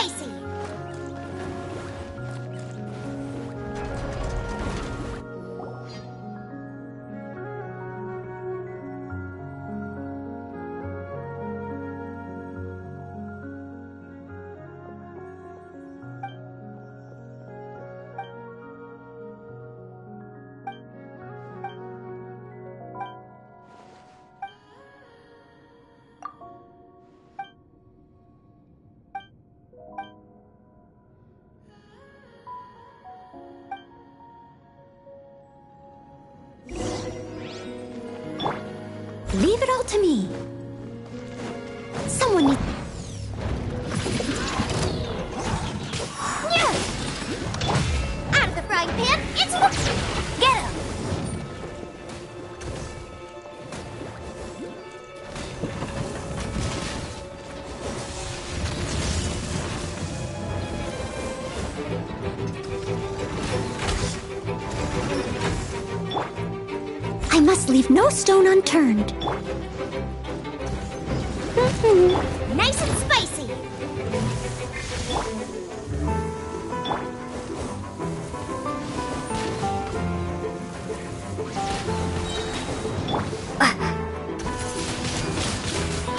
spicy! Leave it all to me. Someone needs... Out of the frying pan, it's the... Get him! I must leave no stone unturned. Nice and spicy!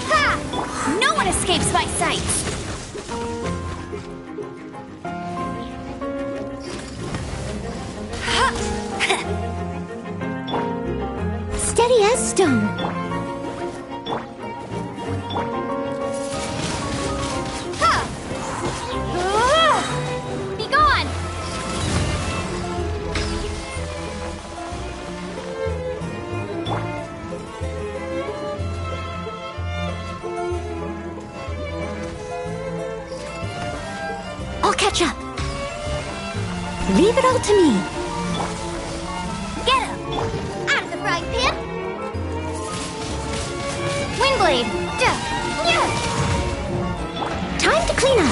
Ha! No one escapes my sight! Steady as stone. Be gone! I'll catch up. Leave it all to me. Get him! Out of the frying pan! Windblade! Time to clean up.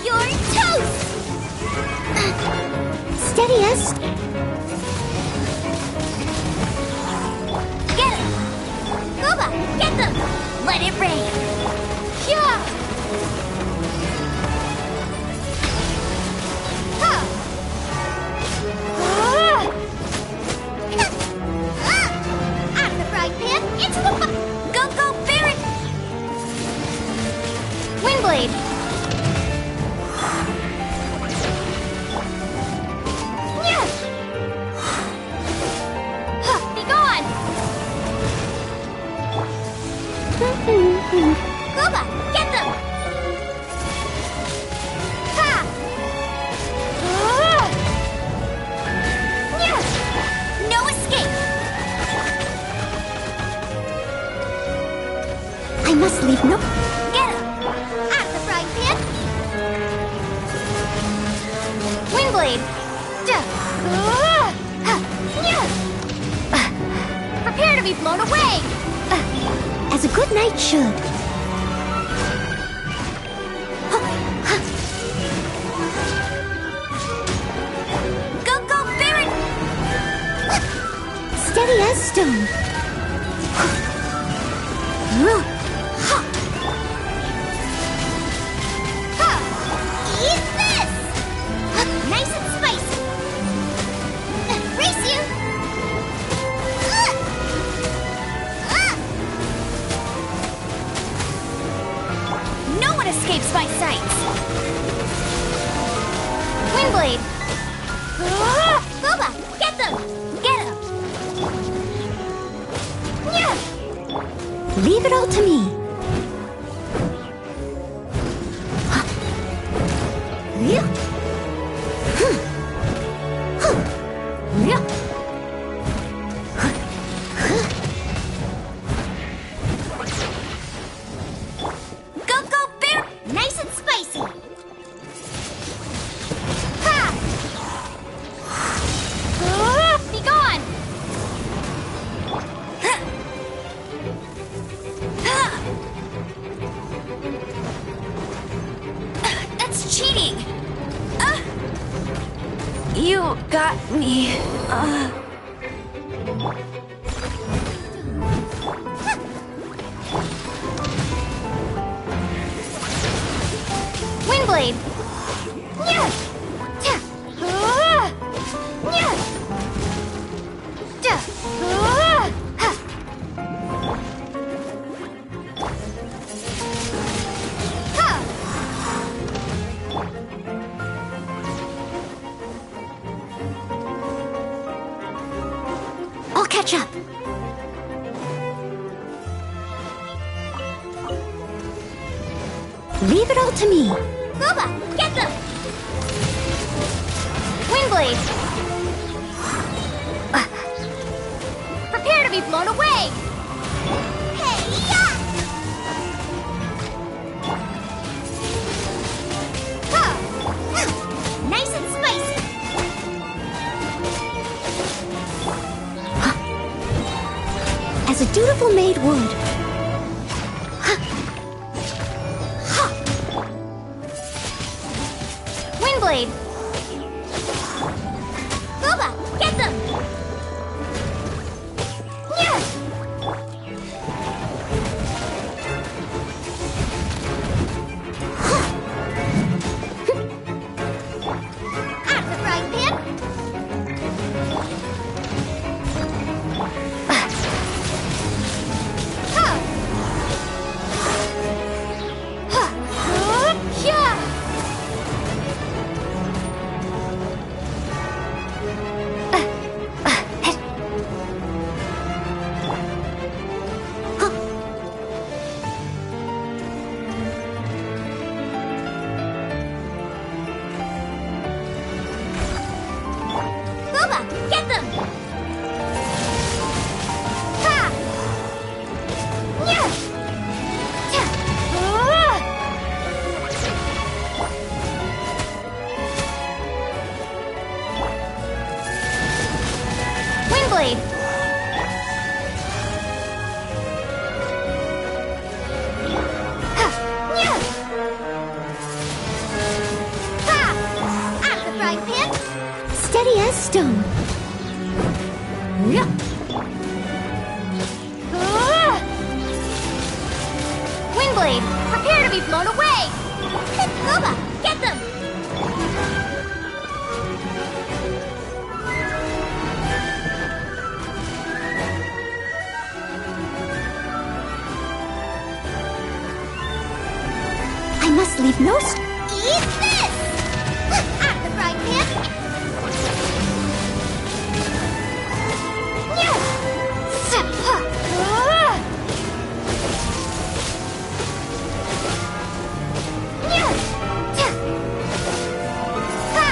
You're toast! Steady as... Get him! Gooba, get them! Let it rain! Yeah! Huh! Out of the frying pan, into the Go, go, Barret! Windblade! Be gone! Gooba, get them! Ha! No escape! I must leave no... Get him! Out of the frying pan! Windblade! Prepare to be blown away! As a good knight should. Go, go, Barret! Steady as stone. Eat this! Nice and spicy! Race you! No one escapes my sight! Windblade! Gooba, get them! Get him! Leave it all to me. Go, go, Bear! Nice and spicy! Ha! Be gone! got me. Windblade! Yeah! Ta! Yeah! Da! Ha! Ha! I'll catch up. Leave it all to me. Boba, get them! Windblade! Prepare to be blown away! Hey-ya! Ha! Ha! Nice and spicy! As a dutiful maid would. Windblade! Boba, get them! Yeah! Out of the frying pan! Ha! Ha! Yeah! Boba, get them! Ha! Yeah! Ta! Windblade! Ha! Yeah! Ha! Out of the frying pan! Steady as stone. Yeah. Windblade, prepare to be blown away! Boba, get them! I must leave no Eat this! Out of the frying pan! Yeah! Zip, ha! Yeah! Ta! Ha!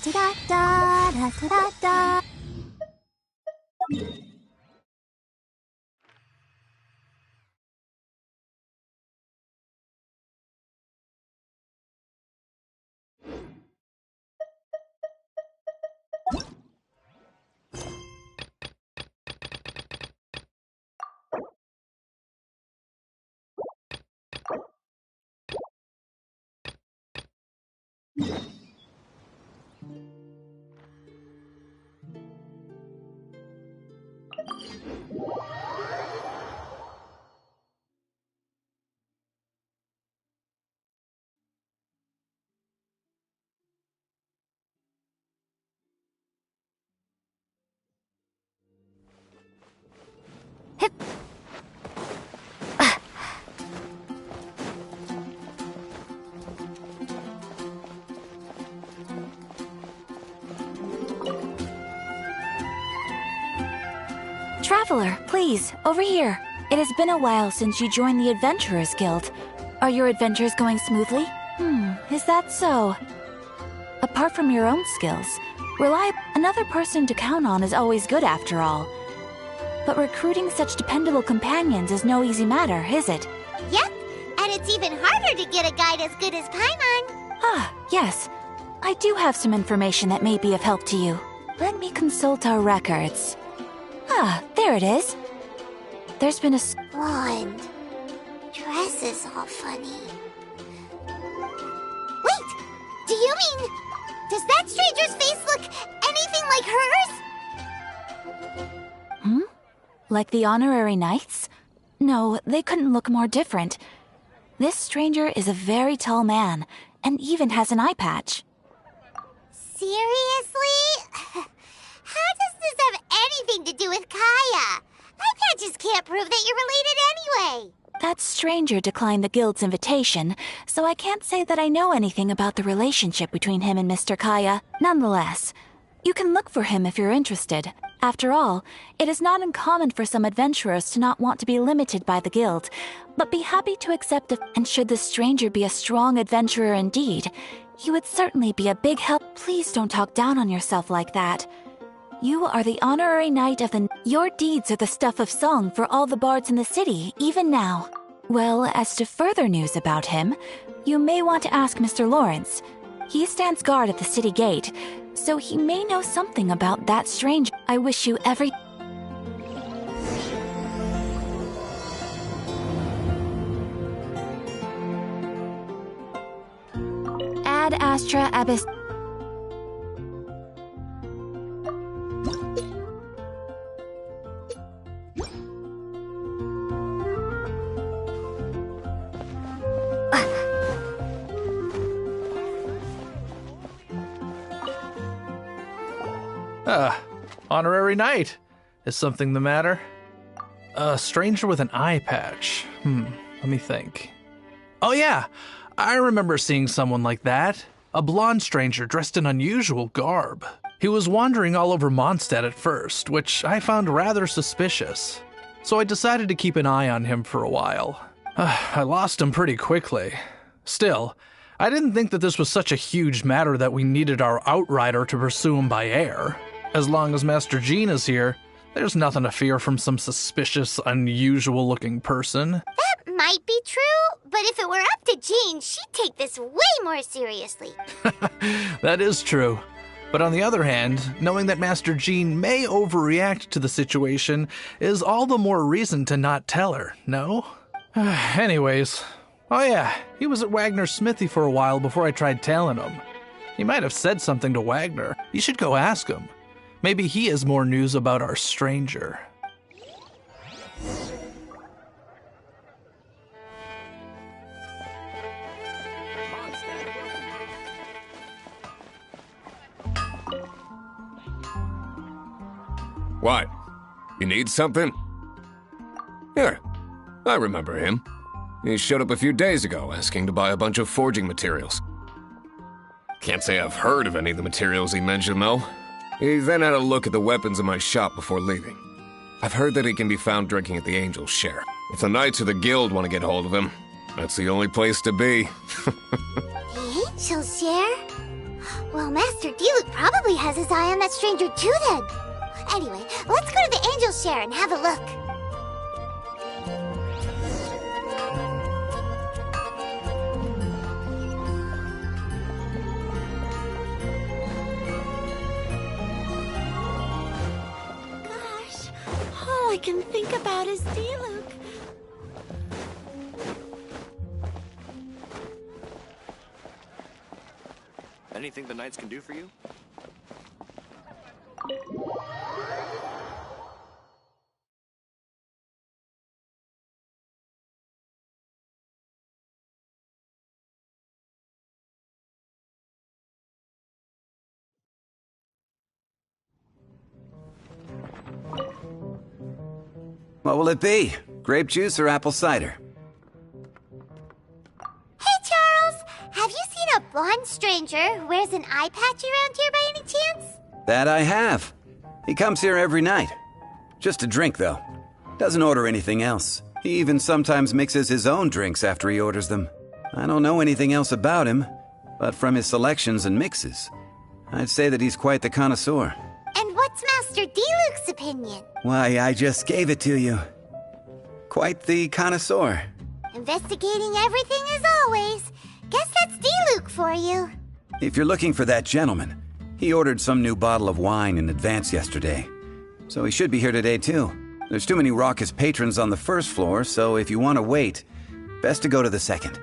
Da-da-da-da-da-da-da. Traveler, please, over here. It has been a while since you joined the Adventurers Guild. Are your adventures going smoothly? Is that so? Apart from your own skills, another person to count on is always good after all. But recruiting such dependable companions is no easy matter, is it? Yep, and it's even harder to get a guide as good as Paimon. Ah, yes. I do have some information that may be of help to you. Let me consult our records. Ah, there it is. There's been a Blonde. Dress is all funny. Wait! Do you mean... Does that stranger's face look anything like hers? Like the honorary knights? No, they couldn't look more different. This stranger is a very tall man, and even has an eye patch. Seriously? How does this have anything to do with Kaya? Eye patches can't prove that you're related anyway. That stranger declined the guild's invitation, so I can't say that I know anything about the relationship between him and Mr. Kaya. Nonetheless, you can look for him if you're interested. After all, it is not uncommon for some adventurers to not want to be limited by the guild, but be happy to accept and should the stranger be a strong adventurer indeed, he would certainly be a big help. Please don't talk down on yourself like that. You are the honorary knight of the... Your deeds are the stuff of song for all the bards in the city, even now. Well, as to further news about him, you may want to ask Mr. Lawrence. He stands guard at the city gate, so he may know something about that stranger. I wish you every... Ad Astra Abyss... Honorary knight. Is something the matter? A stranger with an eye patch. Let me think. Oh yeah, I remember seeing someone like that. A blonde stranger dressed in unusual garb. He was wandering all over Mondstadt at first, which I found rather suspicious. So I decided to keep an eye on him for a while. I lost him pretty quickly. Still, I didn't think that this was such a huge matter that we needed our outrider to pursue him by air. As long as Master Jean is here, there's nothing to fear from some suspicious, unusual-looking person. That might be true, but if it were up to Jean, she'd take this way more seriously. That is true. But on the other hand, knowing that Master Jean may overreact to the situation is all the more reason to not tell her, no? Anyways, oh yeah, he was at Wagner's smithy for a while before I tried tailing him. He might have said something to Wagner. You should go ask him. Maybe he has more news about our stranger. What? You need something? Here, I remember him. He showed up a few days ago asking to buy a bunch of forging materials. Can't say I've heard of any of the materials he mentioned, though. He then had a look at the weapons in my shop before leaving. I've heard that he can be found drinking at the Angel's Share. If the Knights of the Guild want to get hold of him, that's the only place to be. The Angel's Share? Well, Master Diluc probably has his eye on that stranger too then. Anyway, let's go to the Angel's Share and have a look. All I can think about is Diluc. Anything the Knights can do for you? What will it be? Grape juice or apple cider? Hey, Charles! Have you seen a blonde stranger who wears an eye patch around here by any chance? That I have. He comes here every night. Just a drink, though. Doesn't order anything else. He even sometimes mixes his own drinks after he orders them. I don't know anything else about him, but from his selections and mixes, I'd say that he's quite the connoisseur. And what's Master Diluc's opinion? Why, I just gave it to you. Quite the connoisseur. Investigating everything as always. Guess that's Diluc for you. If you're looking for that gentleman, he ordered some new bottle of wine in advance yesterday. So he should be here today too. There's too many raucous patrons on the first floor, so if you want to wait, best to go to the second.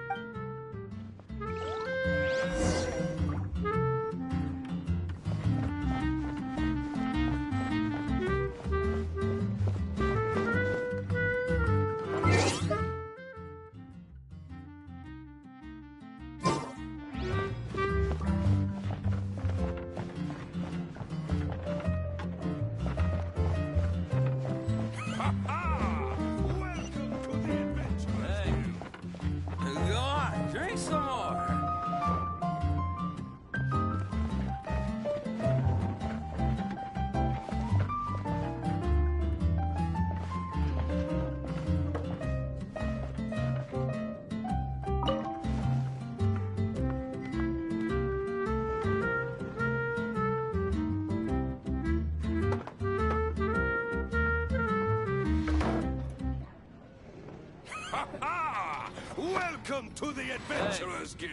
Ha ha! Welcome to the Adventurers Guild!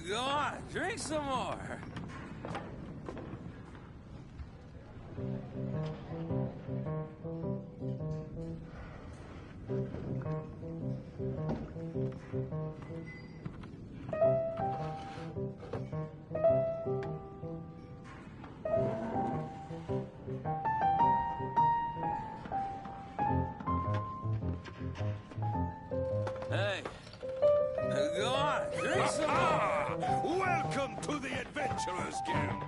Go on, drink some more. Hey, go on, drink some more. Welcome to the Adventurers Guild!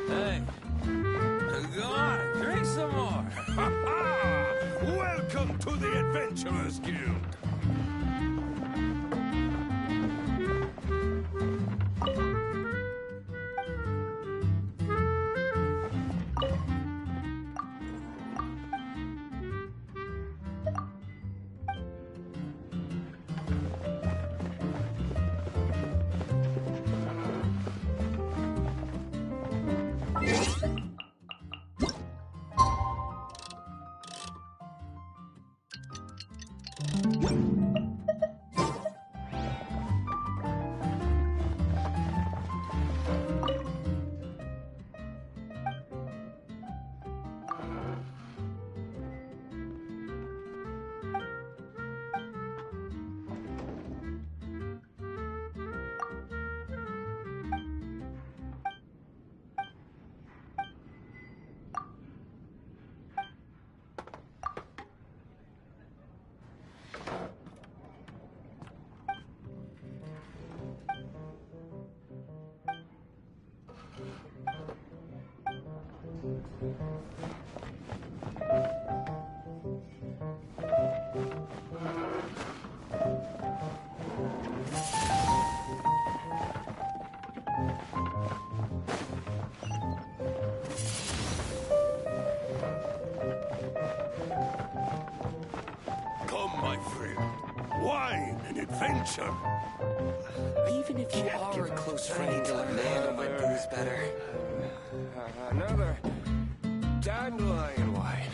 Hey, go on, drink some more. Ha ha! Welcome to the Adventurers Guild! Come, my friend. Wine and adventure. Even if you are a close friend, I need to learn to handle my booze better. Another dandelion wine.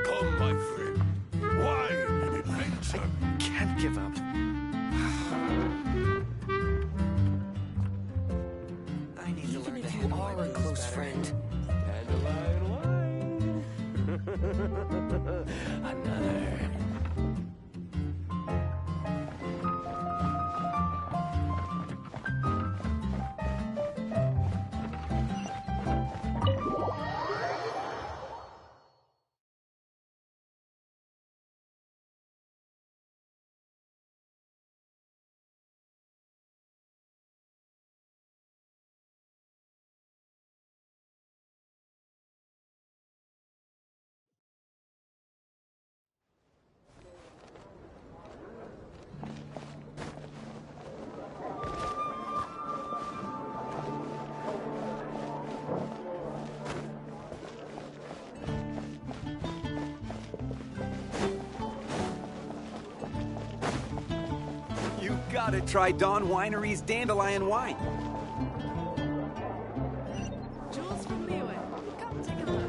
Come, my friend. Wine and adventure. Can't give up. I need to learn to handle my booze close better. Friend. Dandelion wine. Another. You gotta try Dawn Winery's Dandelion Wine. Jules from Leeway. Come take a look.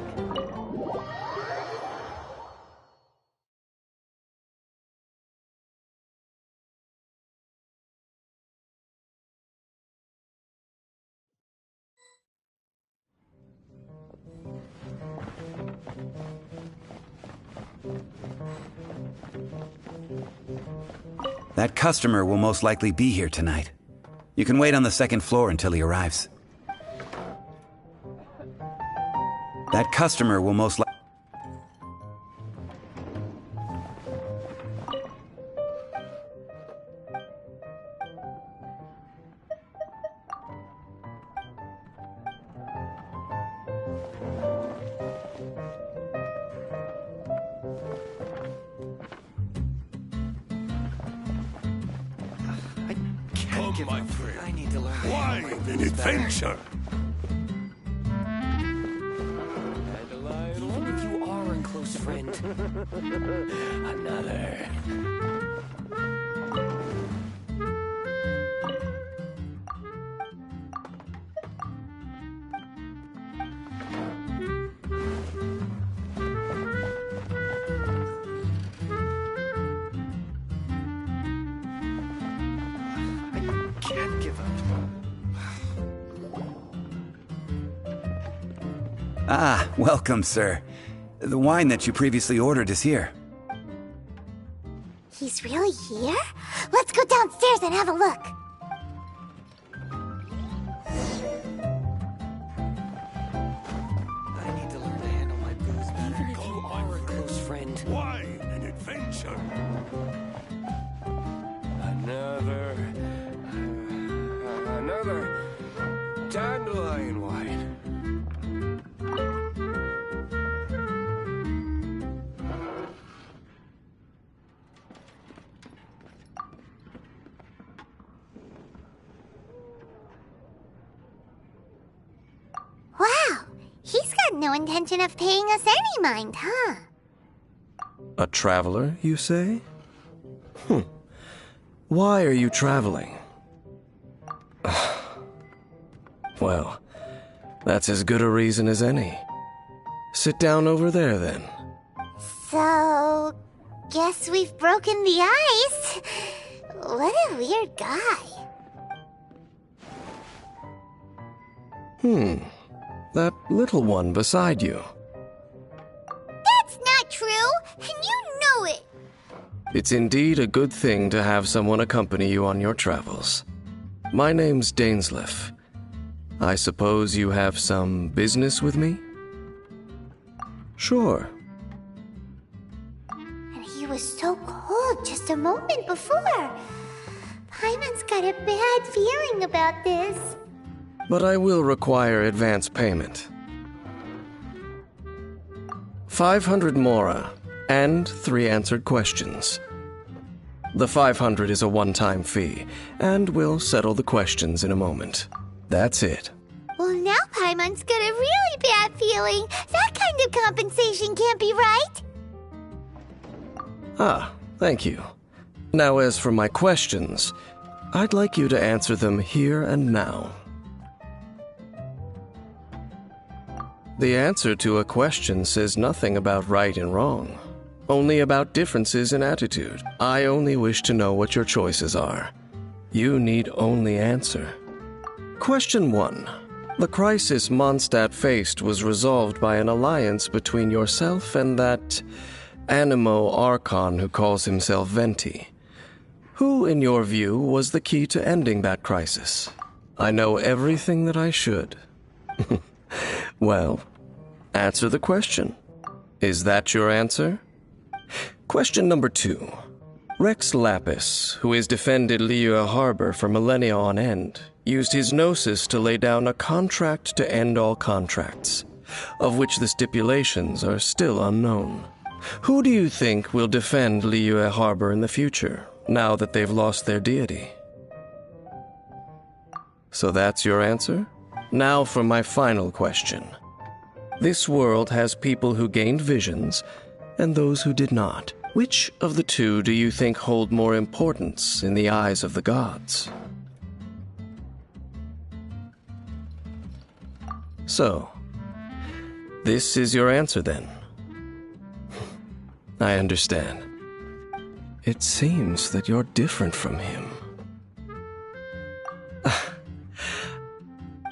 That customer will most likely be here tonight. You can wait on the second floor until he arrives. That customer will most likely... give my up. friend. I need to learn to Wine handle my and booze better. adventure. Even if you are a close friend. Another. I can't give up. Ah, welcome, sir. The wine that you previously ordered is here. He's really here? Let's go downstairs and have a look. I need to learn to handle my booze better. Even if you are a close friend. Wine and adventure. Another dandelion wine. Wow, he's got no intention of paying us any mind, huh? A traveler, you say? Why are you traveling? Well, that's as good a reason as any. Sit down over there, then. So, guess we've broken the ice. What a weird guy. That little one beside you. That's not true, and you know it. It's indeed a good thing to have someone accompany you on your travels. My name's Dainsleif. I suppose you have some business with me? Sure. And he was so cold just a moment before. Paimon's got a bad feeling about this. But I will require advance payment. 500 mora, and 3 answered questions. The 500 is a one-time fee, and we'll settle the questions in a moment. That's it. Well, now Paimon's got a really bad feeling. That kind of compensation can't be right. Ah, thank you. Now, as for my questions, I'd like you to answer them here and now. The answer to a question says nothing about right and wrong, only about differences in attitude. I only wish to know what your choices are. You need only answer. Question 1. The crisis Mondstadt faced was resolved by an alliance between yourself and that Animo Archon who calls himself Venti. Who, in your view, was the key to ending that crisis? I know everything that I should. Well, answer the question. Is that your answer? Question number 2. Rex Lapis, who has defended Liyue Harbor for millennia on end, used his gnosis to lay down a contract to end all contracts, of which the stipulations are still unknown. Who do you think will defend Liyue Harbor in the future, now that they've lost their deity? So that's your answer? Now for my final question. This world has people who gained visions and those who did not. Which of the two do you think hold more importance in the eyes of the gods? So, this is your answer then. I understand. It seems that you're different from him.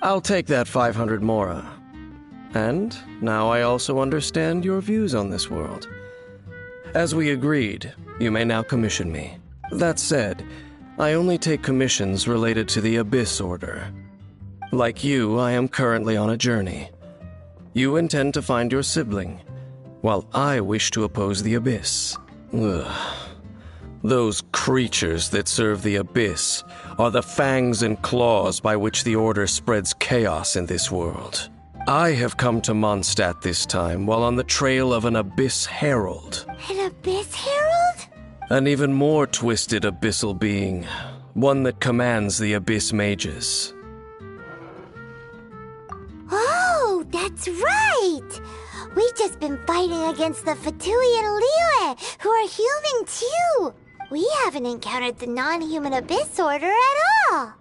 I'll take that 500 mora. And now I also understand your views on this world. As we agreed, you may now commission me. That said, I only take commissions related to the Abyss Order. Like you, I am currently on a journey. You intend to find your sibling, while I wish to oppose the Abyss. Ugh. Those creatures that serve the Abyss are the fangs and claws by which the Order spreads chaos in this world. I have come to Mondstadt this time while on the trail of an Abyss Herald. An Abyss Herald? An even more twisted abyssal being, one that commands the Abyss Mages. Oh, that's right! We've just been fighting against the Fatui and Liyue, who are human too! We haven't encountered the non-human Abyss Order at all!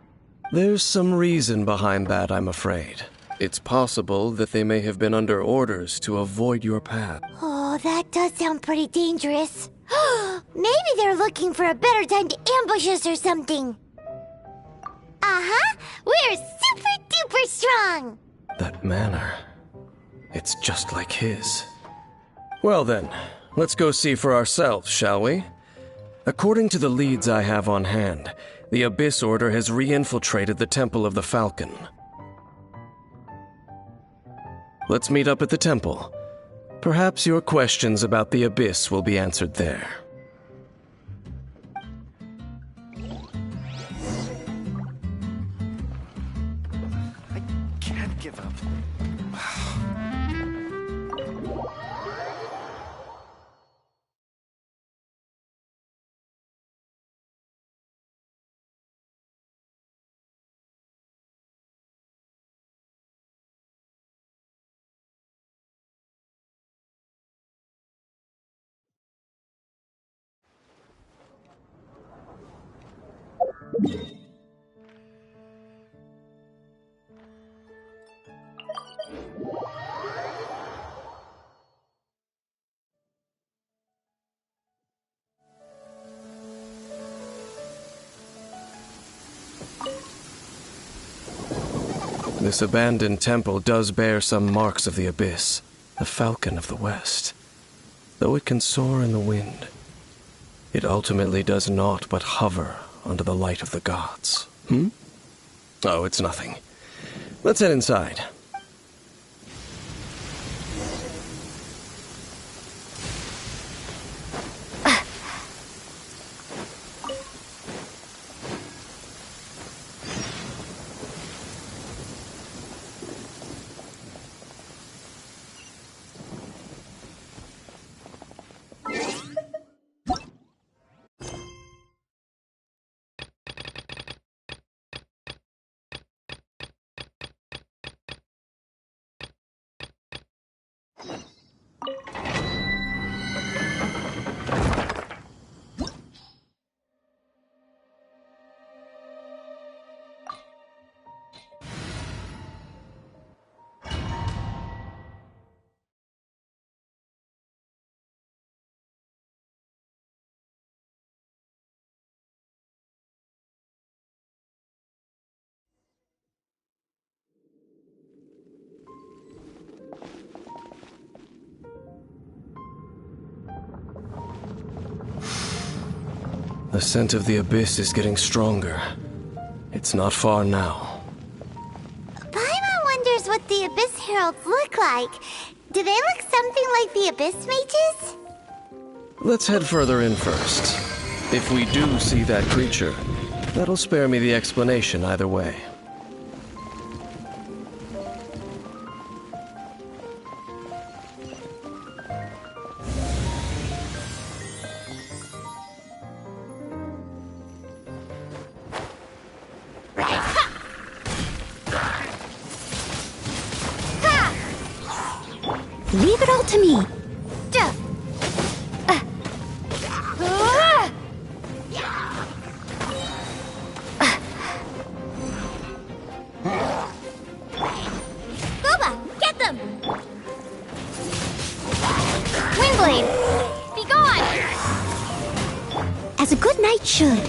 There's some reason behind that, I'm afraid. It's possible that they may have been under orders to avoid your path. Oh, that does sound pretty dangerous. Maybe they're looking for a better time to ambush us or something. Uh-huh! We're super duper strong! That manner, it's just like his. Well then, let's go see for ourselves, shall we? According to the leads I have on hand, the Abyss Order has re-infiltrated the Temple of the Falcon. Let's meet up at the temple. Perhaps your questions about the Abyss will be answered there. I can't give up. This abandoned temple does bear some marks of the Abyss, the Falcon of the West. Though it can soar in the wind, it ultimately does naught but hover under the light of the gods. Oh, it's nothing. Let's head inside. The scent of the Abyss is getting stronger. It's not far now. Paimon wonders what the Abyss Heralds look like. Do they look something like the Abyss Mages? Let's head further in first. If we do see that creature, that'll spare me the explanation either way. Leave it all to me. Boba, get them! Windblade, be gone! As a good knight should.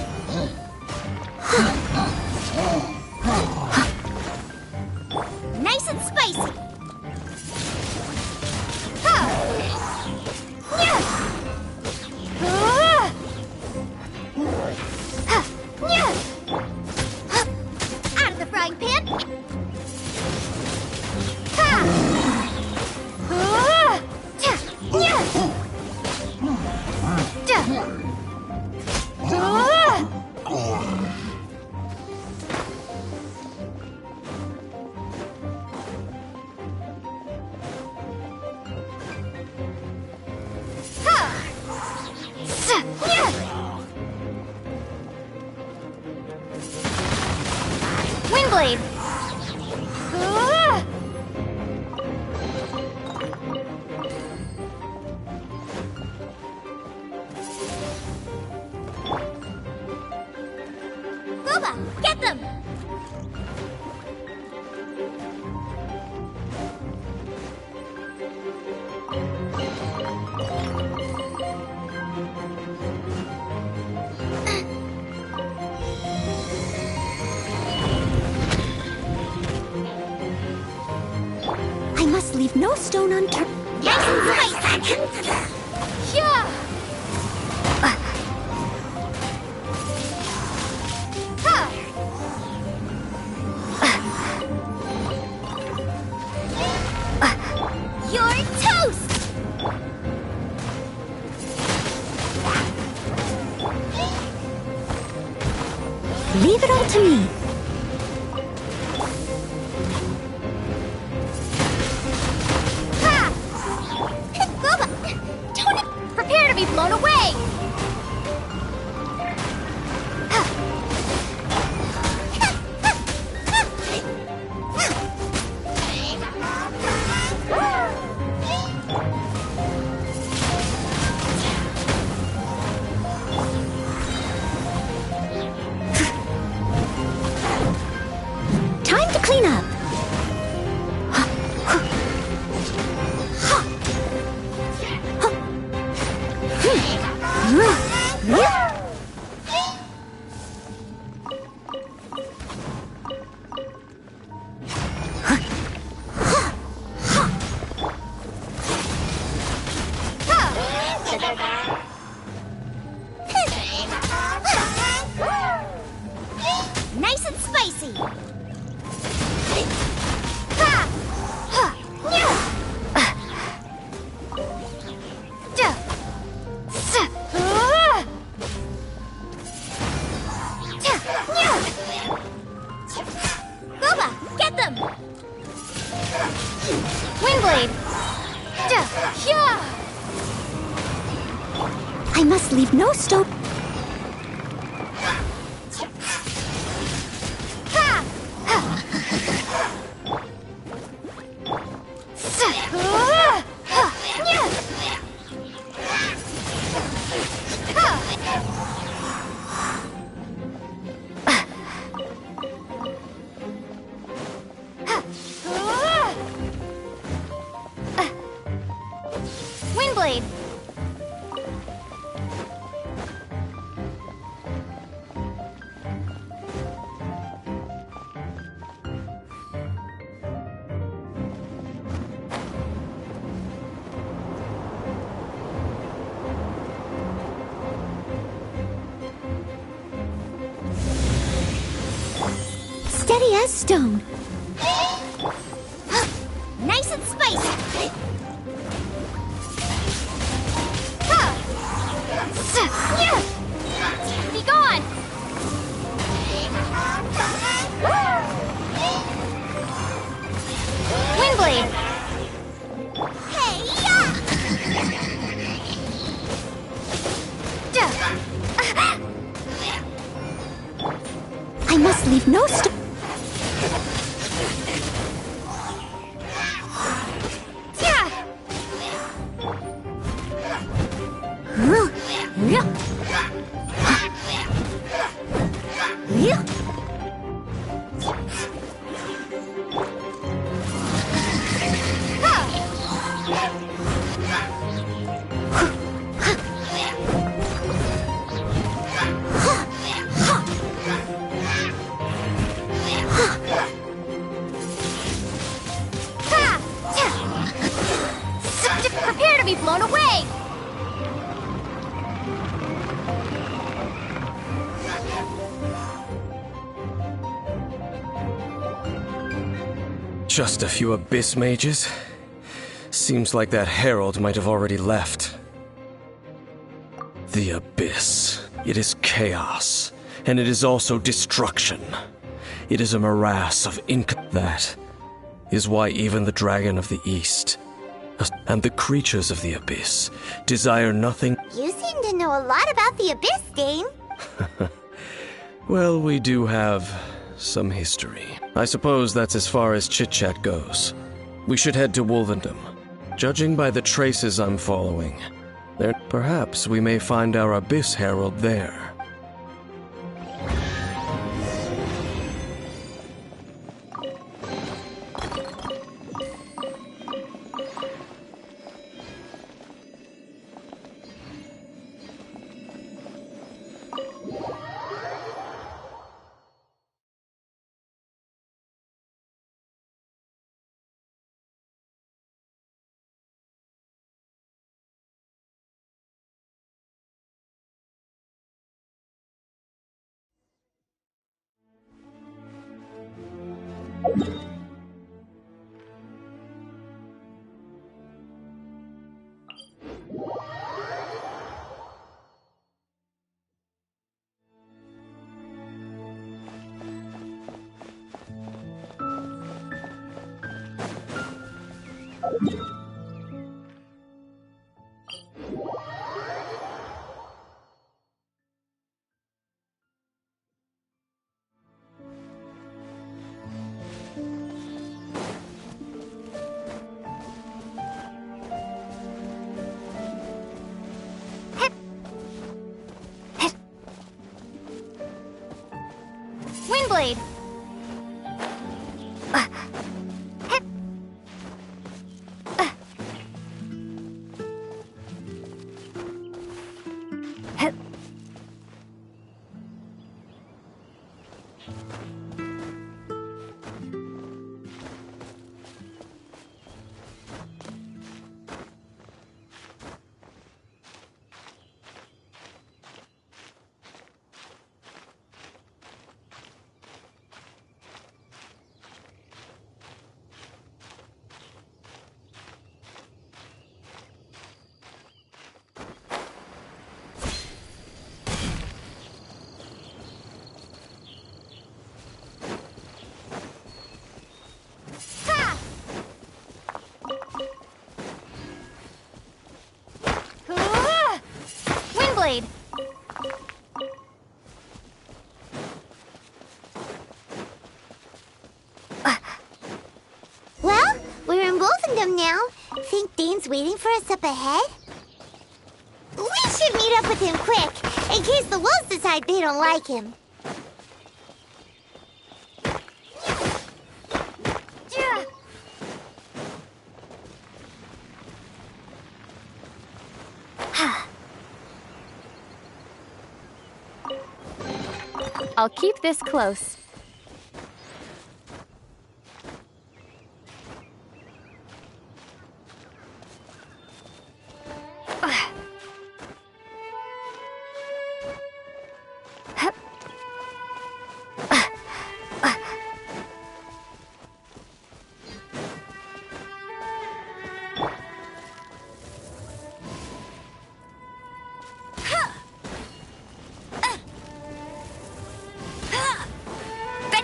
Nice and spicy! Out of the frying pan! Windblade! Booba, get them! I must leave no stone unturned. Nice and spicy! Yeah! You're toast! Leave it all to me. Prepare to be blown away! Time to clean up. Nice and spicy. Booba, get them! Windblade! I must leave no stone. Windblade! Steady as stone. Nice and spicy. Be gone! Windblade! Hey, I must leave no stone. Prepare to be blown away! Just a few abyss mages? Seems like that herald might have already left. The abyss. It is chaos, and it is also destruction. It is a morass of That is why even the Dragon of the East and the creatures of the abyss desire nothing. You seem to know a lot about the Abyss, Dame. Well, we do have some history. I suppose that's as far as chit-chat goes. We should head to Wolvendom. Judging by the traces I'm following, perhaps we may find our Abyss Herald there. Windblade! Windblade! Well, we're in Wolfendom now. Think Dane's waiting for us up ahead? We should meet up with him quick, in case the wolves decide they don't like him. I'll keep this close.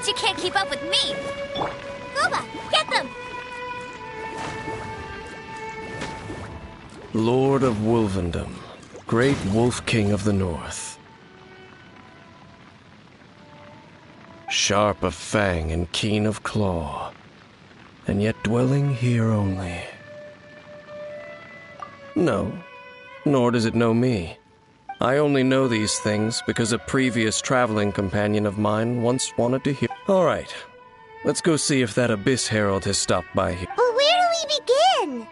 You can't keep up with me! Gooba, get them! Lord of Wolvendom, great Wolf King of the North. Sharp of fang and keen of claw, and yet dwelling here only. No, nor does it know me. I only know these things because a previous traveling companion of mine once wanted to hear. All right, let's go see if that Abyss Herald has stopped by here. But where do we begin?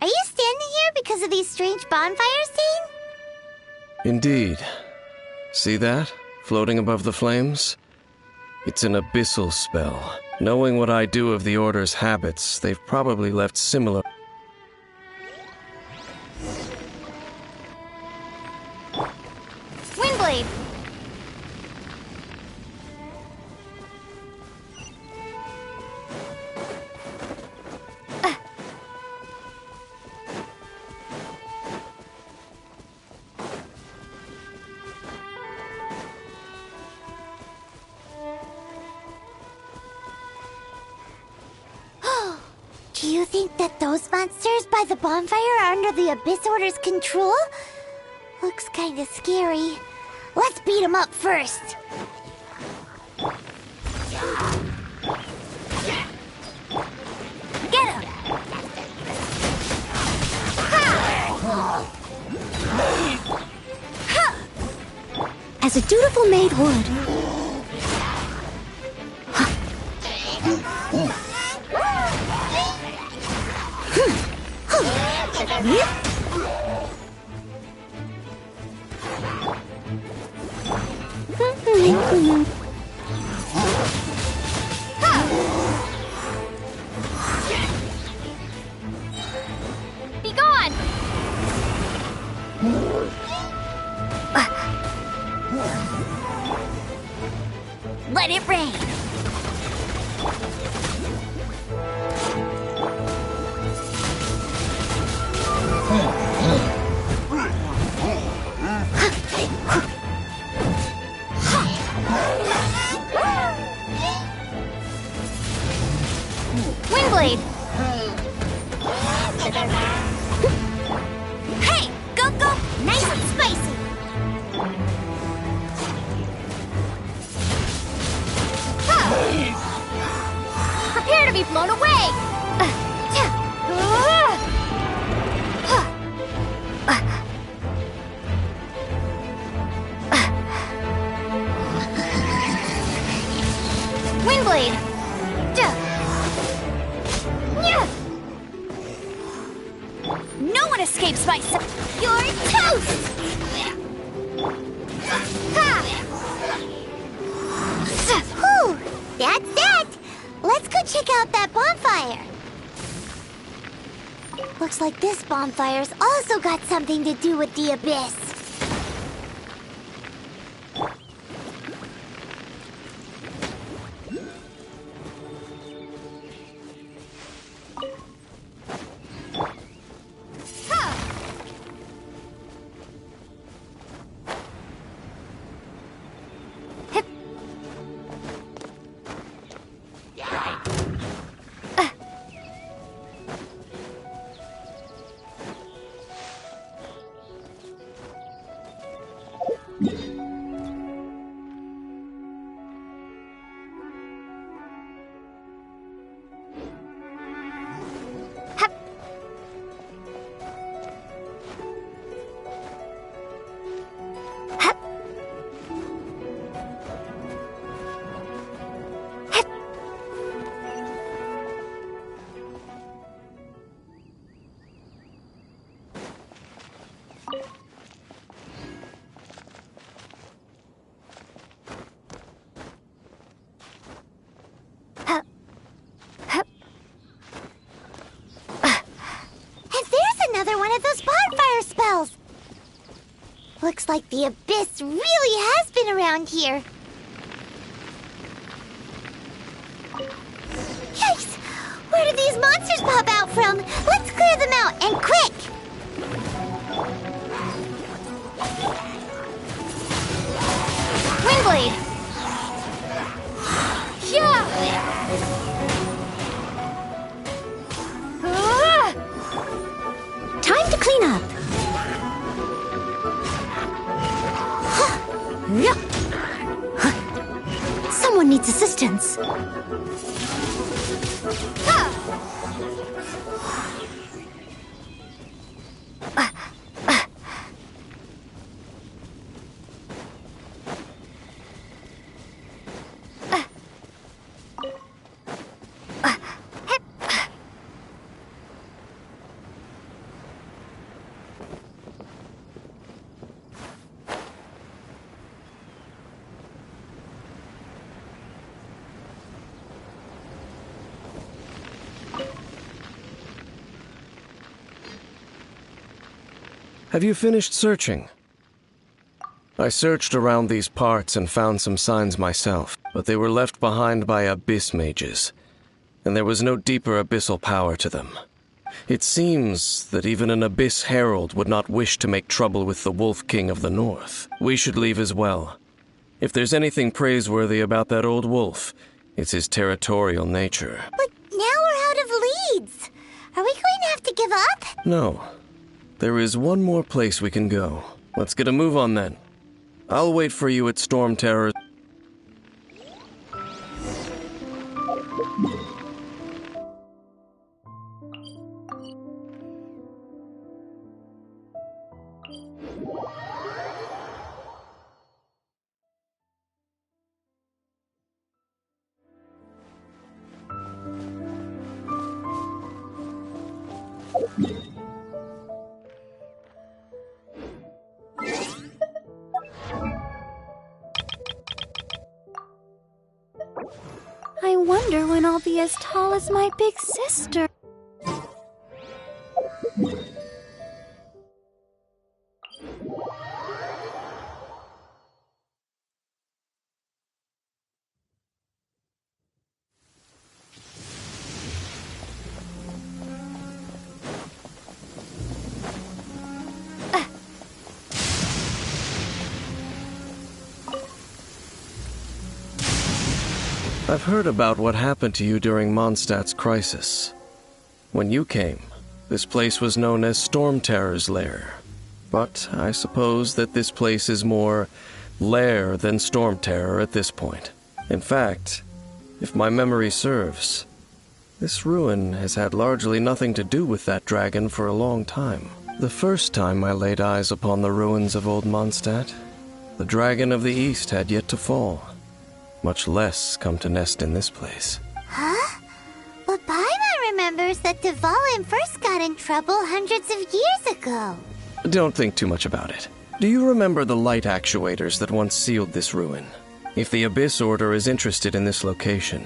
Are you standing here because of these strange bonfires, Dane? Indeed. See that, floating above the flames? It's an abyssal spell. Knowing what I do of the Order's habits, they've probably left similar... Windblade! Do you think that those monsters by the bonfire are under the Abyss Order's control? Looks kinda scary. Let's beat them up first. as a dutiful maid would. Be gone! Let it rain. Windblade! Hey, go, go, nice and spicy. Prepare to be blown away! Windblade! No one escapes my You're toast! Whew, that's that. Let's go check out that bonfire. Looks like this bonfire's also got something to do with the abyss. Looks like the abyss really has been around here. Yikes! Where did these monsters pop out from? Let's clear them out, and quick! Windblade! Yeah! Time to clean up. Someone needs assistance. Have you finished searching? I searched around these parts and found some signs myself, but they were left behind by abyss mages, and there was no deeper abyssal power to them. It seems that even an abyss herald would not wish to make trouble with the Wolf King of the North. We should leave as well. If there's anything praiseworthy about that old wolf, it's his territorial nature. But now we're out of leads. Are we going to have to give up? No. There is one more place we can go. Let's get a move on then. I'll wait for you at Storm Terror. wonder when I'll be as tall as my big sister. I've heard about what happened to you during Mondstadt's crisis. When you came, this place was known as Storm Terror's Lair. But I suppose that this place is more lair than Storm Terror at this point. In fact, if my memory serves, this ruin has had largely nothing to do with that dragon for a long time. The first time I laid eyes upon the ruins of Old Mondstadt, the Dragon of the East had yet to fall, much less come to nest in this place. Huh? But Paimon remembers that Dvalin first got in trouble hundreds of years ago. Don't think too much about it. Do you remember the light actuators that once sealed this ruin? If the Abyss Order is interested in this location,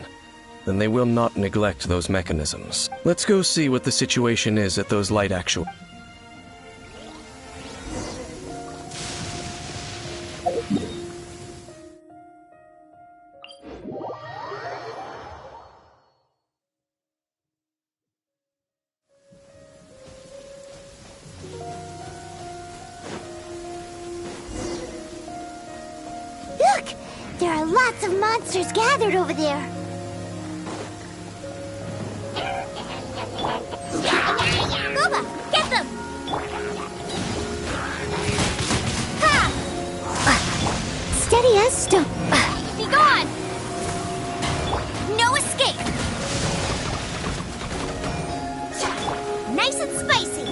then they will not neglect those mechanisms. Let's go see what the situation is at those light actuators. Look! There are lots of monsters gathered over there. Booba, get them! Ha! Steady as stone. Be gone! No escape! Nice and spicy!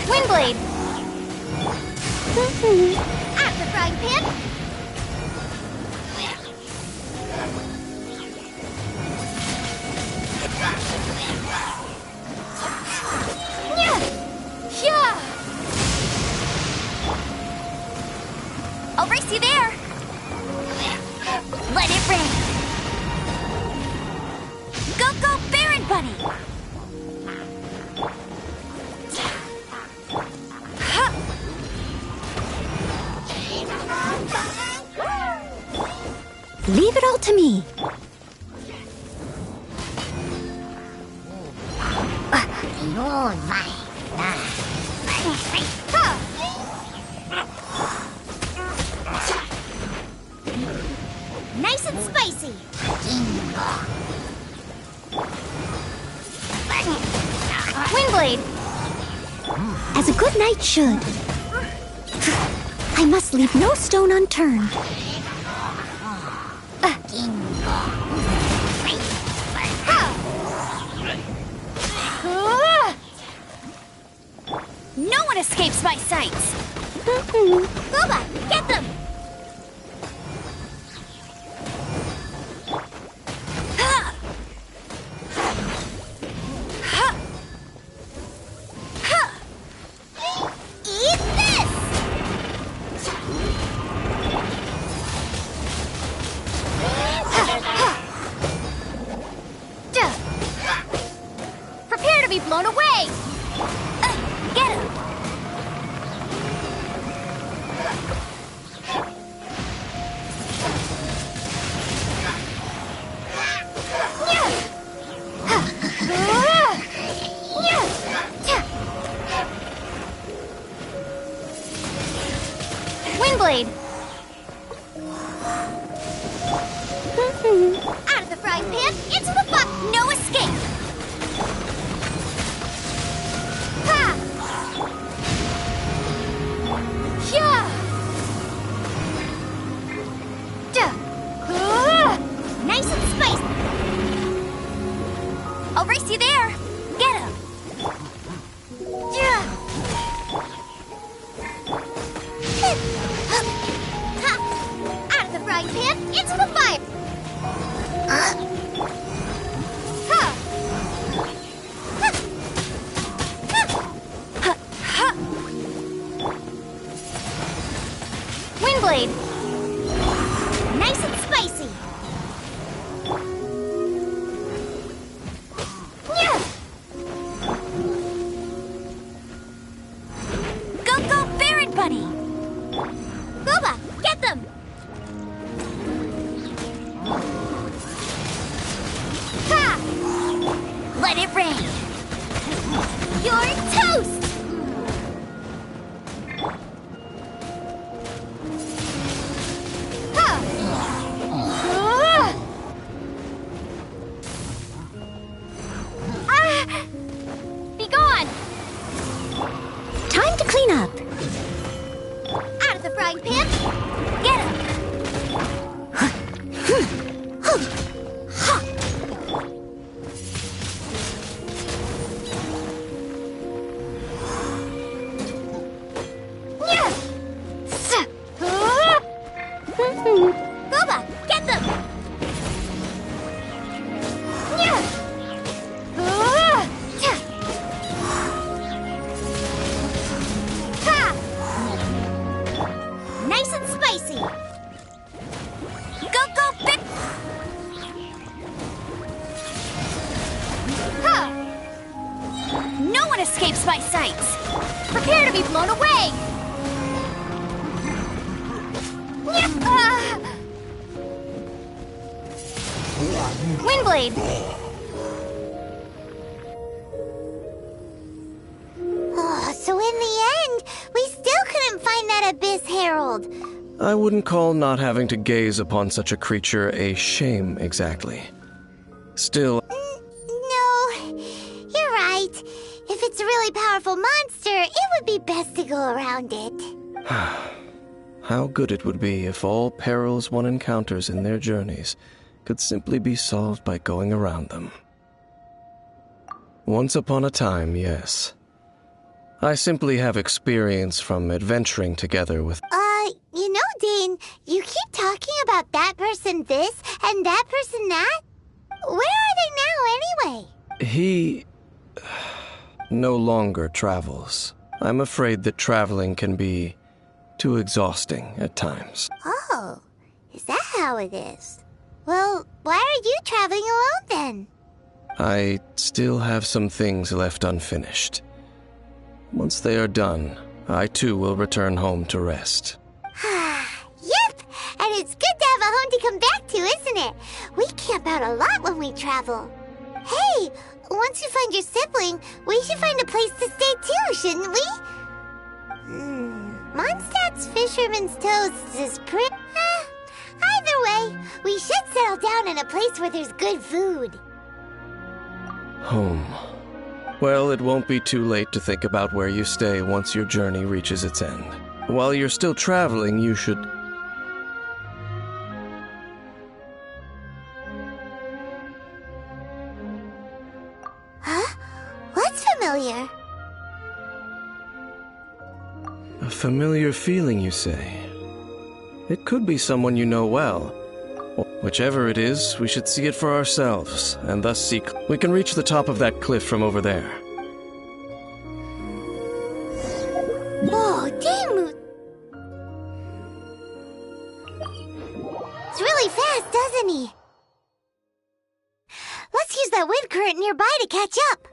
Windblade! At the frying pan! Yeah! I'll race you there! Let it rain! Go, go, Baron Bunny! Leave it all to me. Nice and spicy! Windblade! As a good knight should. I must leave no stone unturned. No one escapes my sights! Booba, get them! Eat this! Prepare to be blown away! Get him! Windblade! Out of the frying pan, into the buck! No escape! Ha! Yeah! Nice and spicy! I'll race you there! Get him! sights. Prepare to be blown away! Windblade! Oh, so in the end, we still couldn't find that Abyss Herald. I wouldn't call not having to gaze upon such a creature a shame exactly. Still, No, you're right. If it's a really powerful monster, it would be best to go around it. how good it would be if all perils one encounters in their journeys could simply be solved by going around them. Once upon a time, yes. I simply have experience from adventuring together with... You know, Dane, you keep talking about that person this and that person that. Where are they now, anyway? He... no longer travels. I'm afraid that traveling can be too exhausting at times. Oh, is that how it is? Well, why are you traveling alone then? I still have some things left unfinished. Once they are done, I too will return home to rest. Yep, and it's good to have a home to come back to, isn't it? We camp out a lot when we travel. Hey, once you find your sibling, we should find a place to stay too, shouldn't we? Mondstadt's Fisherman's Toast is pretty... Either way, we should settle down in a place where there's good food. Home. Well, it won't be too late to think about where you stay once your journey reaches its end. While you're still traveling, you should... Huh? What's familiar? A familiar feeling, you say? It could be someone you know well. Whichever it is, we should see it for ourselves, and thus seek... We can reach the top of that cliff from over there. Whoa, Damu! It's really fast, doesn't he? Let's use that wind current nearby to catch up.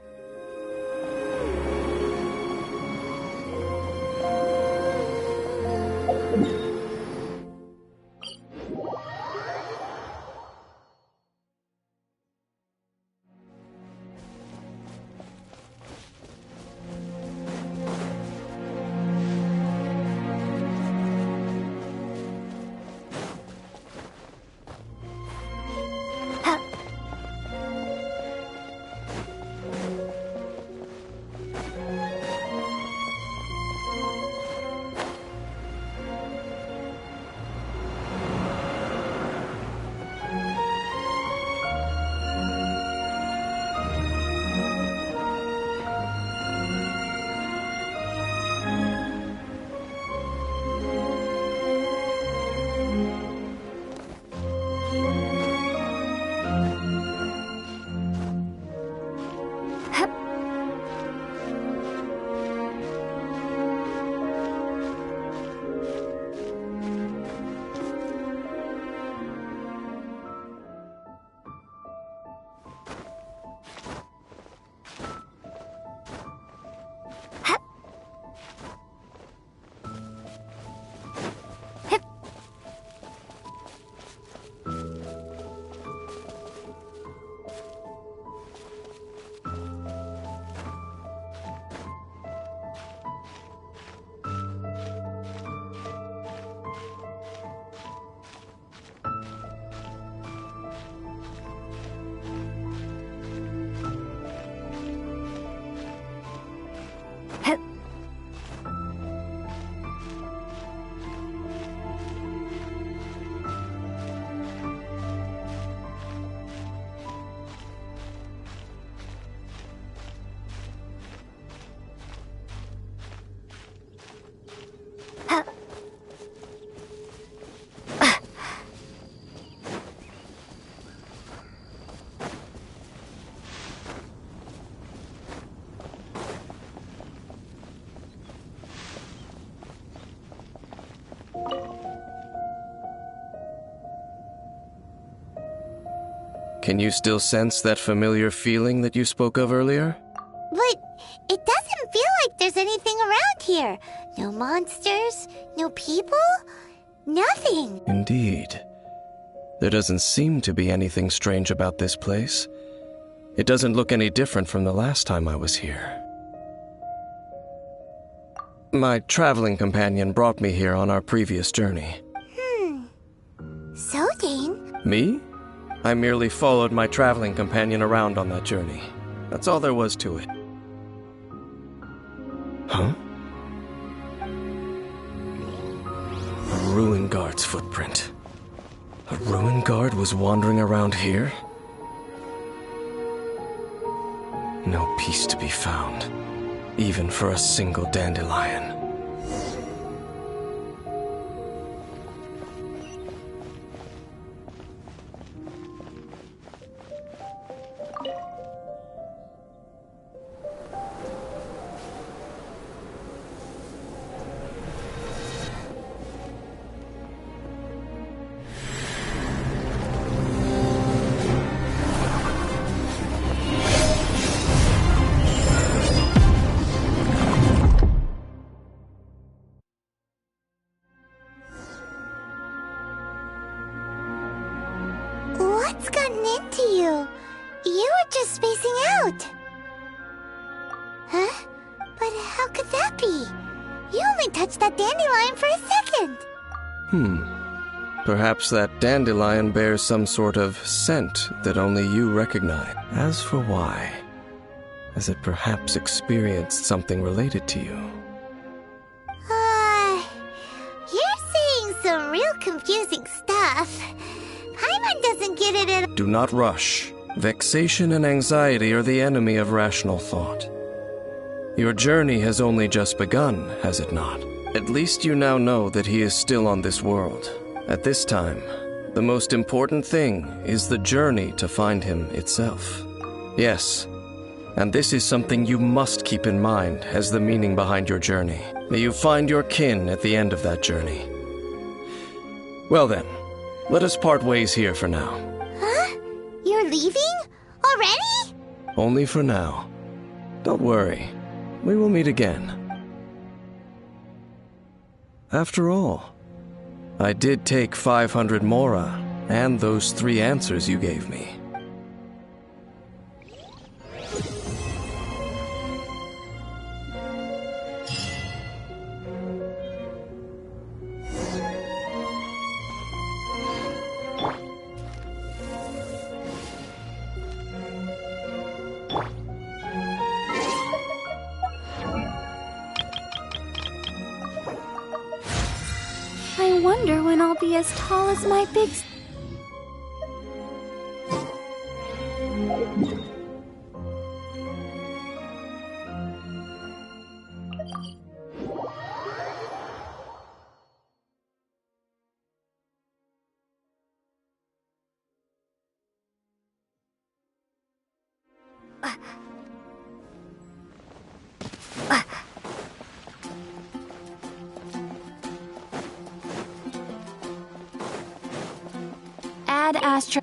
Can you still sense that familiar feeling that you spoke of earlier? But it doesn't feel there's anything around here. No monsters, no people, nothing. Indeed. There doesn't seem to be anything strange about this place. It doesn't look any different from the last time I was here. My traveling companion brought me here on our previous journey. So, Dane? Me? I merely followed my traveling companion around on that journey. That's all there was to it. Huh? A ruin guard's footprint. A ruin guard was wandering around here? No peace to be found, even for a single dandelion. What's gotten into you? You were just spacing out. Huh? But how could that be? You only touched that dandelion for a second. Perhaps that dandelion bears some sort of scent that only you recognize. As for why, has it perhaps experienced something related to you? You're saying some real confusing stuff. Paimon doesn't get it at all. Do not rush. Vexation and anxiety are the enemy of rational thought. Your journey has only just begun, has it not? At least you now know that he is still on this world. At this time, the most important thing is the journey to find him itself. Yes, and this is something you must keep in mind as the meaning behind your journey. May you find your kin at the end of that journey. Well then, let us part ways here for now. Huh? You're leaving? Already? Only for now. Don't worry, we will meet again. After all, I did take 500 mora and those 3 answers you gave me. I wonder when I'll be as tall as my big... Add Astra...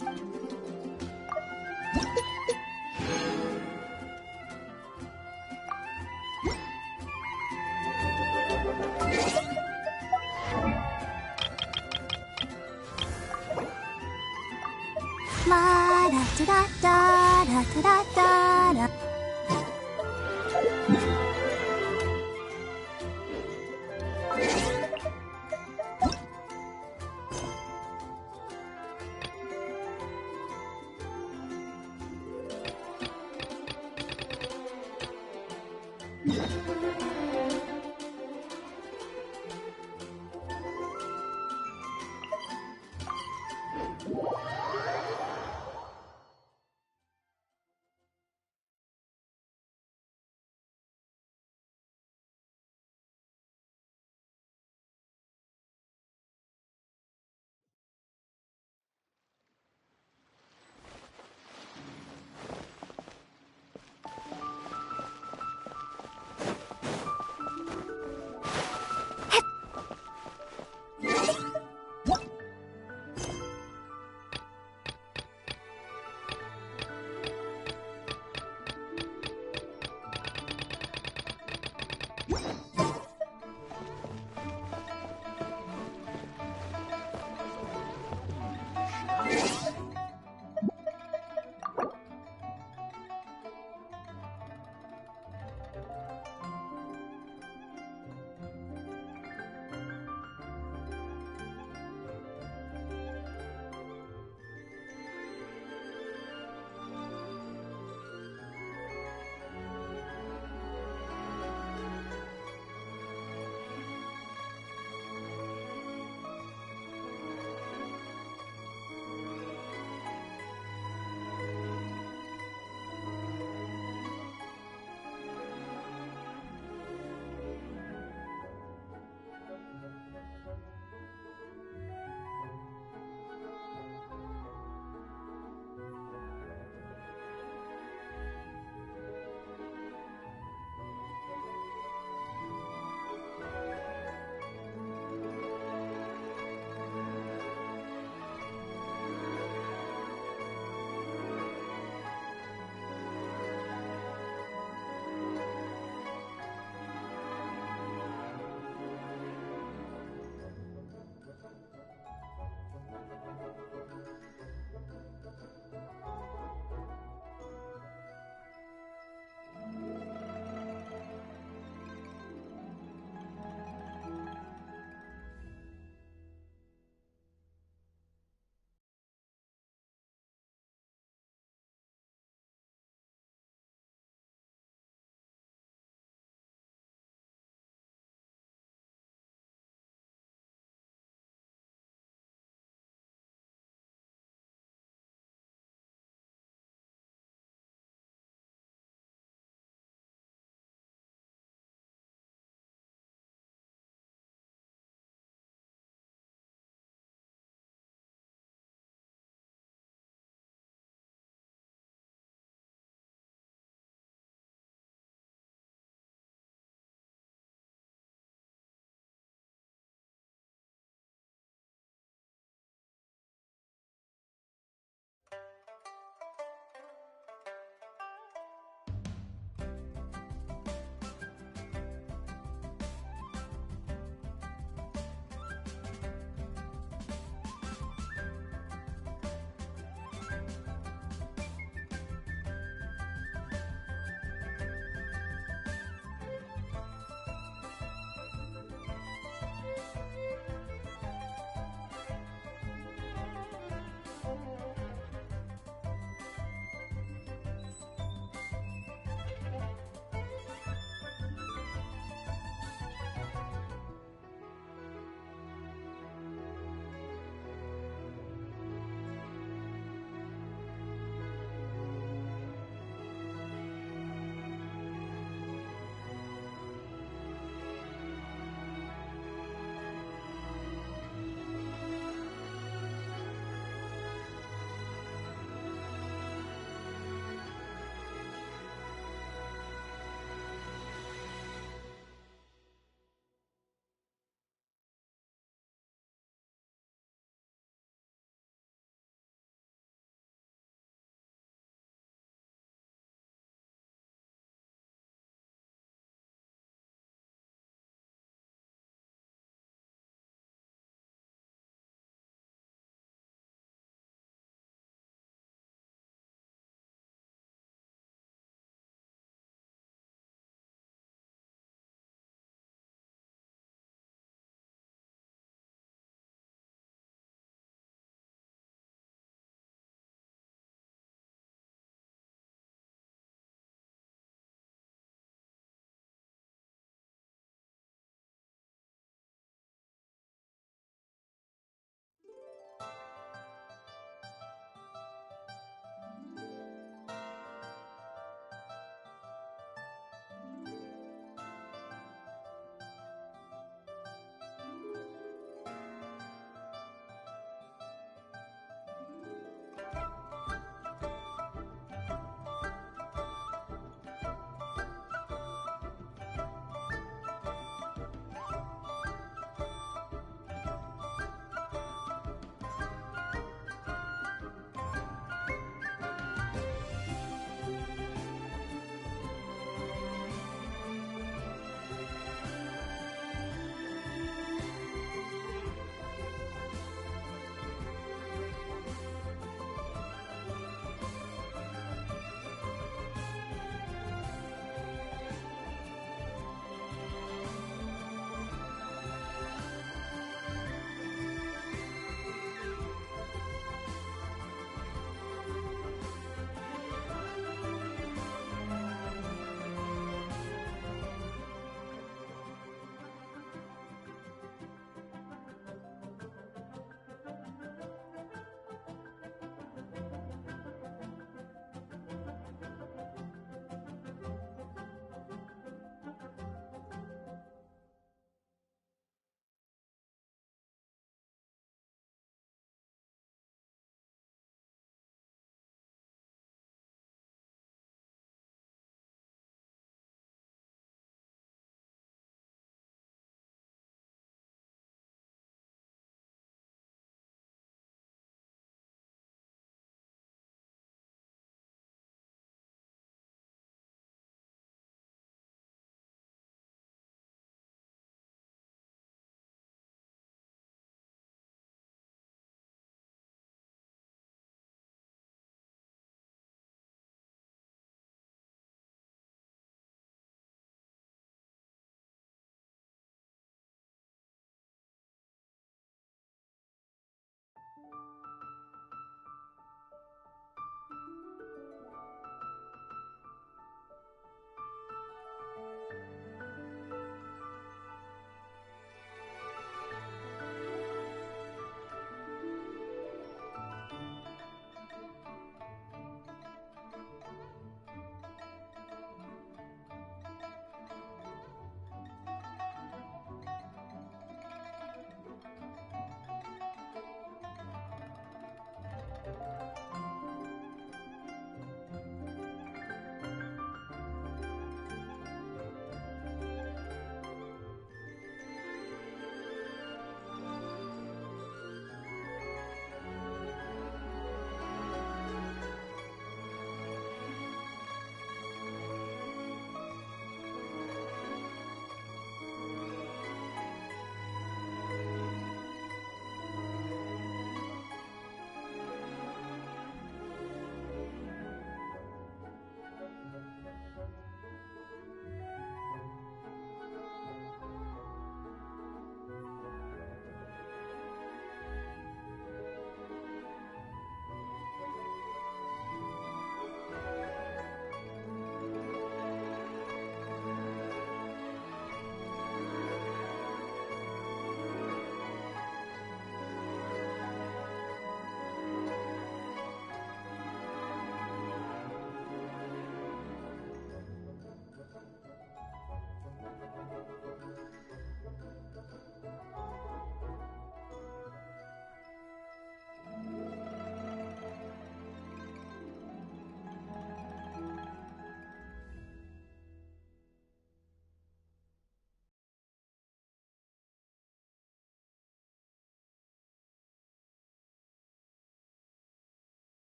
La da da da da da da da.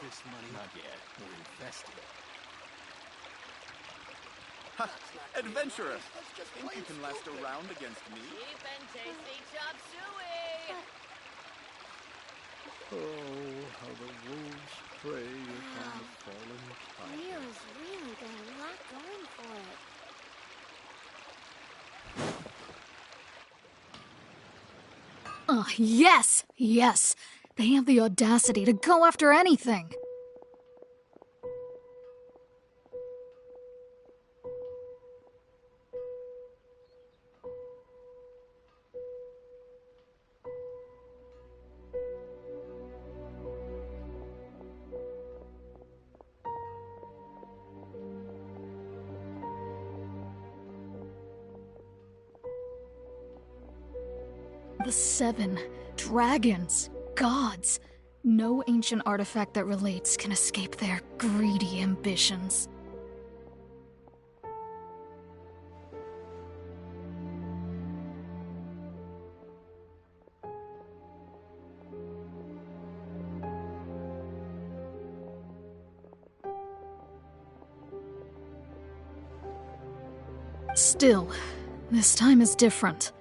This money. Not yet. We're investing. Adventurer! Think you can last a round against me? Cheap and tasty chop suey! Oh, how the wolves prey upon the fallen tiger. Leo's really got a lot going for it. Yes! Yes! They have the audacity to go after anything! The 7 dragons, gods. No ancient artifact that relates can escape their greedy ambitions. Still, this time is different.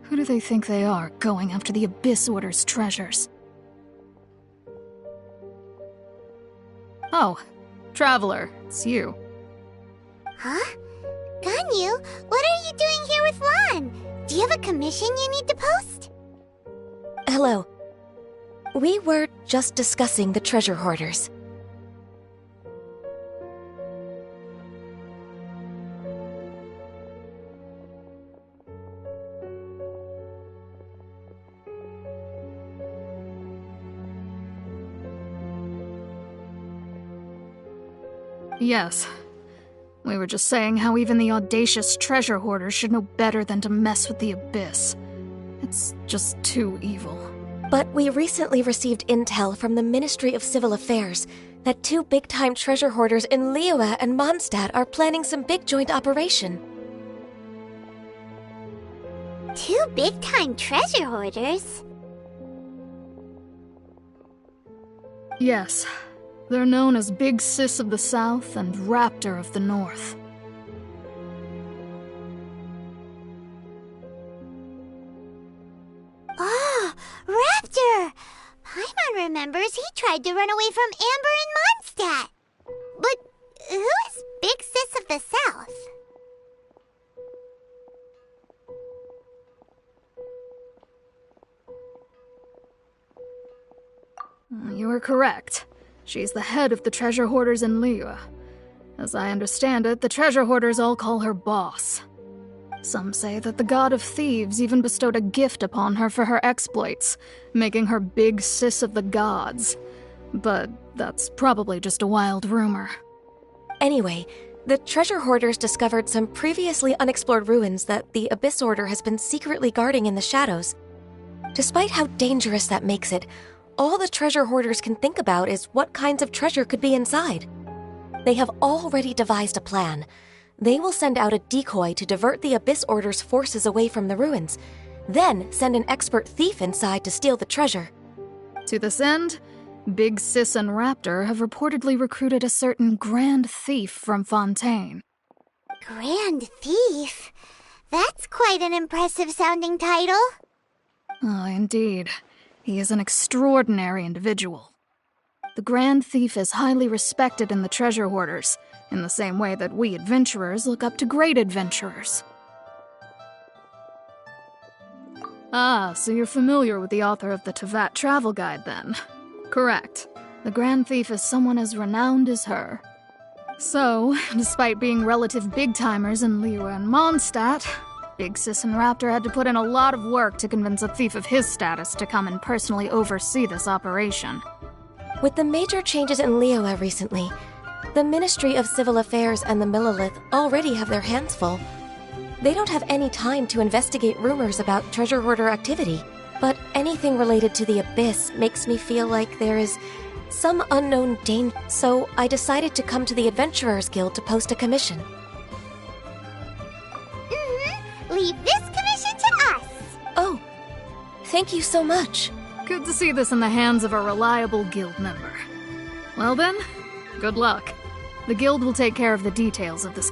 Who do they think they are, going after the Abyss Order's treasures? Oh, Traveler, it's you. Huh? Ganyu, what are you doing here with Lan? Do you have a commission you need to post? Hello. We were just discussing the treasure hoarders. Yes. We were just saying how even the audacious treasure hoarders should know better than to mess with the Abyss. It's just too evil. But we recently received intel from the Ministry of Civil Affairs that 2 big-time treasure hoarders in Liyue and Mondstadt are planning some big joint operation. 2 big-time treasure hoarders? Yes. They're known as Big Sis of the South and Raptor of the North. Ah, Raptor! Paimon remembers he tried to run away from Amber in Mondstadt. But who is Big Sis of the South? You are correct. She's the head of the treasure hoarders in Liyue. As I understand it, the treasure hoarders all call her boss. Some say that the god of thieves even bestowed a gift upon her for her exploits, making her Big Sis of the gods. But that's probably just a wild rumor. Anyway, the treasure hoarders discovered some previously unexplored ruins that the Abyss Order has been secretly guarding in the shadows. Despite how dangerous that makes it, all the treasure hoarders can think about is what kinds of treasure could be inside. They have already devised a plan. They will send out a decoy to divert the Abyss Order's forces away from the ruins, then send an expert thief inside to steal the treasure. To this end, Big Sis and Raptor have reportedly recruited a certain Grand Thief from Fontaine. Grand Thief? That's quite an impressive-sounding title. Oh, indeed. He is an extraordinary individual. The Grand Thief is highly respected in the treasure hoarders, in the same way that we adventurers look up to great adventurers. Ah, so you're familiar with the author of the Tevat Travel Guide, then? Correct. The Grand Thief is someone as renowned as her. So, despite being relative big-timers in Liyue and Mondstadt, Big Sis and Raptor had to put in a lot of work to convince a thief of his status to come and personally oversee this operation. With the major changes in Liyue recently, the Ministry of Civil Affairs and the Millelith already have their hands full. They don't have any time to investigate rumors about treasure hoarder activity, but anything related to the Abyss makes me feel like there is some unknown danger, so I decided to come to the Adventurers Guild to post a commission. Leave this commission to us! Oh, thank you so much. Good to see this in the hands of a reliable guild member. Well then, good luck. The guild will take care of the details of this.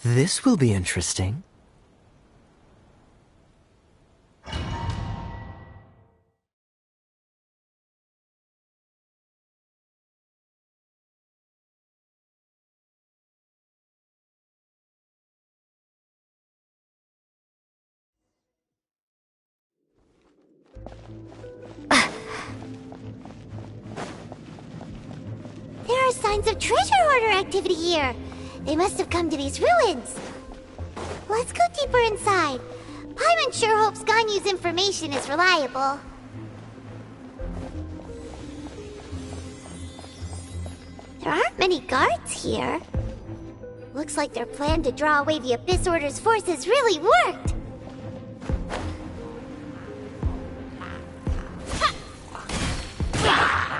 This will be interesting. There are signs of treasure hoarder activity here. They must have come to these ruins. Let's go deeper inside. Paimon sure hopes Ganyu's information is reliable. There aren't many guards here. Looks like their plan to draw away the Abyss Order's forces really worked.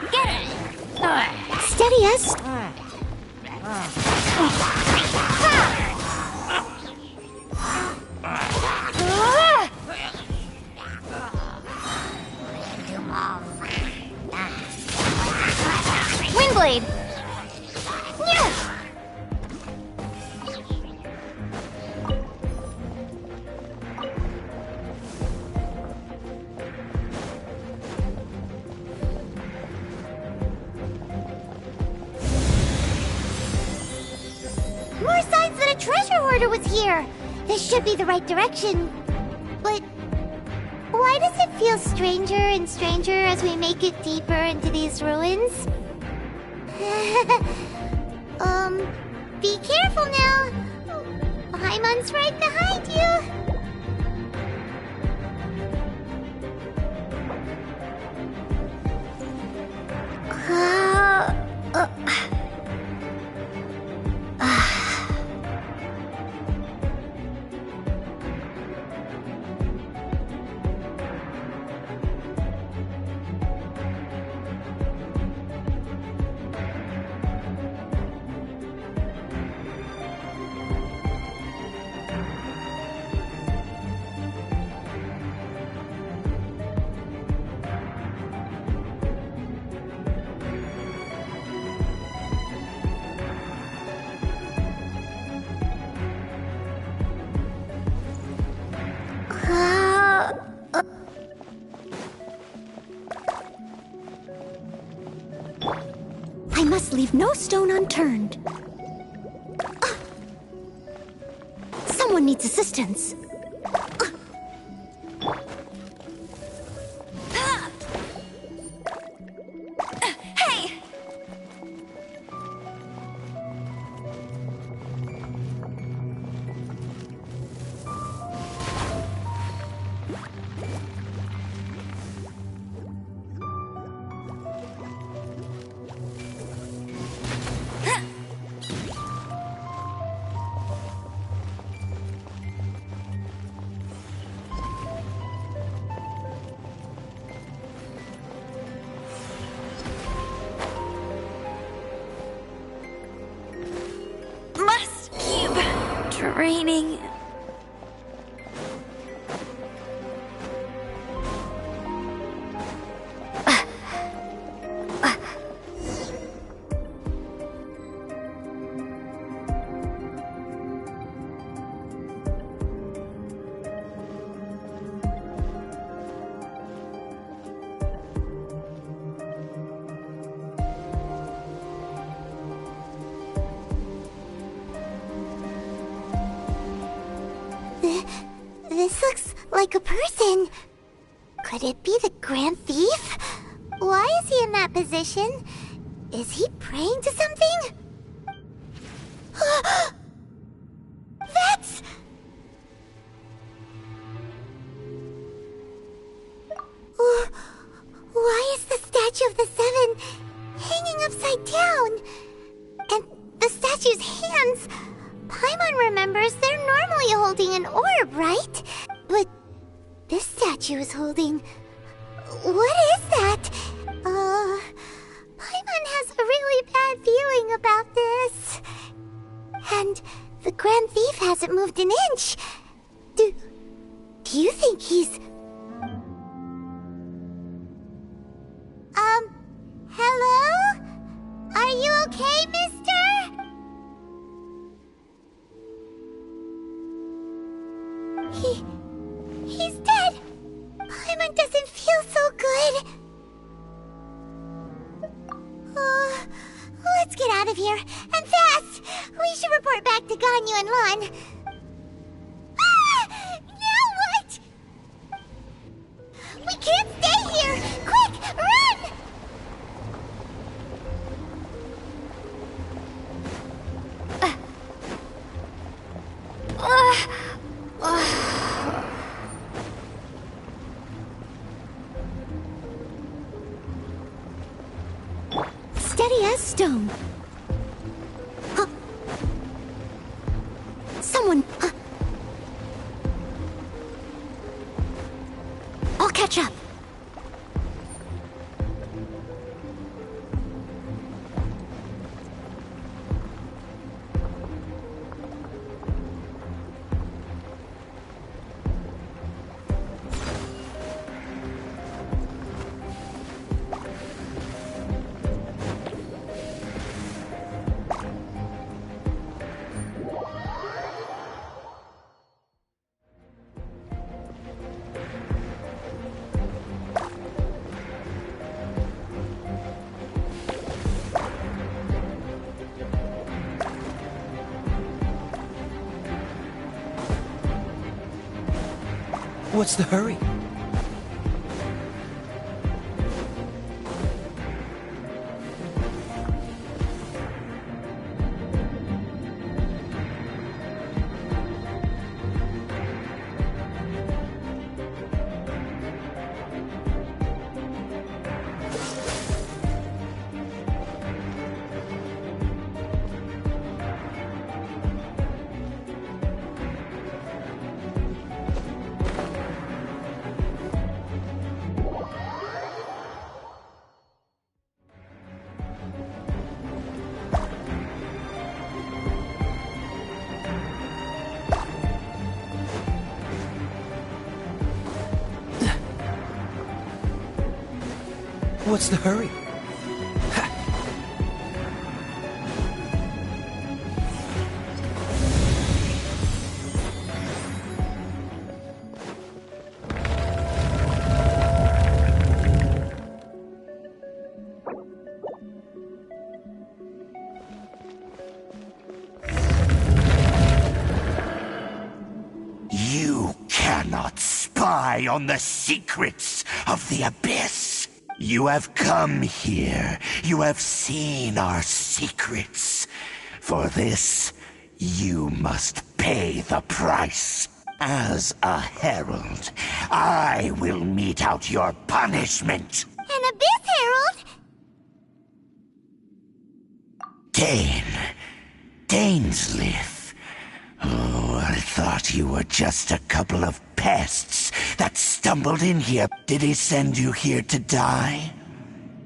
Get it! Steady us. Windblade! More signs that a treasure hoarder was here. This should be the right direction. But why does it feel stranger and stranger as we make it deeper into these ruins? Be careful now. Paimon's right behind you. I must leave no stone unturned. Someone needs assistance. Hey! Must keep training. This looks like a person. Could it be the Grand Thief? Why is he in that position? Is he praying to something? That's... Why is the statue of the Seven hanging upside down? And the statue's hands... Paimon remembers they're normally holding an orb, right? But this statue is holding... What is that? Paimon has a really bad feeling about this. And the Grand Thief hasn't moved an inch. Do you think he's... Hello? Are you okay, mister? He's dead. Paimon doesn't feel so good. Let's get out of here, and fast! We should report back to Ganyu and Lan. Now what? We can't stay here! Quick, run! Steady as stone. What's the hurry? What's the hurry? You cannot spy on the secrets of the Abyss. You have come here. You have seen our secrets. For this, you must pay the price. As a herald, I will mete out your punishment. An Abyss Herald? Dainsleif. Oh, I thought you were just a couple of pests that stumbled in here. Did he send you here to die?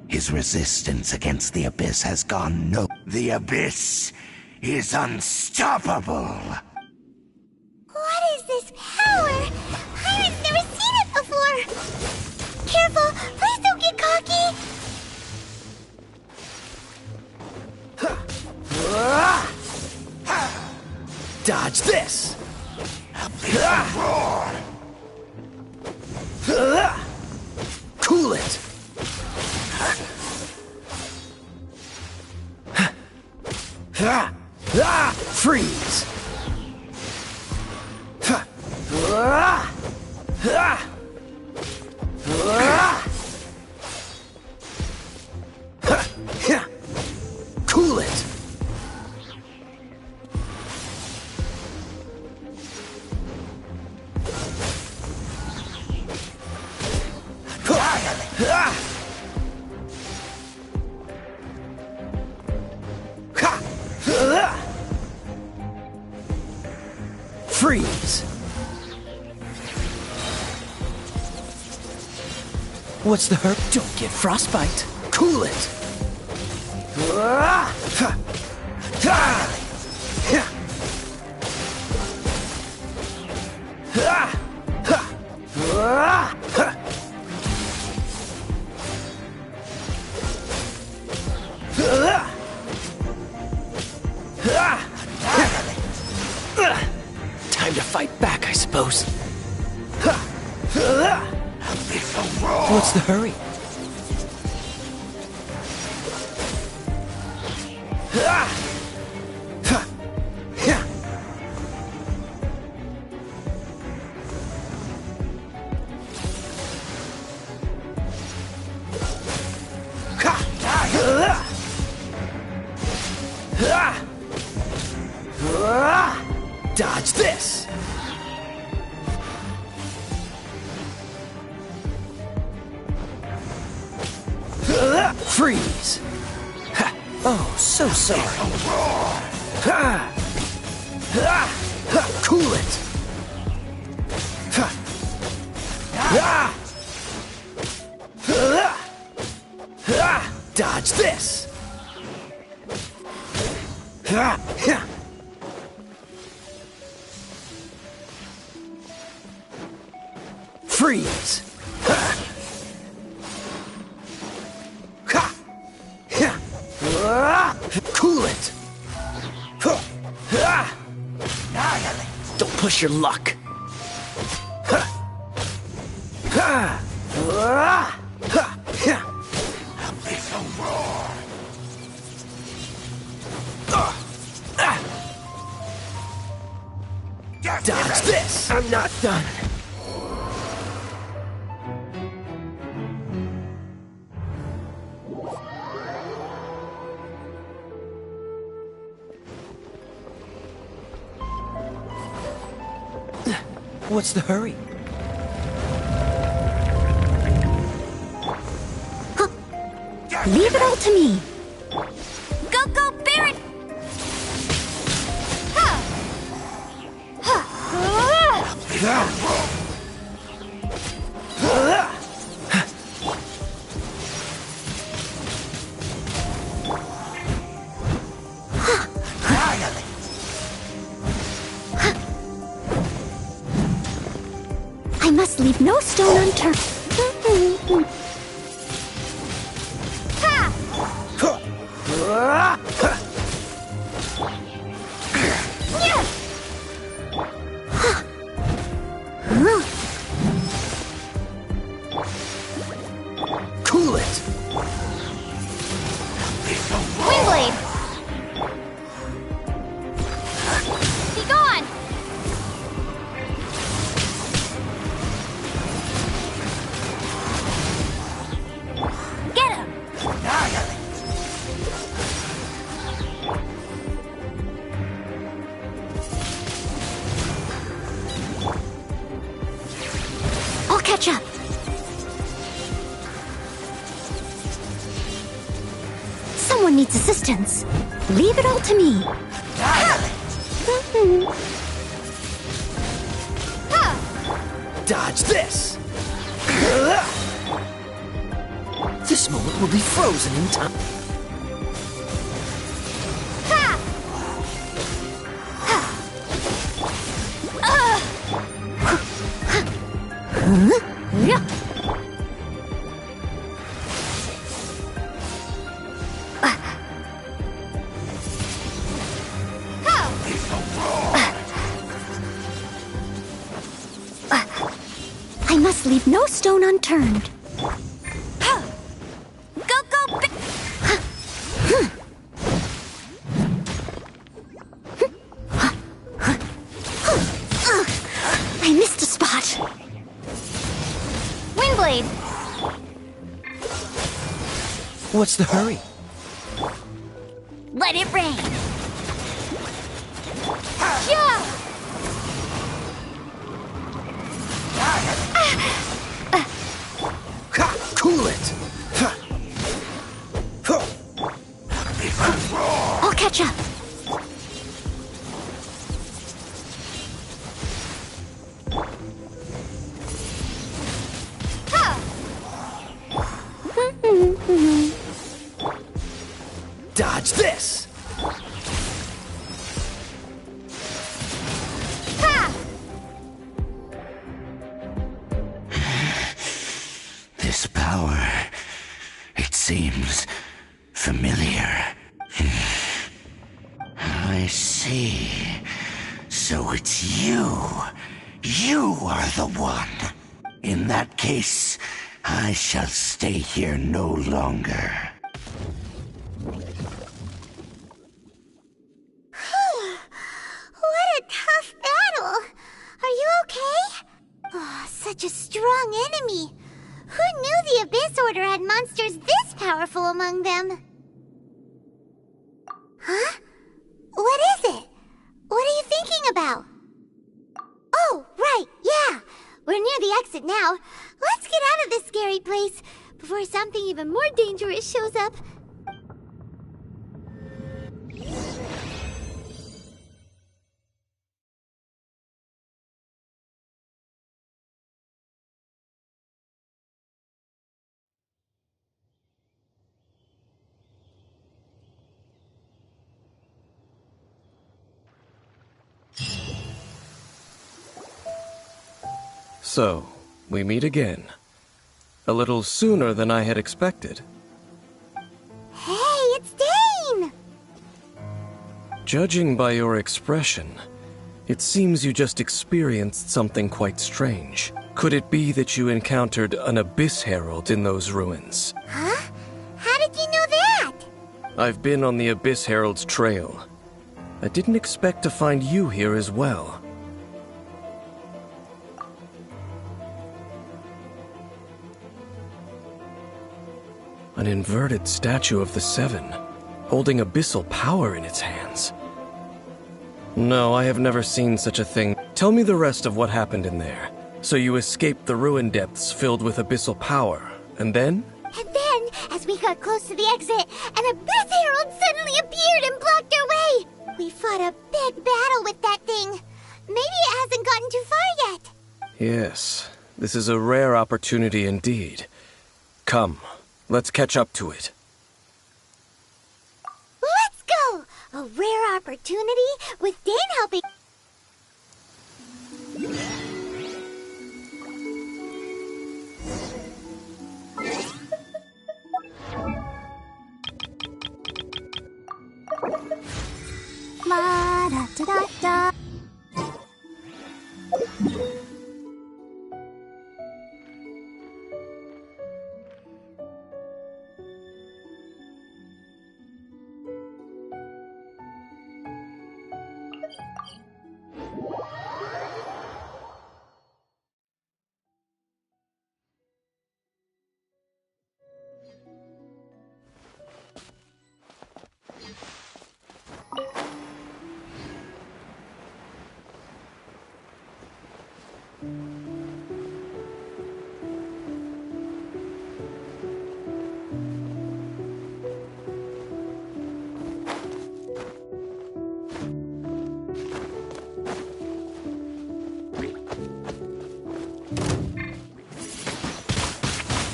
His resistance against the Abyss has gone no. The Abyss is unstoppable. What is this power? I've never seen it before. Careful, please don't get cocky. Dodge this! Roar! Cool it! Freeze! Cool it! Freeze! What's the hurt? Don't get frostbite. Cool it! Time to fight back, I suppose. What's the hurry? Dodge this! Freeze! Oh, so sorry. Cool it! Dodge this! Freeze! Cool it! Don't push your luck! Dodge this! I'm not done. What's the hurry? Leave it all to me. Go, go, Baron! I must leave no stone unturned. Cool it! Windblade! Be gone! Get him! I'll catch up. Someone needs assistance. Leave it all to me. Dodge this! This moment will be frozen in time. I must leave no stone unturned. Go, go, I missed a spot. Windblade! What's the hurry? Let it rain! Yeah! Cool it! I'll catch up. Dodge this! This power, it seems familiar. I see. So it's you. You are the one. In that case, I shall stay here no longer. What a tough battle! Are you okay? Oh, such a strong enemy. Who knew the Abyss Order had monsters this powerful among them? Huh? What is it? What are you thinking about? Oh, right, yeah. We're near the exit now. Let's get out of this scary place before something even more dangerous shows up. So, we meet again. A little sooner than I had expected. Hey, it's Dane! Judging by your expression, it seems you just experienced something quite strange. Could it be that you encountered an Abyss Herald in those ruins? Huh? How did you know that? I've been on the Abyss Herald's trail. I didn't expect to find you here as well. An inverted statue of the Seven, holding abyssal power in its hands. No, I have never seen such a thing. Tell me the rest of what happened in there. So you escaped the ruin depths filled with abyssal power, and then? And then, as we got close to the exit, an Abyss Herald suddenly appeared and blocked our way! We fought a big battle with that thing. Maybe it hasn't gotten too far yet. Yes, this is a rare opportunity indeed. Come, let's catch up to it. Let's go! A rare opportunity with Dan helping... La da da da da.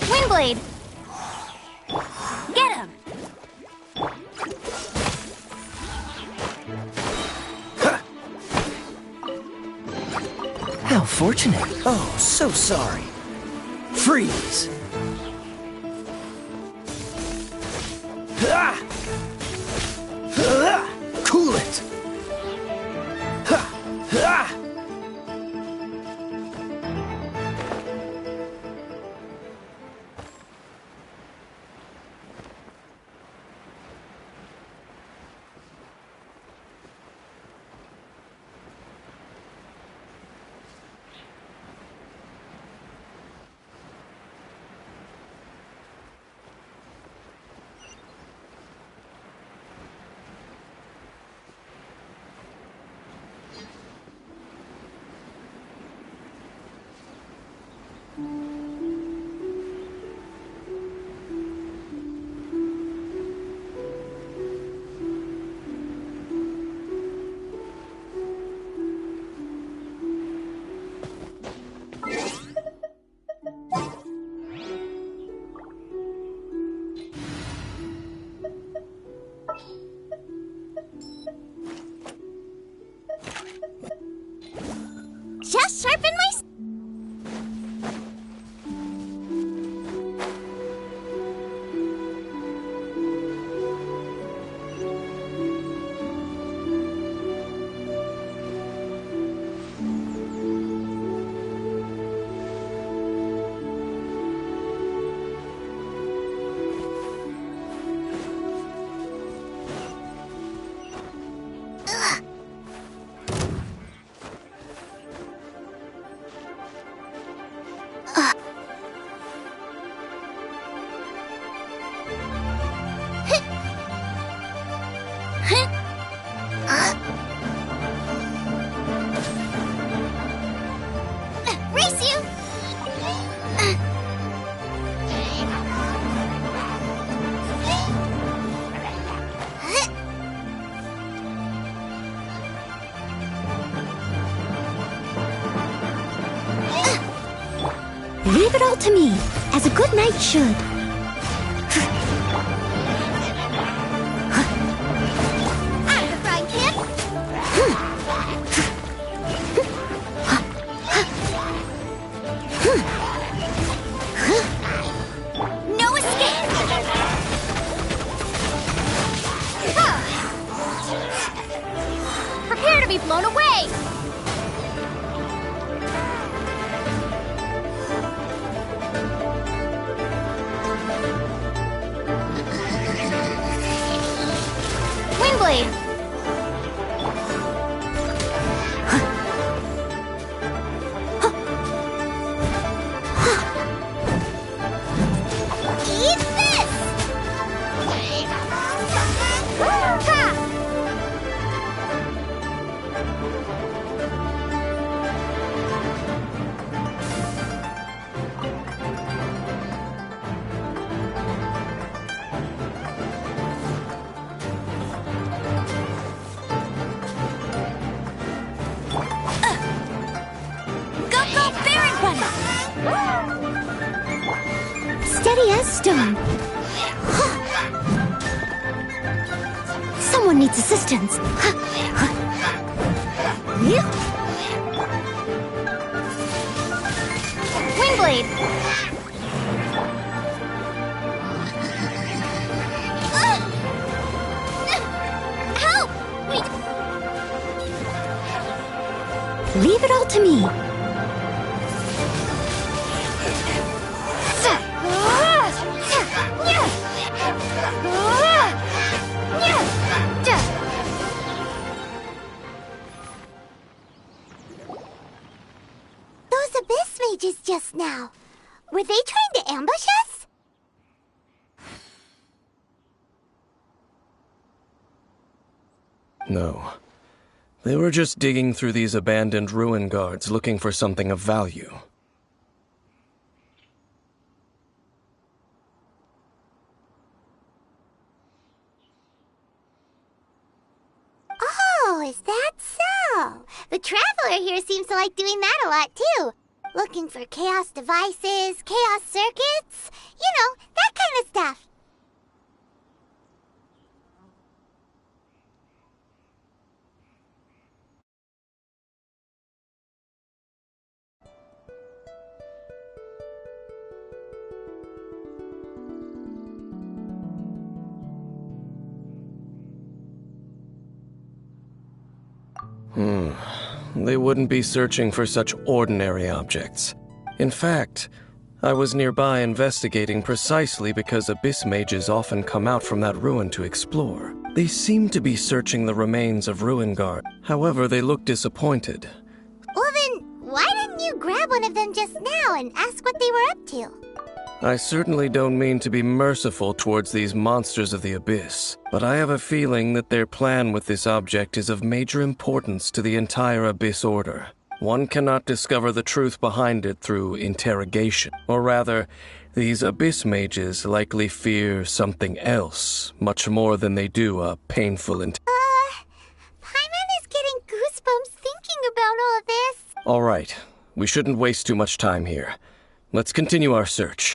Windblade! Get him! How fortunate. Oh, so sorry. Freeze! Cool it! Just sharpen my... Race you! Leave it all to me, as a good knight should. Out of the frying pan! No escape! Prepare to be blown away! Windblade! Eat this! Ha! Someone needs assistance. Windblade! Help! Wait! Leave it all to me. Those abyss mages just now. Were they trying to ambush us? No. They were just digging through these abandoned ruin guards looking for something of value. Oh, is that so? The Traveler here seems to like doing that a lot too. Looking for chaos devices, chaos circuits, you know, that kind of stuff. They wouldn't be searching for such ordinary objects. In fact, I was nearby investigating precisely because abyss mages often come out from that ruin to explore. They seem to be searching the remains of ruin guard. However, they look disappointed. Well then, why didn't you grab one of them just now and ask what they were up to? I certainly don't mean to be merciful towards these monsters of the abyss, but I have a feeling that their plan with this object is of major importance to the entire Abyss Order. One cannot discover the truth behind it through interrogation. Or rather, these abyss mages likely fear something else, much more than they do a painful Paimon is getting goosebumps thinking about all this. All right, we shouldn't waste too much time here. Let's continue our search.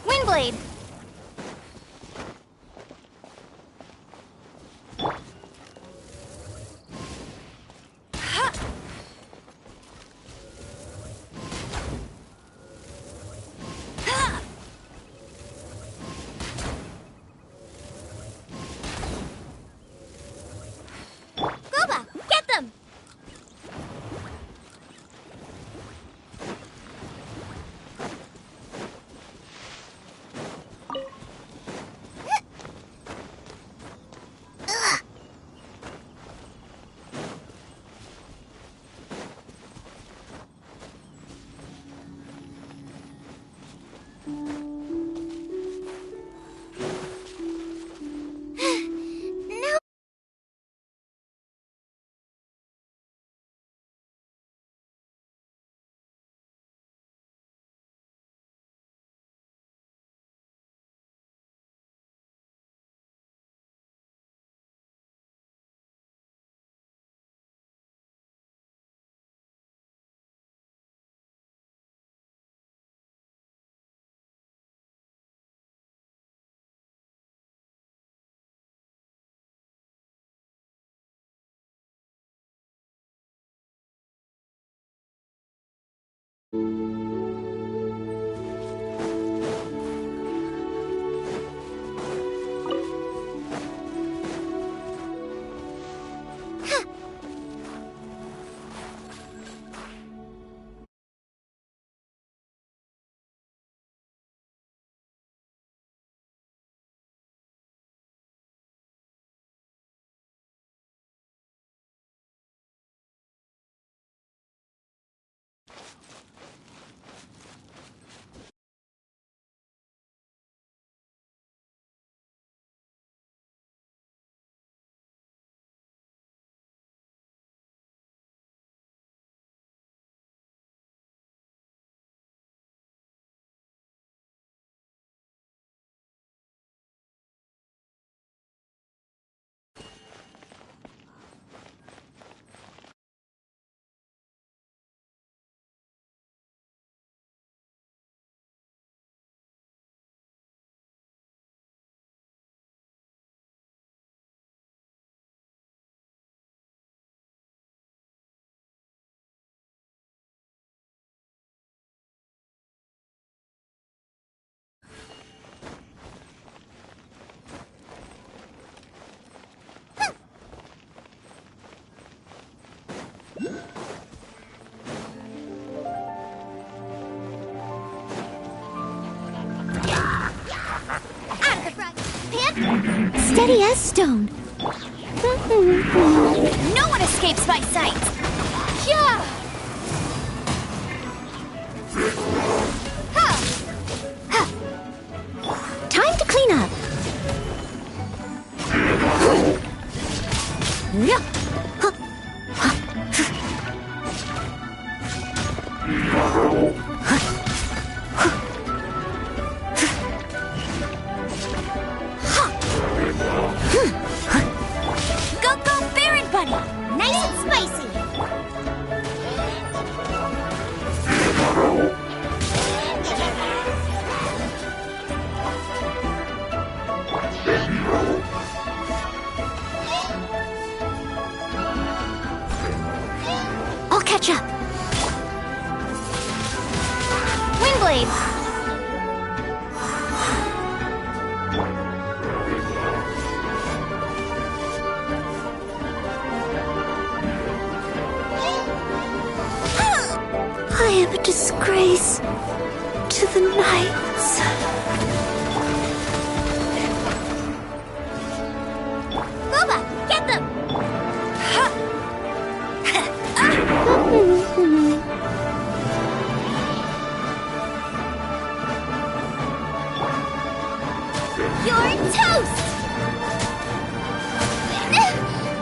Windblade! Goba, get them! No. Steady as stone. No one escapes my sight! Yeah! Time to clean up. Go, go, Baron Bunny! Nice and spicy! I'll catch up. Windblade! I am a disgrace to the knights. Booba, get them! You're toast!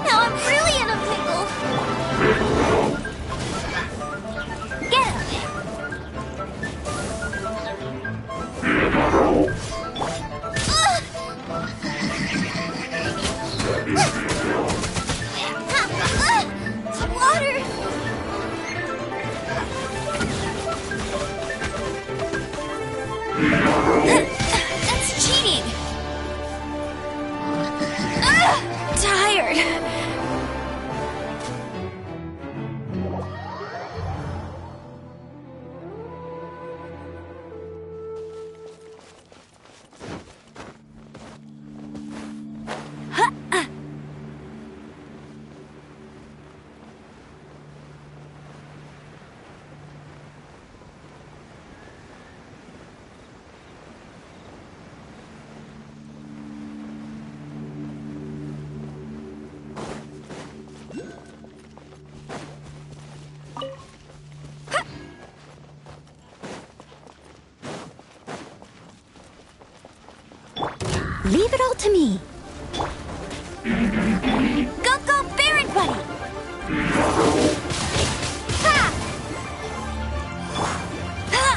Now I'm really in a pickle! Get him! Water! That's cheating! Tired! Leave it all to me. Go, go, Baron Bunny! Ha! Ha!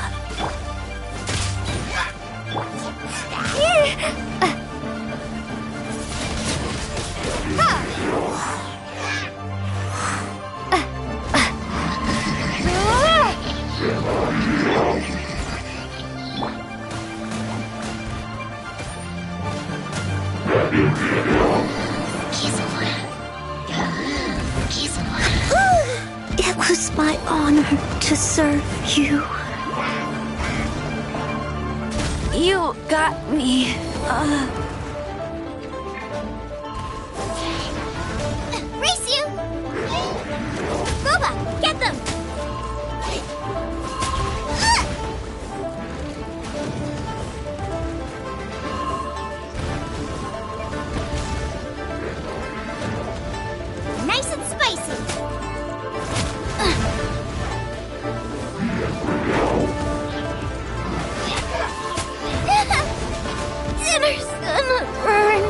It was my honor to serve you. You got me. Race you! Booba, get them! Nice and spicy! Dinner's gonna burn!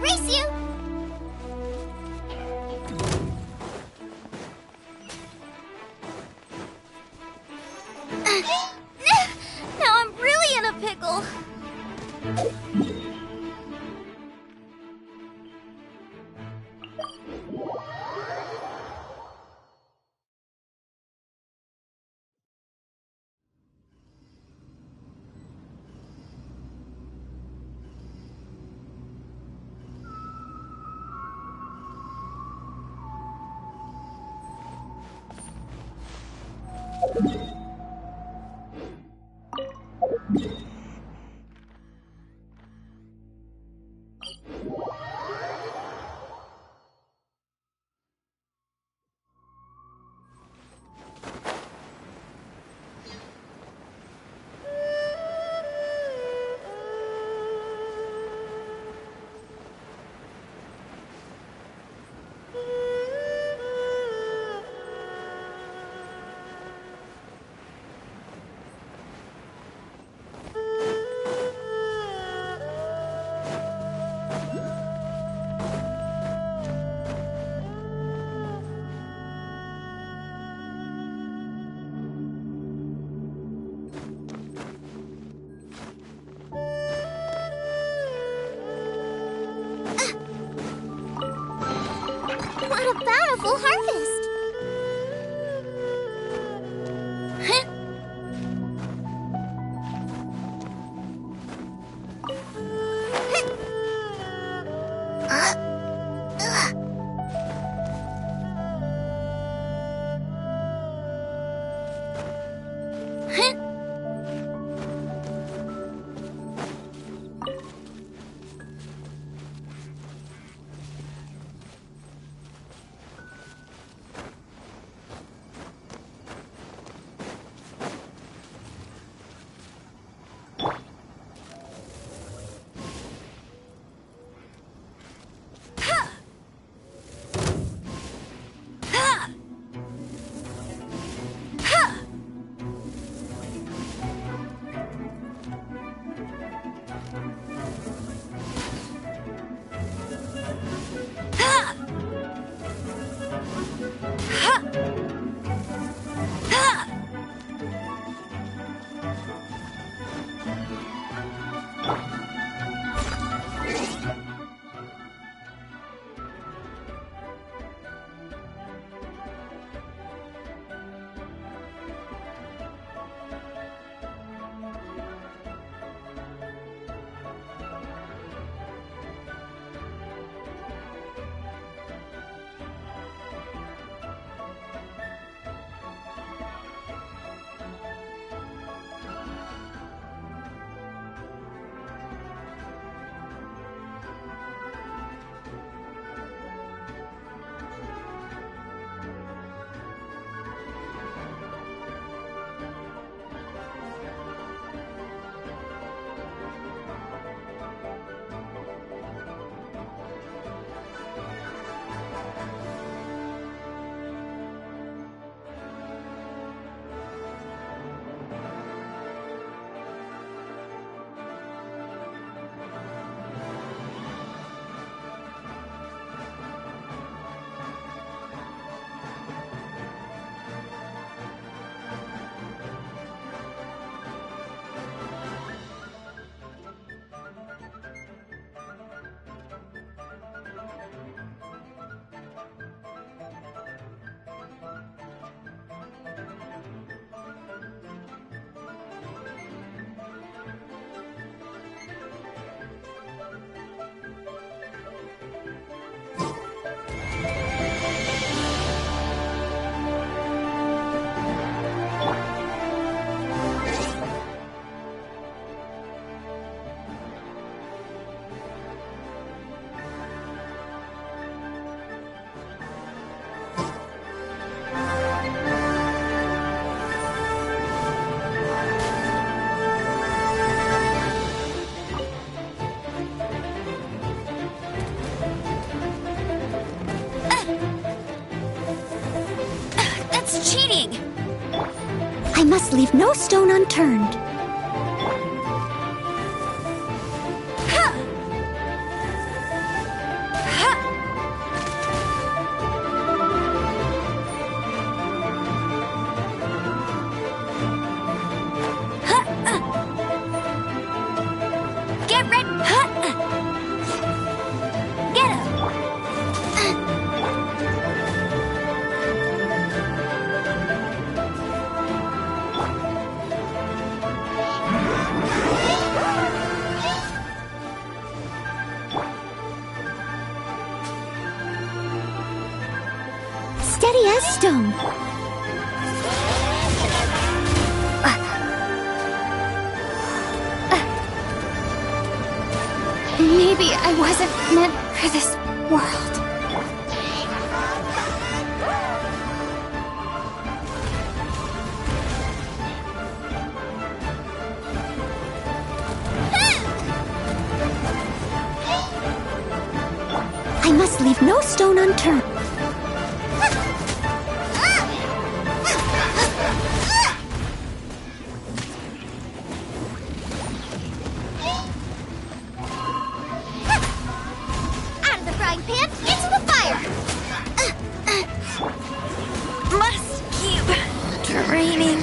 Race you! Now I'm really in a pickle. What a bountiful harvest! I must leave no stone unturned. Get ready! Get him! Steady as stone. Maybe I wasn't meant for this world. I must leave no stone unturned. Out of the frying pan, into the fire! Must keep draining.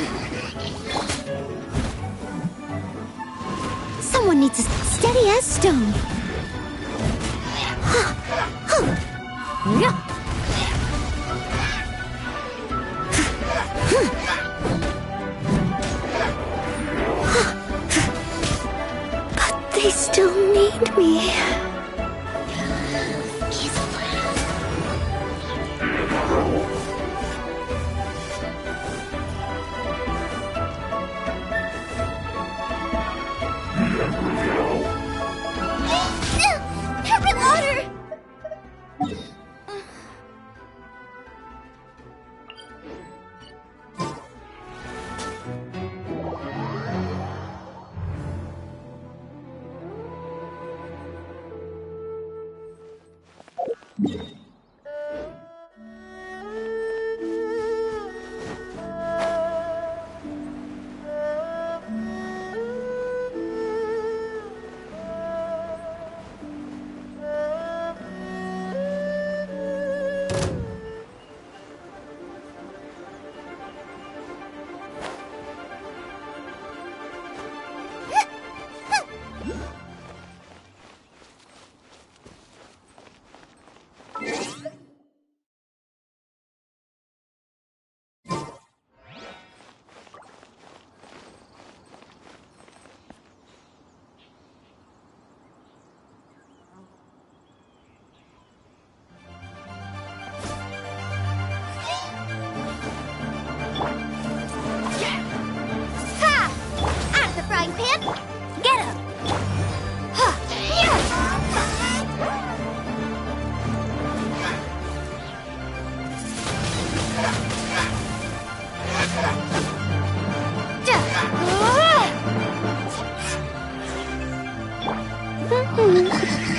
Someone needs a steady as stone. But they still need me. Help me, water!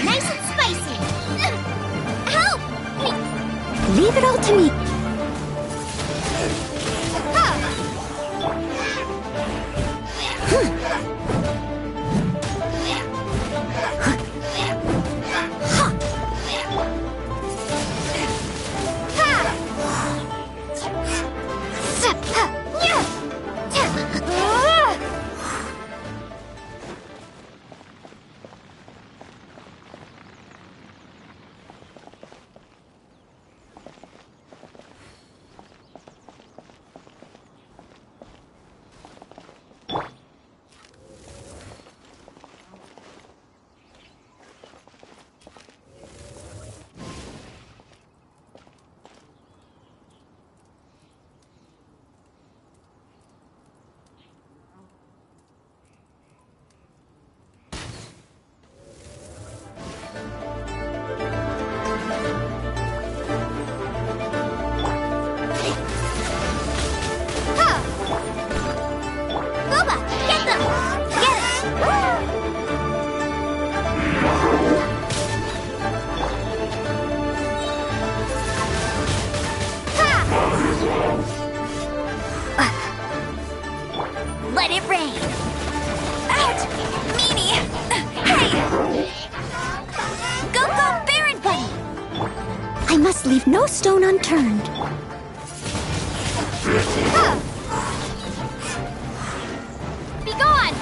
Nice and spicy. Help! Leave it all to me. Let it rain! Ouch! Meanie! Hey! Go, go, Baron Bunny! I must leave no stone unturned. Be gone!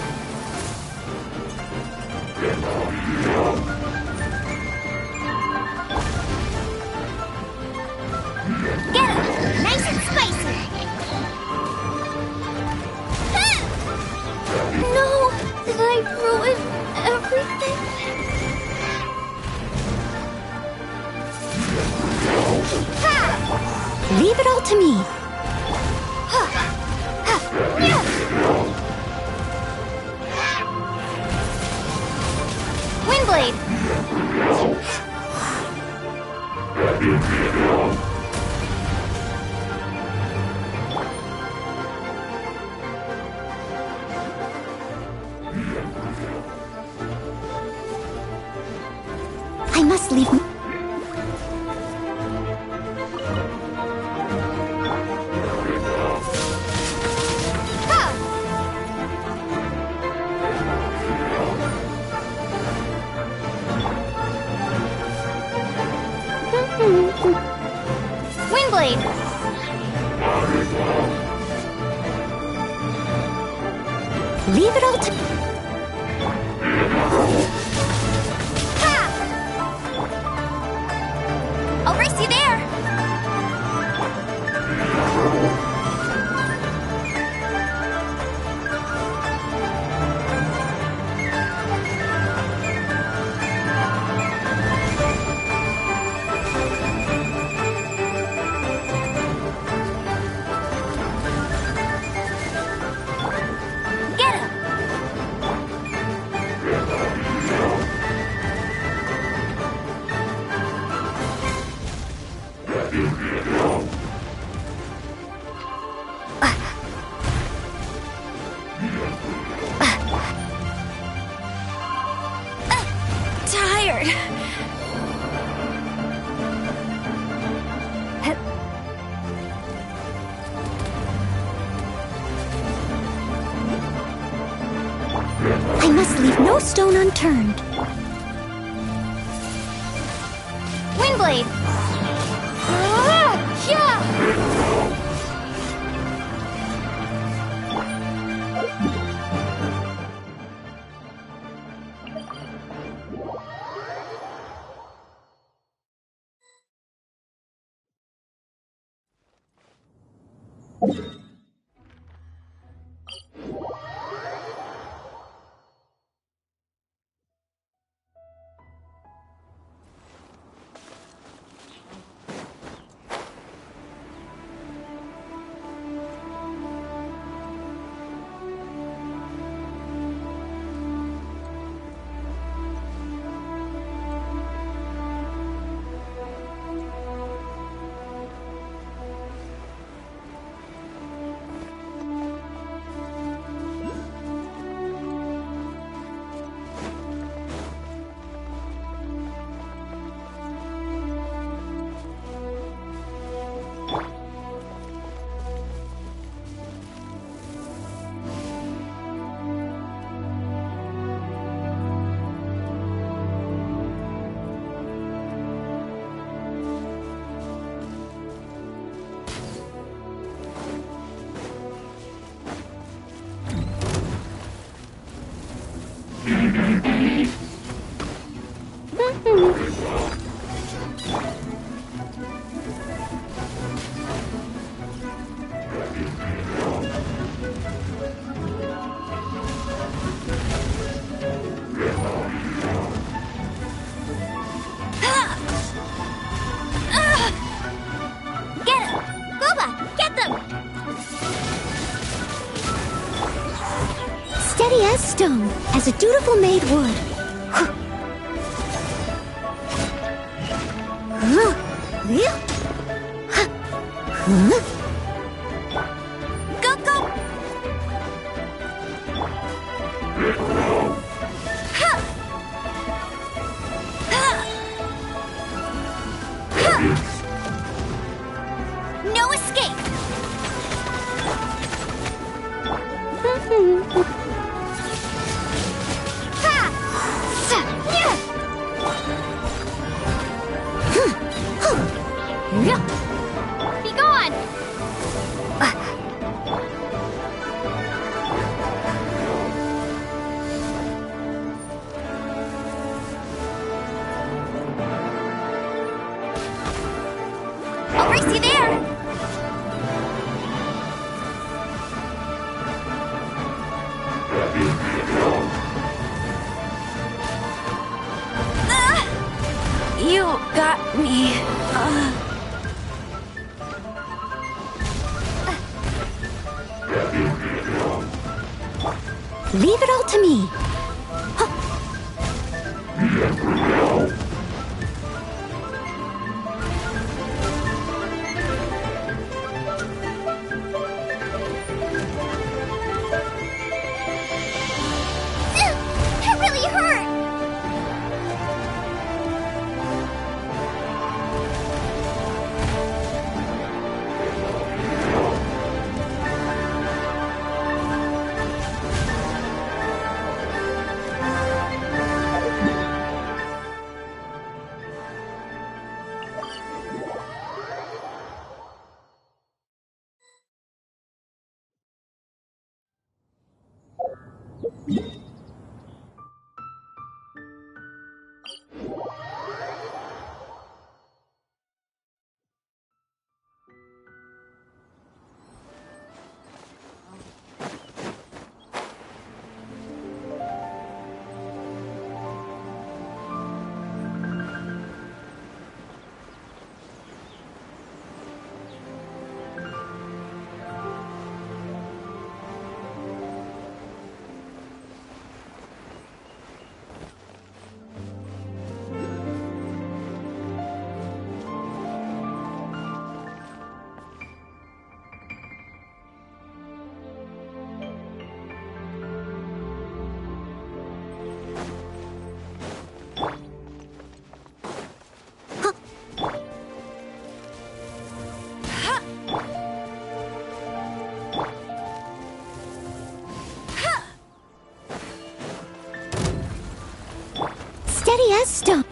Get him! Nice and spicy! No! Did I ruin everything? Leave it all to me. Windblade! I must leave. Windblade! Leave it all to... I'll race you there! Get him! Tired. I must leave no stone unturned. Windblade! Steady as stone, as a dutiful maid would. Go, go! No escape! Be gone! I'll race you there! You got me. Leave it all to me. Steady as stone.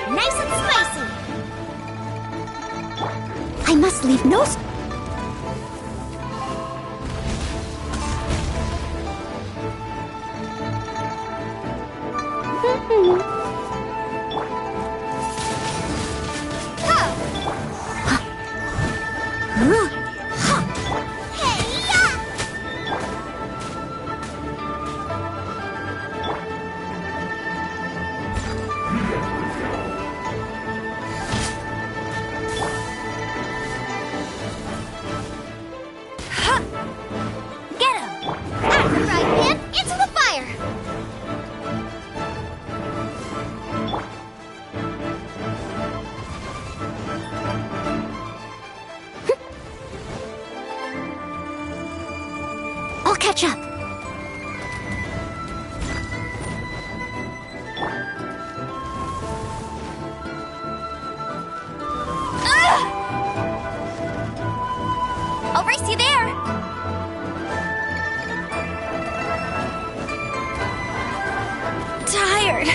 Nice and spicy. I must leave no... Get him! Out of the frying pan, into the fire! I'll catch up. I'll race you there! Tired.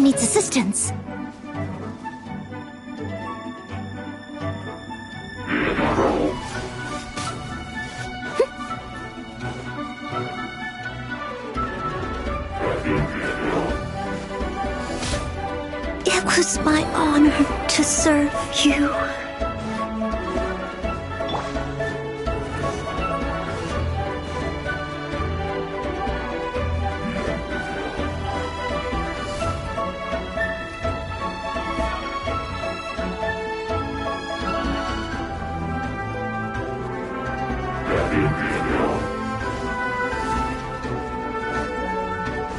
Someone needs assistance. It was my honor to serve you.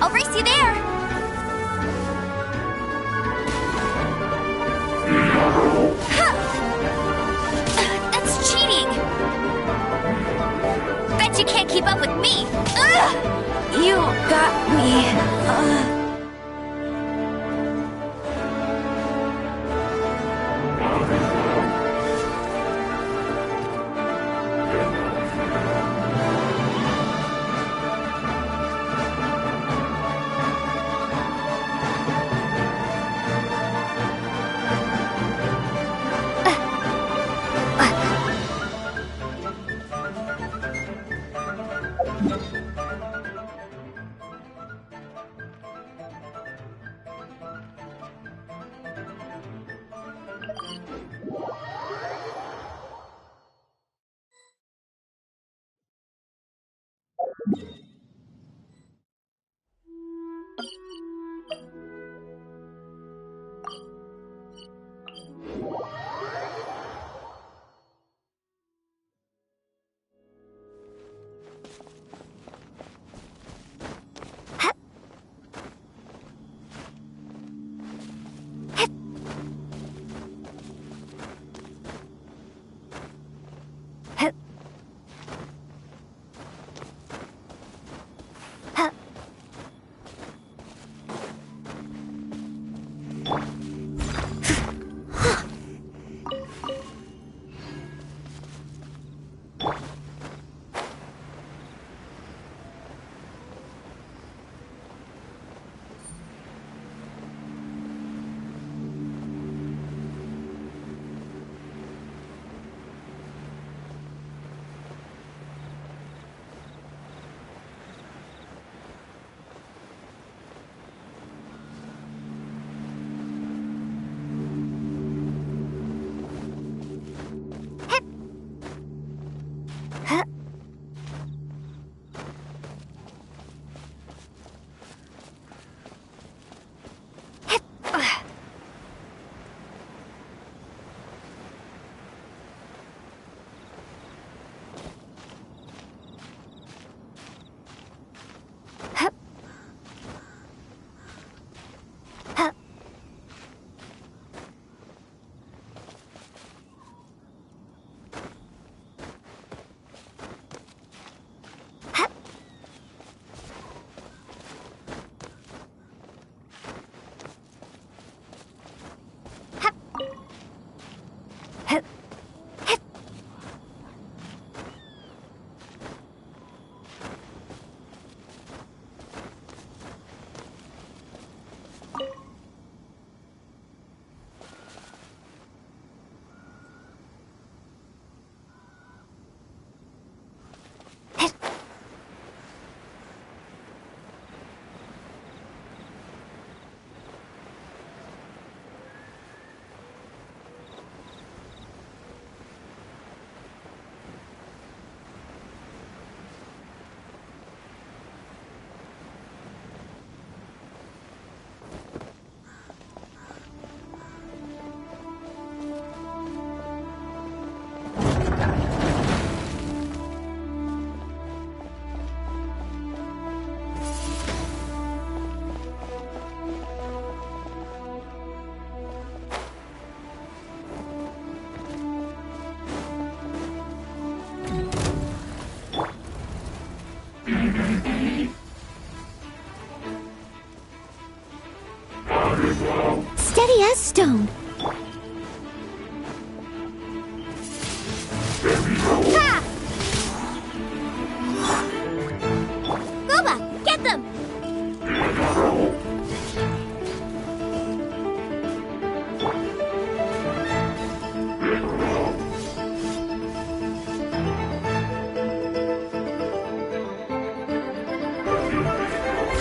I'll race you there! That's cheating! Bet you can't keep up with me! Ugh! You got me.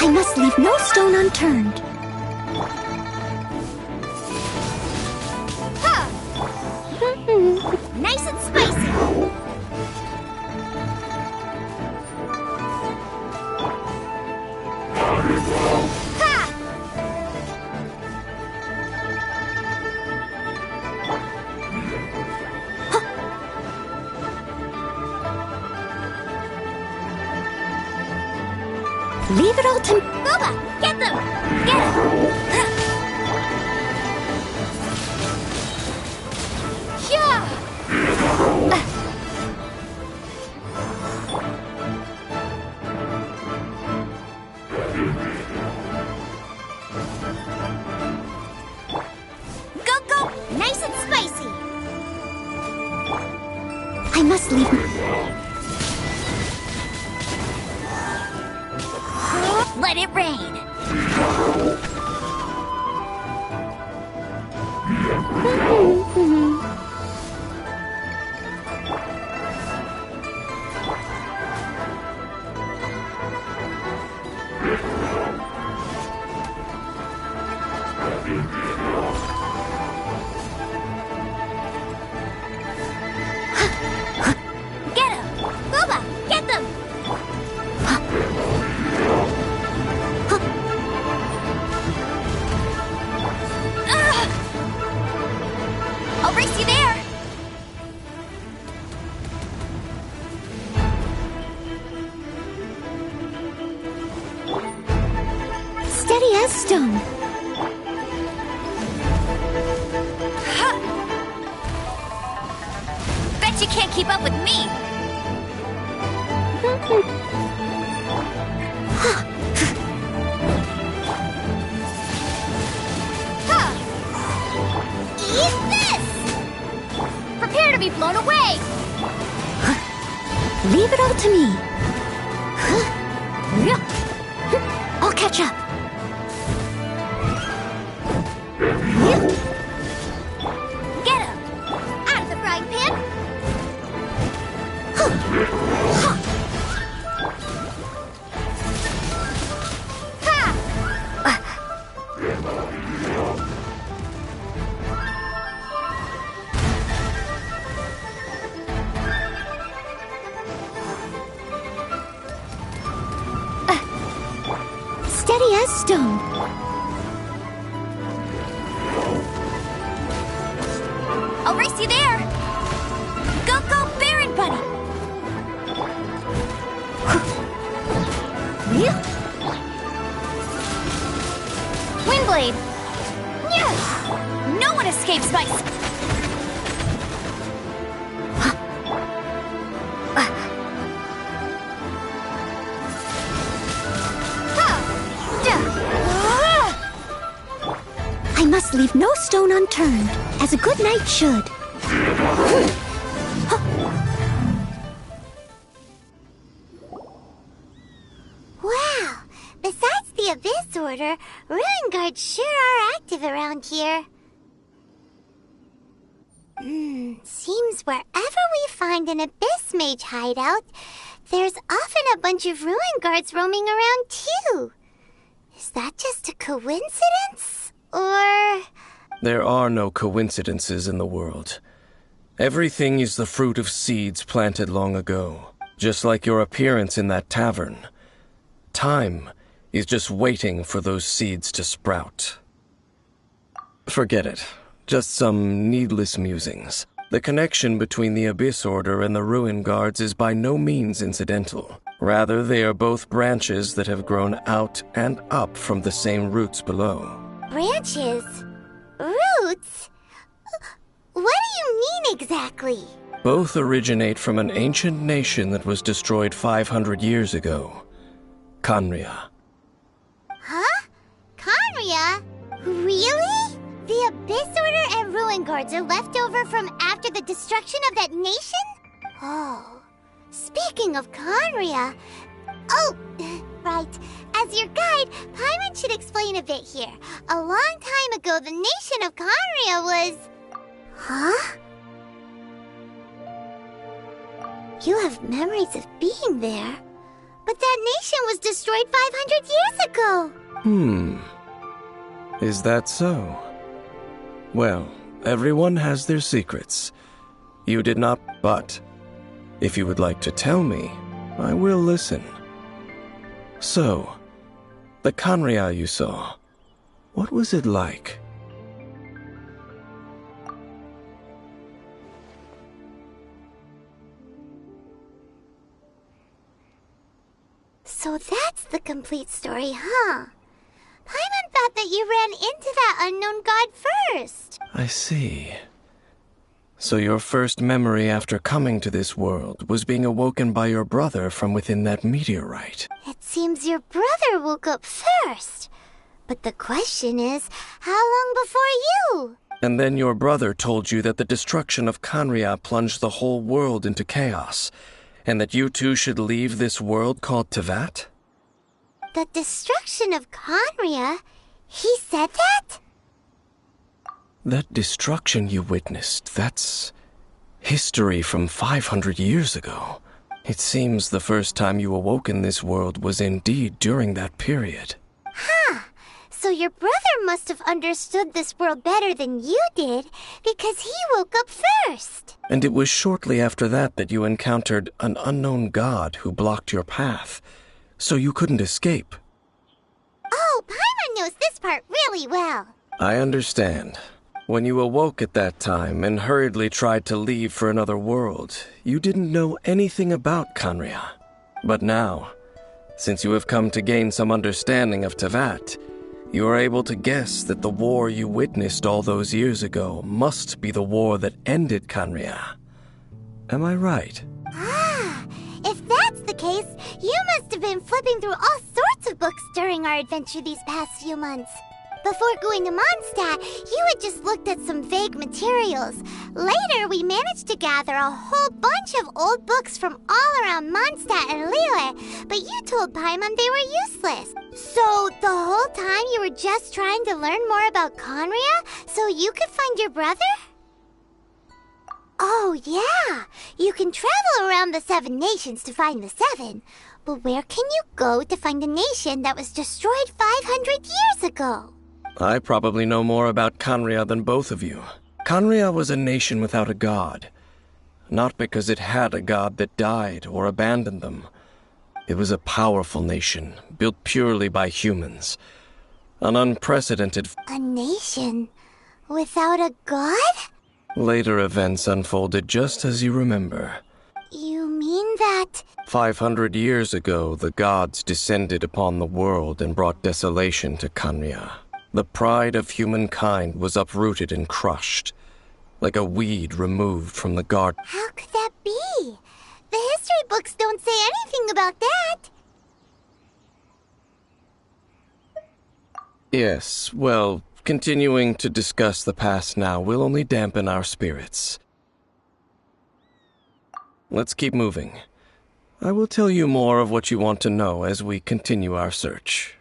I must leave no stone unturned. Ha! Nice and spicy. Ha! Leave it all to... Booba! Get them! Get them! Yeah! Go, go! Nice and spicy! I must leave... Let it rain! Get him! Booba! Get them! I'll race you there! Steady as stone. Bet you can't keep up with me! Eat this! Prepare to be blown away! Leave it all to me. I'll catch up. Get him! Out of the frying pan! Steady as stone. I'll race you there! Go, go, Baron Bunny! Windblade! Yeah! No one escapes my... I must leave no stone unturned, as a good knight should. Wow! Besides the Abyss Order, Ruin Guards sure are active around here. Seems wherever we find an Abyss Mage hideout, there's often a bunch of Ruin Guards roaming around too. Is that just a coincidence? Or... There are no coincidences in the world. Everything is the fruit of seeds planted long ago, just like your appearance in that tavern. Time is just waiting for those seeds to sprout. Forget it. Just some needless musings. The connection between the Abyss Order and the Ruin Guards is by no means incidental. Rather, they are both branches that have grown out and up from the same roots below. Branches? Roots? What do you mean exactly? Both originate from an ancient nation that was destroyed 500 years ago. Khaenri'ah. Huh? Khaenri'ah? Really? The Abyss Order and Ruin Guards are left over from after the destruction of that nation? Oh. Speaking of Khaenri'ah... Oh, right. As your guide, Paimon should explain a bit here. A long time ago, the nation of Khaenri'ah was... Huh? You have memories of being there. But that nation was destroyed 500 years ago. Is that so? Well, everyone has their secrets. You did not, but if you would like to tell me, I will listen. So, the Khaenri'ah you saw, what was it like? So that's the complete story, huh? Paimon thought that you ran into that unknown god first. I see. So your first memory after coming to this world was being awoken by your brother from within that meteorite. It seems your brother woke up first. But the question is, how long before you? And then your brother told you that the destruction of Khaenri'ah plunged the whole world into chaos, and that you two should leave this world called Teyvat? The destruction of Khaenri'ah? He said that? That destruction you witnessed, that's history from 500 years ago. It seems the first time you awoke in this world was indeed during that period. Huh. So your brother must have understood this world better than you did, because he woke up first. And it was shortly after that that you encountered an unknown god who blocked your path, so you couldn't escape. Oh, Paimon knows this part really well. I understand. When you awoke at that time and hurriedly tried to leave for another world, you didn't know anything about Khaenri'ah. But now, since you have come to gain some understanding of Teyvat, you are able to guess that the war you witnessed all those years ago must be the war that ended Khaenri'ah. Am I right? Ah, if that's the case, you must have been flipping through all sorts of books during our adventure these past few months. Before going to Mondstadt, you had just looked at some vague materials. Later, we managed to gather a whole bunch of old books from all around Mondstadt and Liyue, but you told Paimon they were useless. So, the whole time you were just trying to learn more about Khaenri'ah so you could find your brother? Oh, yeah. You can travel around the 7 nations to find the 7. But where can you go to find a nation that was destroyed 500 years ago? I probably know more about Khaenri'ah than both of you. Khaenri'ah was a nation without a god. Not because it had a god that died or abandoned them. It was a powerful nation, built purely by humans. An unprecedented... A nation without a god? Later events unfolded just as you remember. You mean that... 500 years ago, the gods descended upon the world and brought desolation to Khaenri'ah. The pride of humankind was uprooted and crushed, like a weed removed from the garden. How could that be? The history books don't say anything about that. Yes, well, continuing to discuss the past now will only dampen our spirits. Let's keep moving. I will tell you more of what you want to know as we continue our search.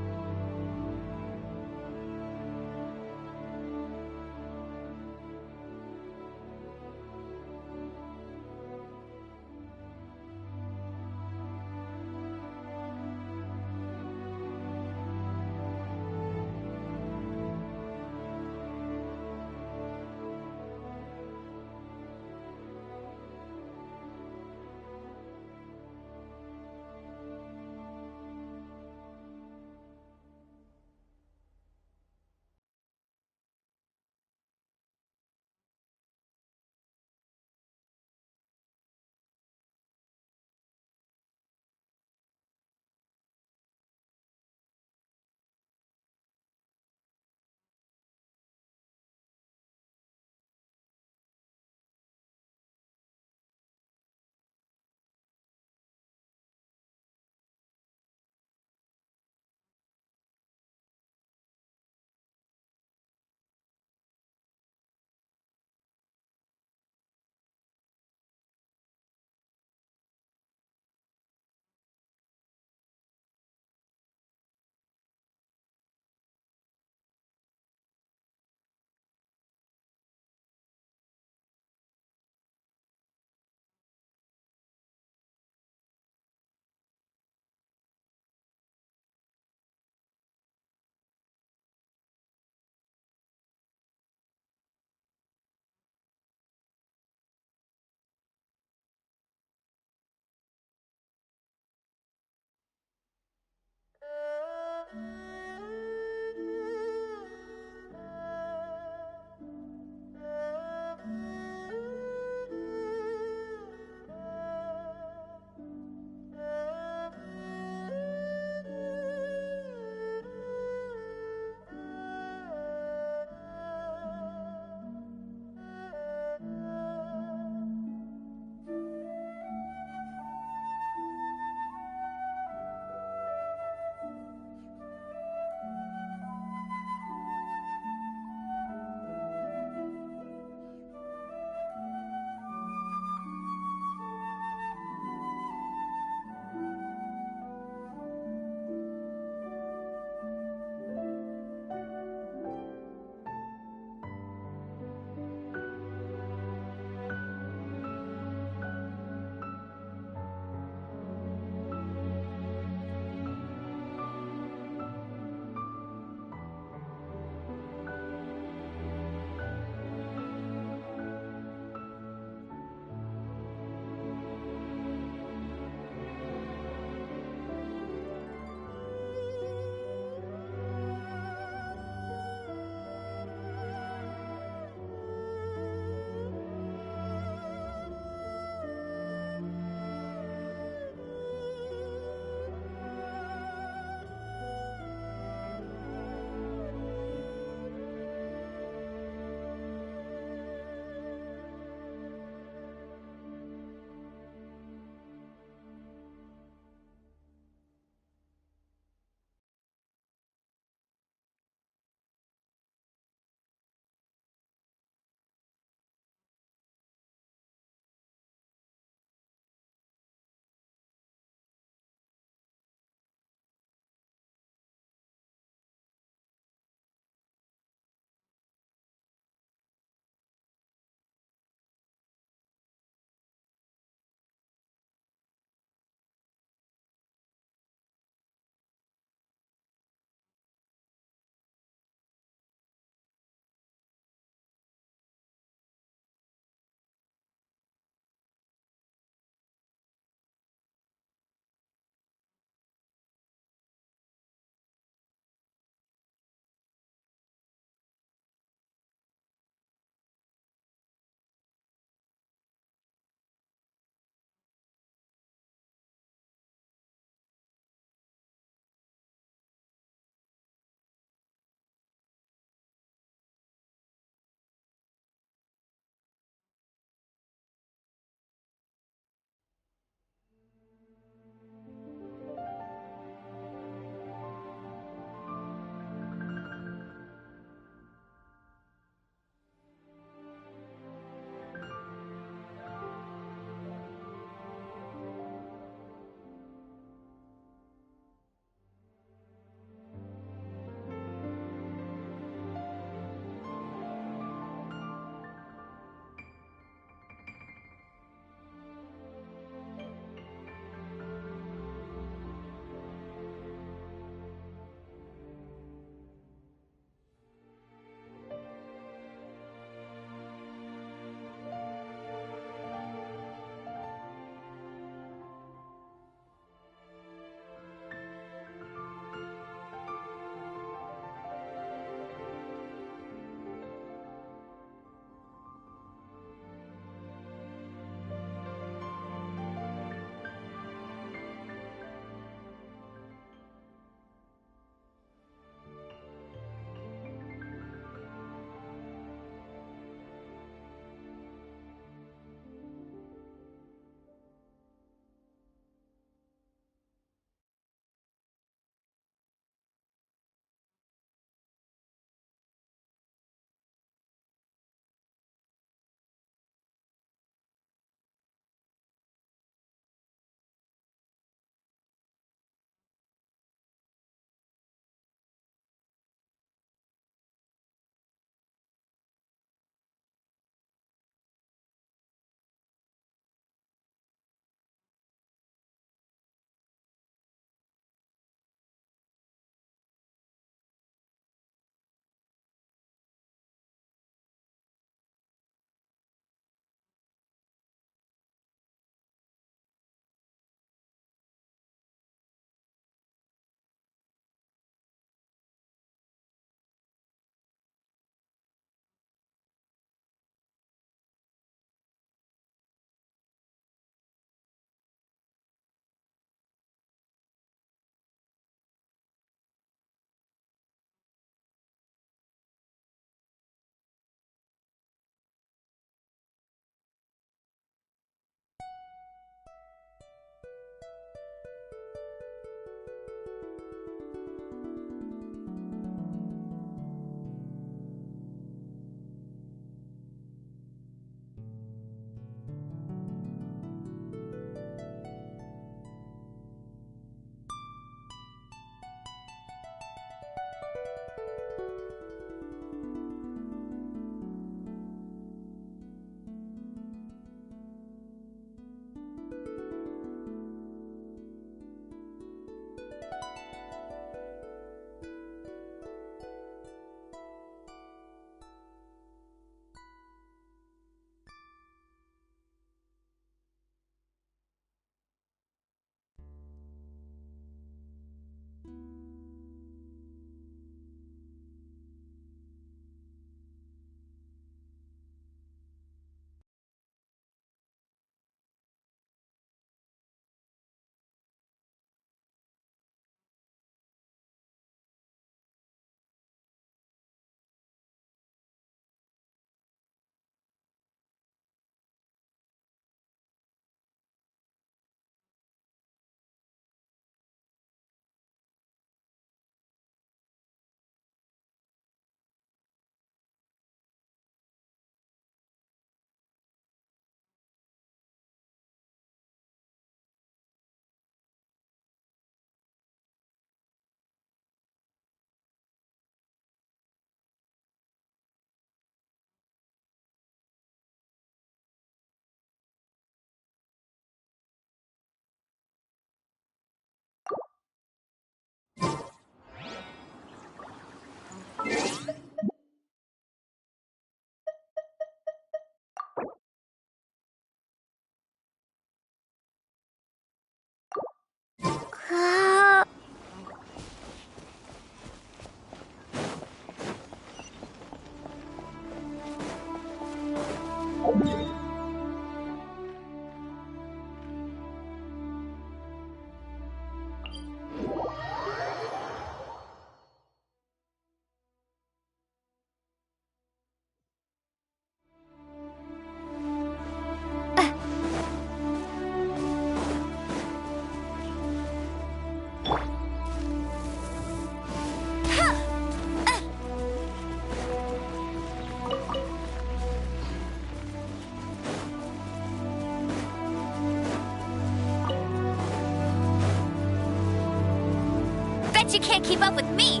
Bet you can't keep up with me!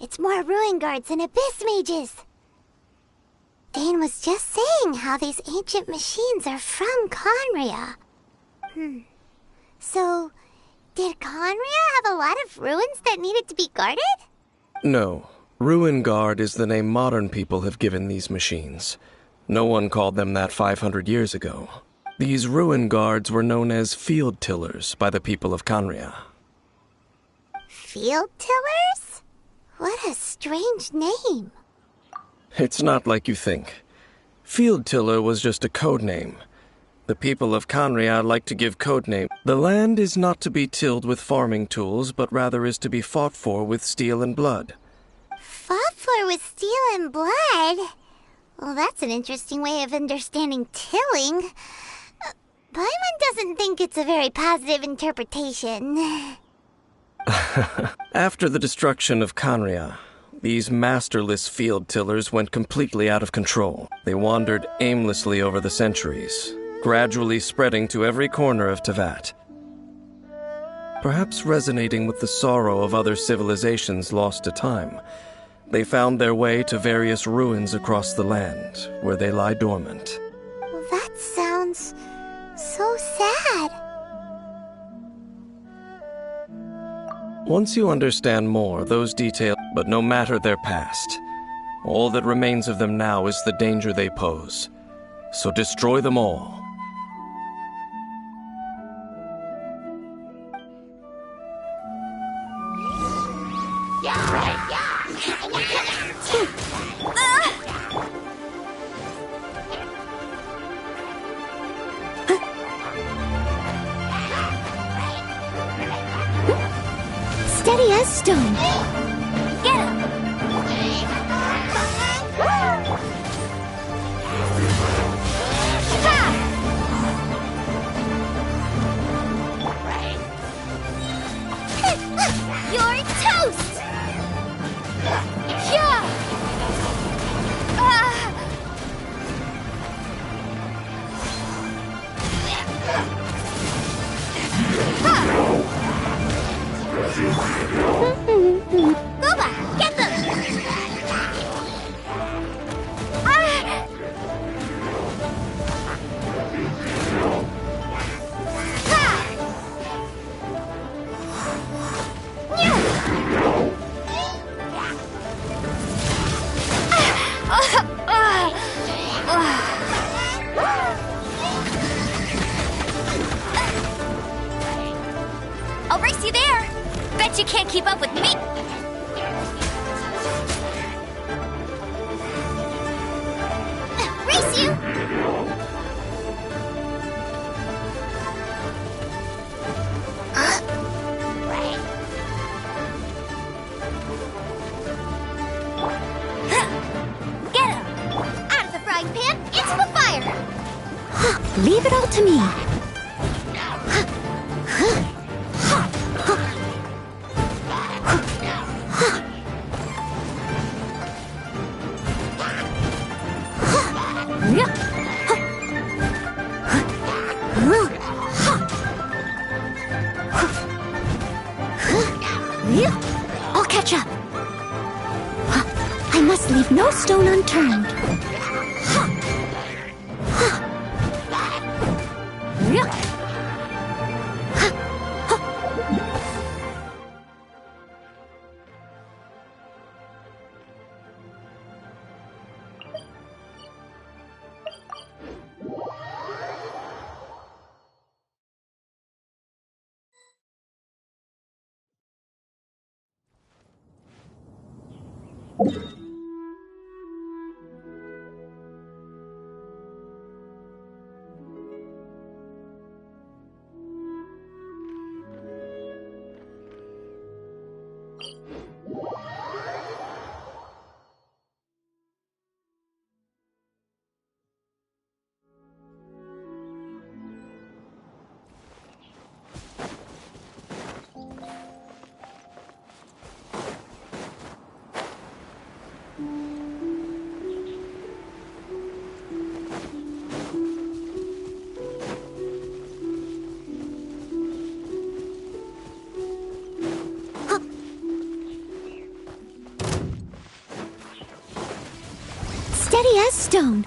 It's more ruin guards and abyss mages. Dane was just saying how these ancient machines are from Conria. So, did Conria have a lot of ruins that needed to be guarded? No. Ruin Guard is the name modern people have given these machines. No one called them that 500 years ago. These ruin guards were known as field tillers by the people of Conria. Field tillers? What a strange name. It's not like you think. Field tiller was just a code name. The people of Conria like to give code names. The land is not to be tilled with farming tools, but rather is to be fought for with steel and blood. Fought for with steel and blood? Well, that's an interesting way of understanding tilling. Paimon doesn't think it's a very positive interpretation. After the destruction of Conria, these masterless field tillers went completely out of control. They wandered aimlessly over the centuries, gradually spreading to every corner of Teyvat. Perhaps resonating with the sorrow of other civilizations lost to time, they found their way to various ruins across the land, where they lie dormant. Well, that sounds so sad. Once you understand more, those details, but no matter their past, all that remains of them now is the danger they pose. So destroy them all. Steady as stone. Get him! You're toast! Yeah! Booba, get them! I'll race you there! Bet you can't keep up with me! Race you! Get him! Out of the frying pan, into the fire! Leave it all to me. Yeah. must leave no stone unturned. Steady as stone.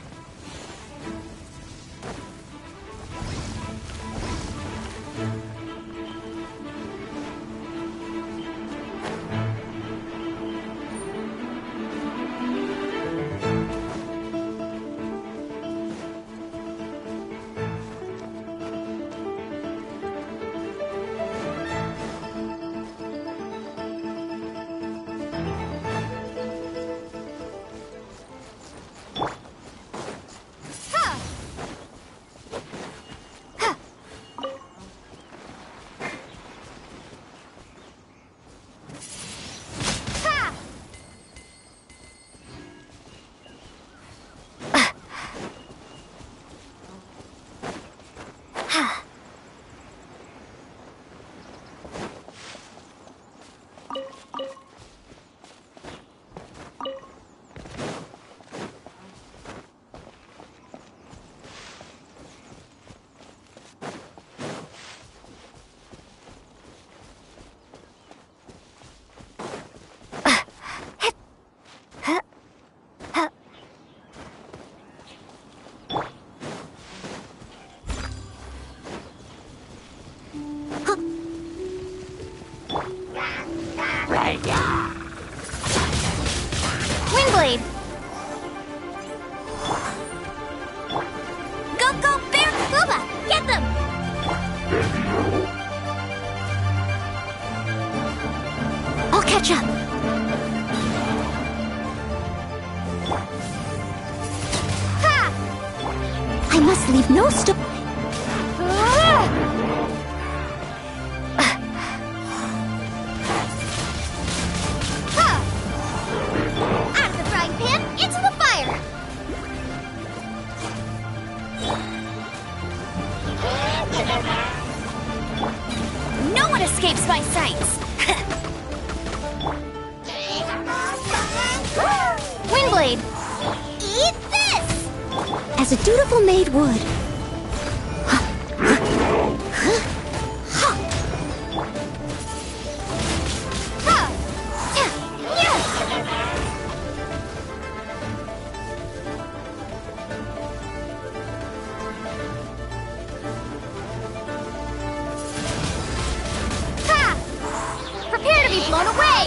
Windblade! Go, go, Bear! Booba! Get them! I'll catch up. Ha! I must leave no stone. Out of the frying pan, into the fire! No one escapes my sights! Windblade! Eat this! As a dutiful maid would. Prepare to be blown away!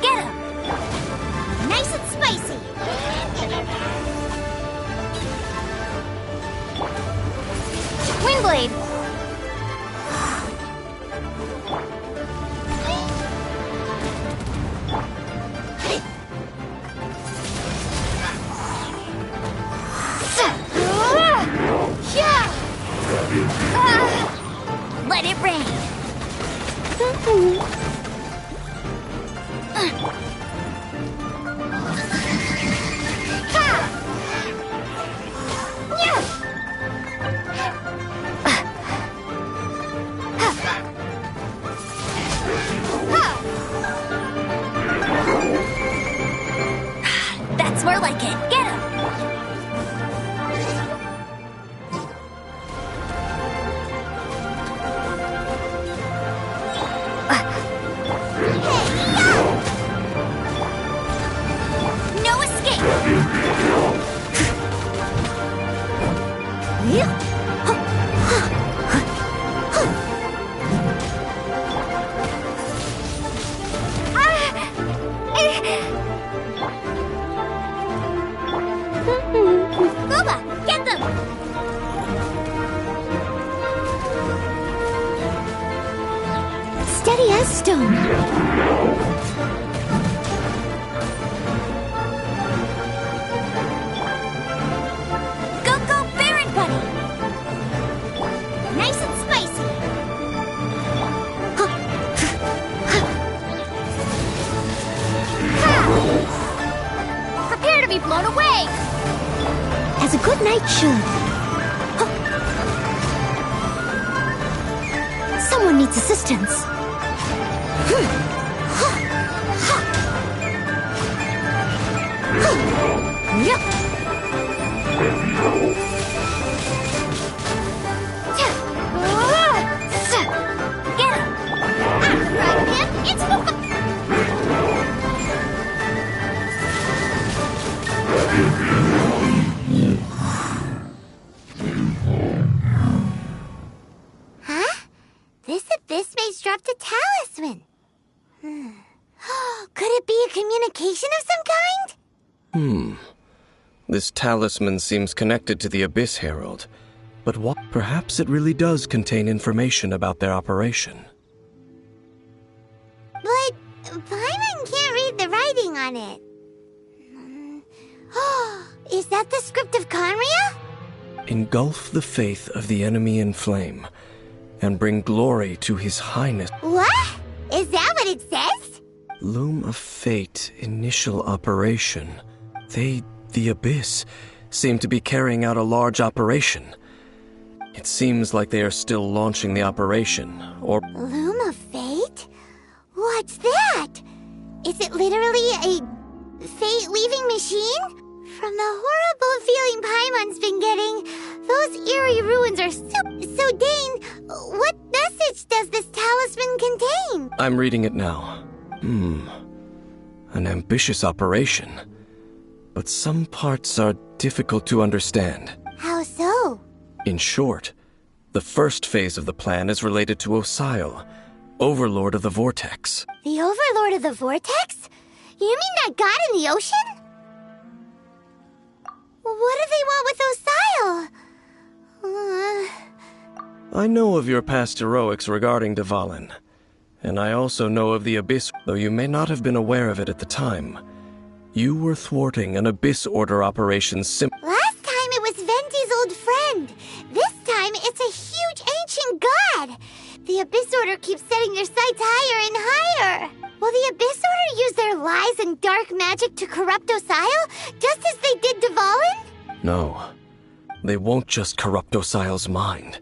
Get him! Nice and spicy! Windblade! Let it rain! That's more like it. Get him! Hey, stone. Go, go, Baron Bunny! Nice and spicy. Prepare to be blown away! As a good knight should. Someone needs assistance. Get him! Right, him! It's Huh? This abyss maze dropped a talisman. Could it be a communication of some kind? This talisman seems connected to the Abyss Herald. But what? Perhaps it really does contain information about their operation. But Paimon can't read the writing on it. Is that the script of Conria? Engulf the faith of the enemy in flame, and bring glory to his highness. What? Is that what it says? Loom of Fate initial operation. They, the Abyss, seem to be carrying out a large operation. It seems like they are still launching the operation, or... Loom of Fate? What's that? Is it literally a fate-leaving machine? From the horrible feeling Paimon's been getting, those eerie ruins are so Dane, what message does this talisman contain? I'm reading it now. An ambitious operation. But some parts are difficult to understand. How so? In short, the first phase of the plan is related to Osile, Overlord of the Vortex. The Overlord of the Vortex? You mean that god in the ocean? What do they want with Osile? I know of your past heroics regarding Dvalin, and I also know of the Abyss, though you may not have been aware of it at the time. You were thwarting an Abyss Order operation Last time it was Venti's old friend. This time it's a huge ancient god. The Abyss Order keeps setting their sights higher and higher. Will the Abyss Order use their lies and dark magic to corrupt Osile, just as they did Dvalin? No. They won't just corrupt Osile's mind.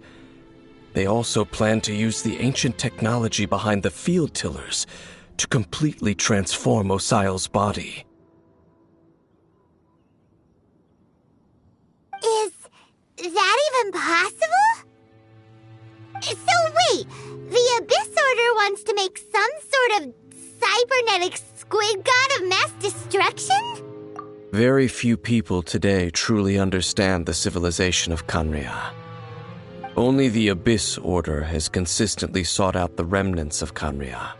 They also plan to use the ancient technology behind the field tillers to completely transform Osile's body. Is that even possible? So wait, the Abyss Order wants to make some sort of cybernetic squid god of mass destruction? Very few people today truly understand the civilization of Conria. Only the Abyss Order has consistently sought out the remnants of Conria.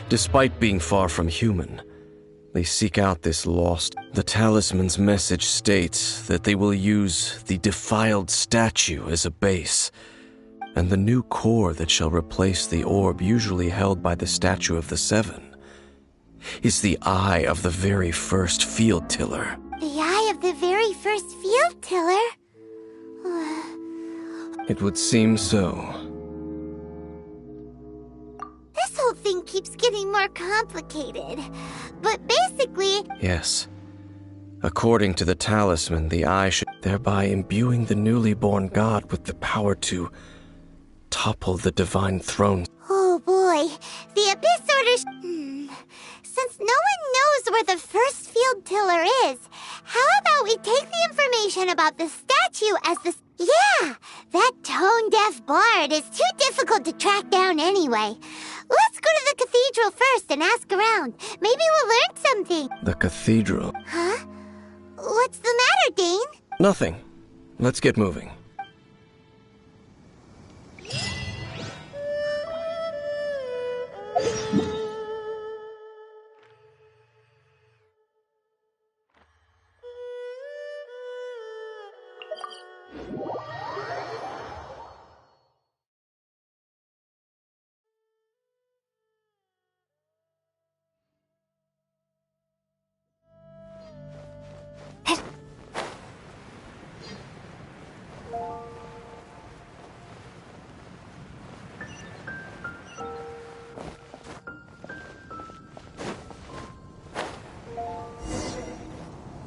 Despite being far from human, they seek out this lost. The talisman's message states that they will use the defiled statue as a base, and the new core that shall replace the orb usually held by the Statue of the Seven is the eye of the very first field tiller. The eye of the very first field tiller? It would seem so. This whole thing keeps getting more complicated. But basically... Yes. According to the talisman, the eye should, thereby imbuing the newly born god with the power to topple the divine throne. Oh boy, the Abyss Order... Since no one knows where the first field tiller is, how about we take the information about the statue as the... Yeah, that tone-deaf bard is too difficult to track down anyway. Let's go to the cathedral first and ask around. Maybe we'll learn something. The cathedral? Huh? What's the matter, Dane? Nothing. Let's get moving.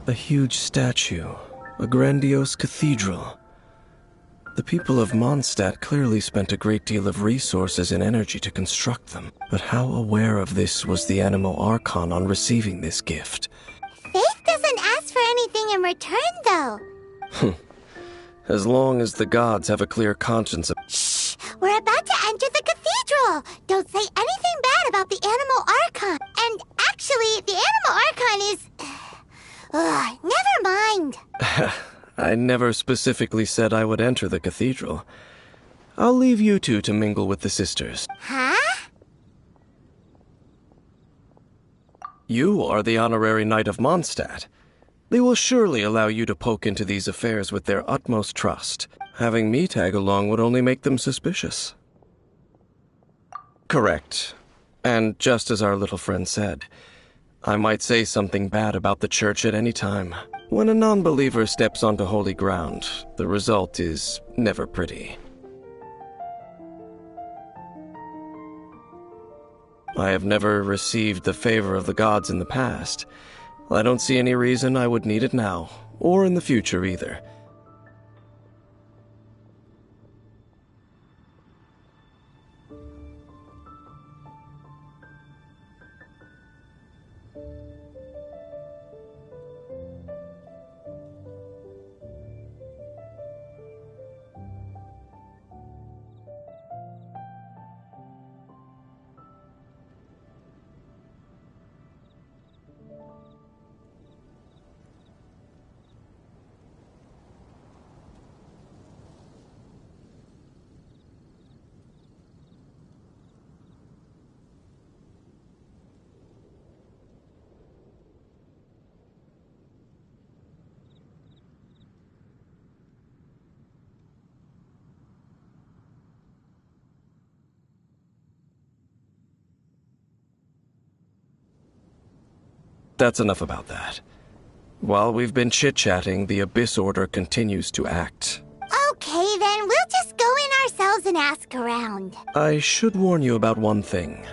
A huge statue, a grandiose cathedral. The people of Mondstadt clearly spent a great deal of resources and energy to construct them. But how aware of this was the Animo Archon on receiving this gift? Faith doesn't ask for anything in return, though. As long as the gods have a clear conscience of— Shh! We're about to enter the cathedral! Don't say anything bad about the Animo Archon. And actually, the Animo Archon is... never mind. I never specifically said I would enter the cathedral. I'll leave you two to mingle with the sisters. Huh? You are the honorary knight of Mondstadt. They will surely allow you to poke into these affairs with their utmost trust. Having me tag along would only make them suspicious. Correct. And just as our little friend said, I might say something bad about the church at any time. When a non-believer steps onto holy ground, the result is never pretty. I have never received the favor of the gods in the past. I don't see any reason I would need it now, or in the future either. That's enough about that. While we've been chit-chatting, the Abyss Order continues to act. Okay, then we'll just go in ourselves and ask around. I should warn you about one thing.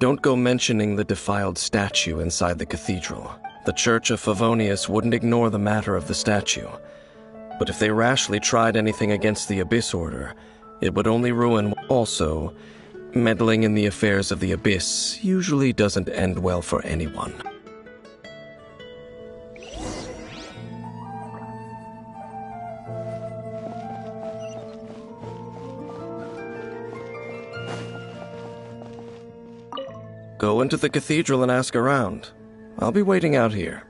Don't go mentioning the defiled statue inside the cathedral. The Church of Favonius wouldn't ignore the matter of the statue. But if they rashly tried anything against the Abyss Order, it would only ruin. Also, meddling in the affairs of the Abyss usually doesn't end well for anyone. Go into the cathedral and ask around. I'll be waiting out here.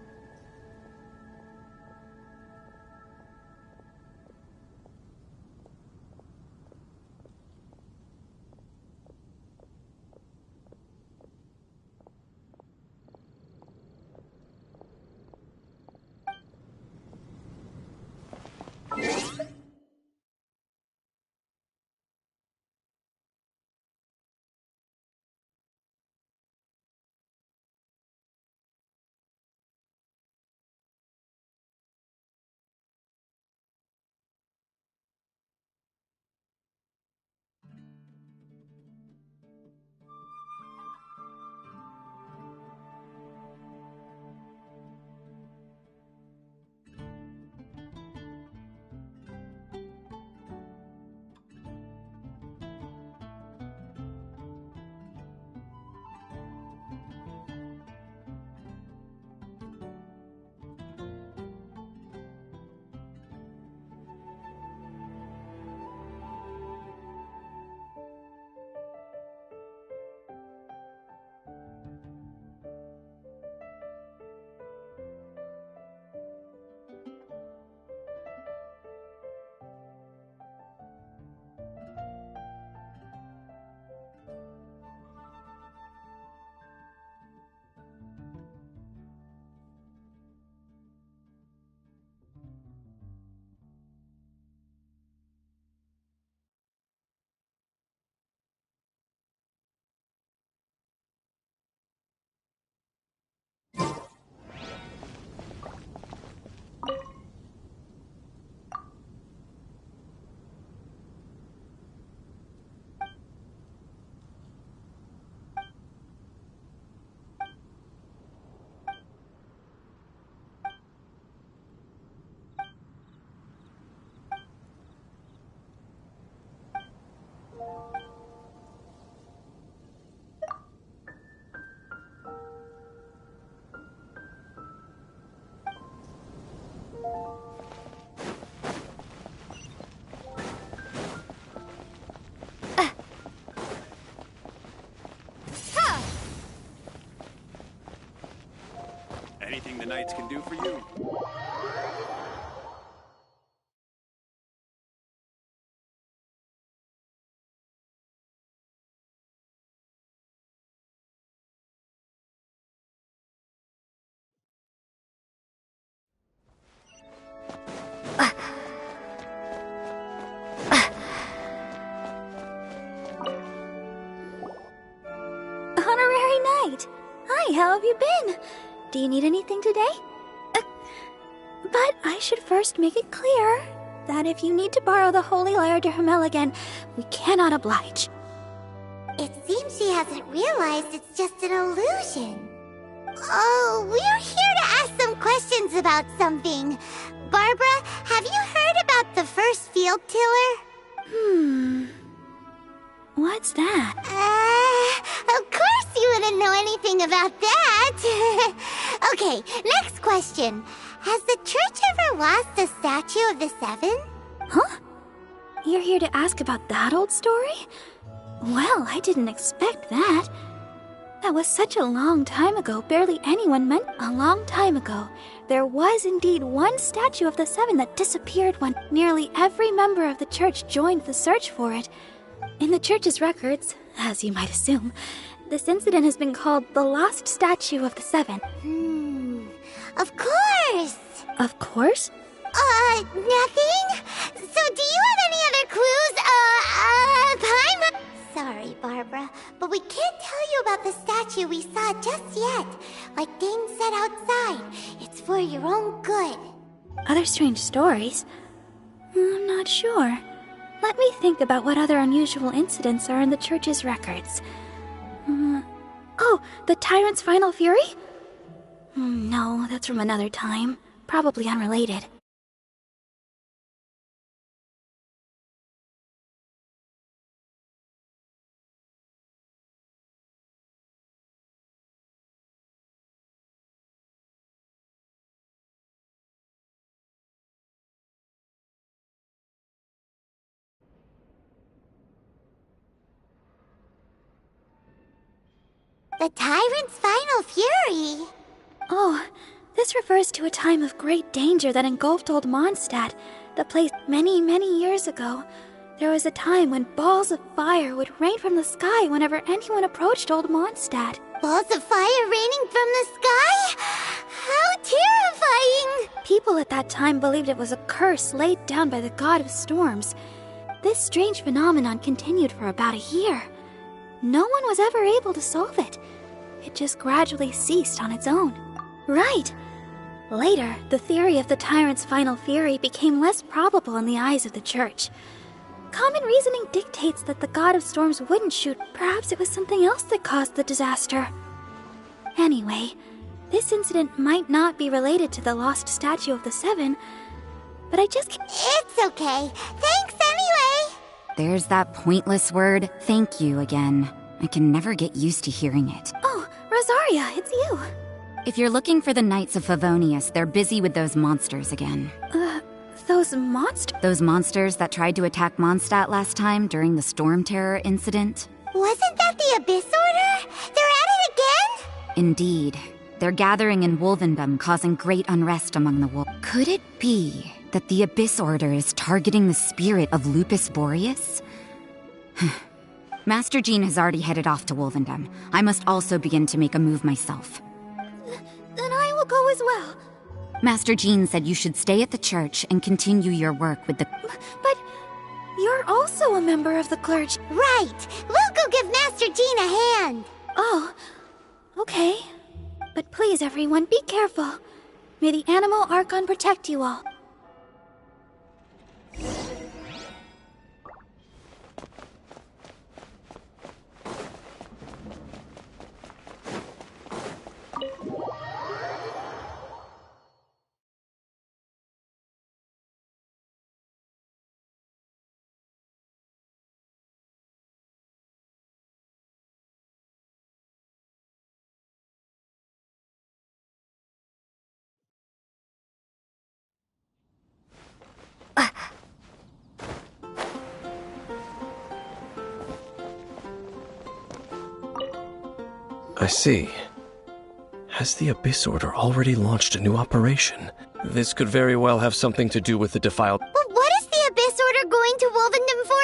Anything the knights can do for you? Honorary Knight! Hi, how have you been? Do you need anything today? But I should first make it clear that if you need to borrow the Holy Lyre to Hermel again, we cannot oblige. It seems she hasn't realized it's just an illusion. Oh, we're here to ask some questions about something. Barbara, have you heard about the first field tiller? What's that? Of course you wouldn't know anything about that. Okay, next question. Has the church ever lost a statue of the Seven? Huh? You're here to ask about that old story? Well, I didn't expect that. That was such a long time ago, barely anyone meant a long time ago. There was indeed one statue of the Seven that disappeared when nearly every member of the church joined the search for it. In the church's records, as you might assume, this incident has been called the Lost Statue of the Seven. Of course! Of course? Nothing? So do you have any other clues? Paimon? Sorry, Barbara, but we can't tell you about the statue we saw just yet. Like Dane said outside, it's for your own good. Other strange stories? I'm not sure. Let me think about what other unusual incidents are in the church's records. Oh, the Tyrant's Final Fury? No, that's from another time. Probably unrelated. The Tyrant's Final Fury? Oh, this refers to a time of great danger that engulfed old Mondstadt, the place many, many years ago. There was a time when balls of fire would rain from the sky whenever anyone approached old Mondstadt. Balls of fire raining from the sky? How terrifying! People at that time believed it was a curse laid down by the god of storms. This strange phenomenon continued for about a year. No one was ever able to solve it. It just gradually ceased on its own. Right. Later, the theory of the Tyrant's Final Fury became less probable in the eyes of the church. Common reasoning dictates that the god of storms wouldn't shoot. Perhaps it was something else that caused the disaster. Anyway, this incident might not be related to the lost statue of the Seven, but I just can't... It's okay. Thanks anyway. There's that pointless word, thank you, again. I can never get used to hearing it. Oh, Rosaria, it's you. If you're looking for the Knights of Favonius, they're busy with those monsters again. Those monsters? Those monsters that tried to attack Mondstadt last time during the Storm Terror incident? Wasn't that the Abyss Order? They're at it again? Indeed. They're gathering in Wolvendom, causing great unrest among the wolves. Could it be that the Abyss Order is targeting the spirit of Lupus Boreas? Master Jean has already headed off to Wolvendom. I must also begin to make a move myself. Then I will go as well. Master Jean said you should stay at the church and continue your work with the... But you're also a member of the clergy. Right. We'll go give Master Jean a hand. Oh, okay. But please, everyone, be careful. May the Animal Archon protect you all. I see. Has the Abyss Order already launched a new operation? This could very well have something to do with the defiled. But what is the Abyss Order going to Wolvendom for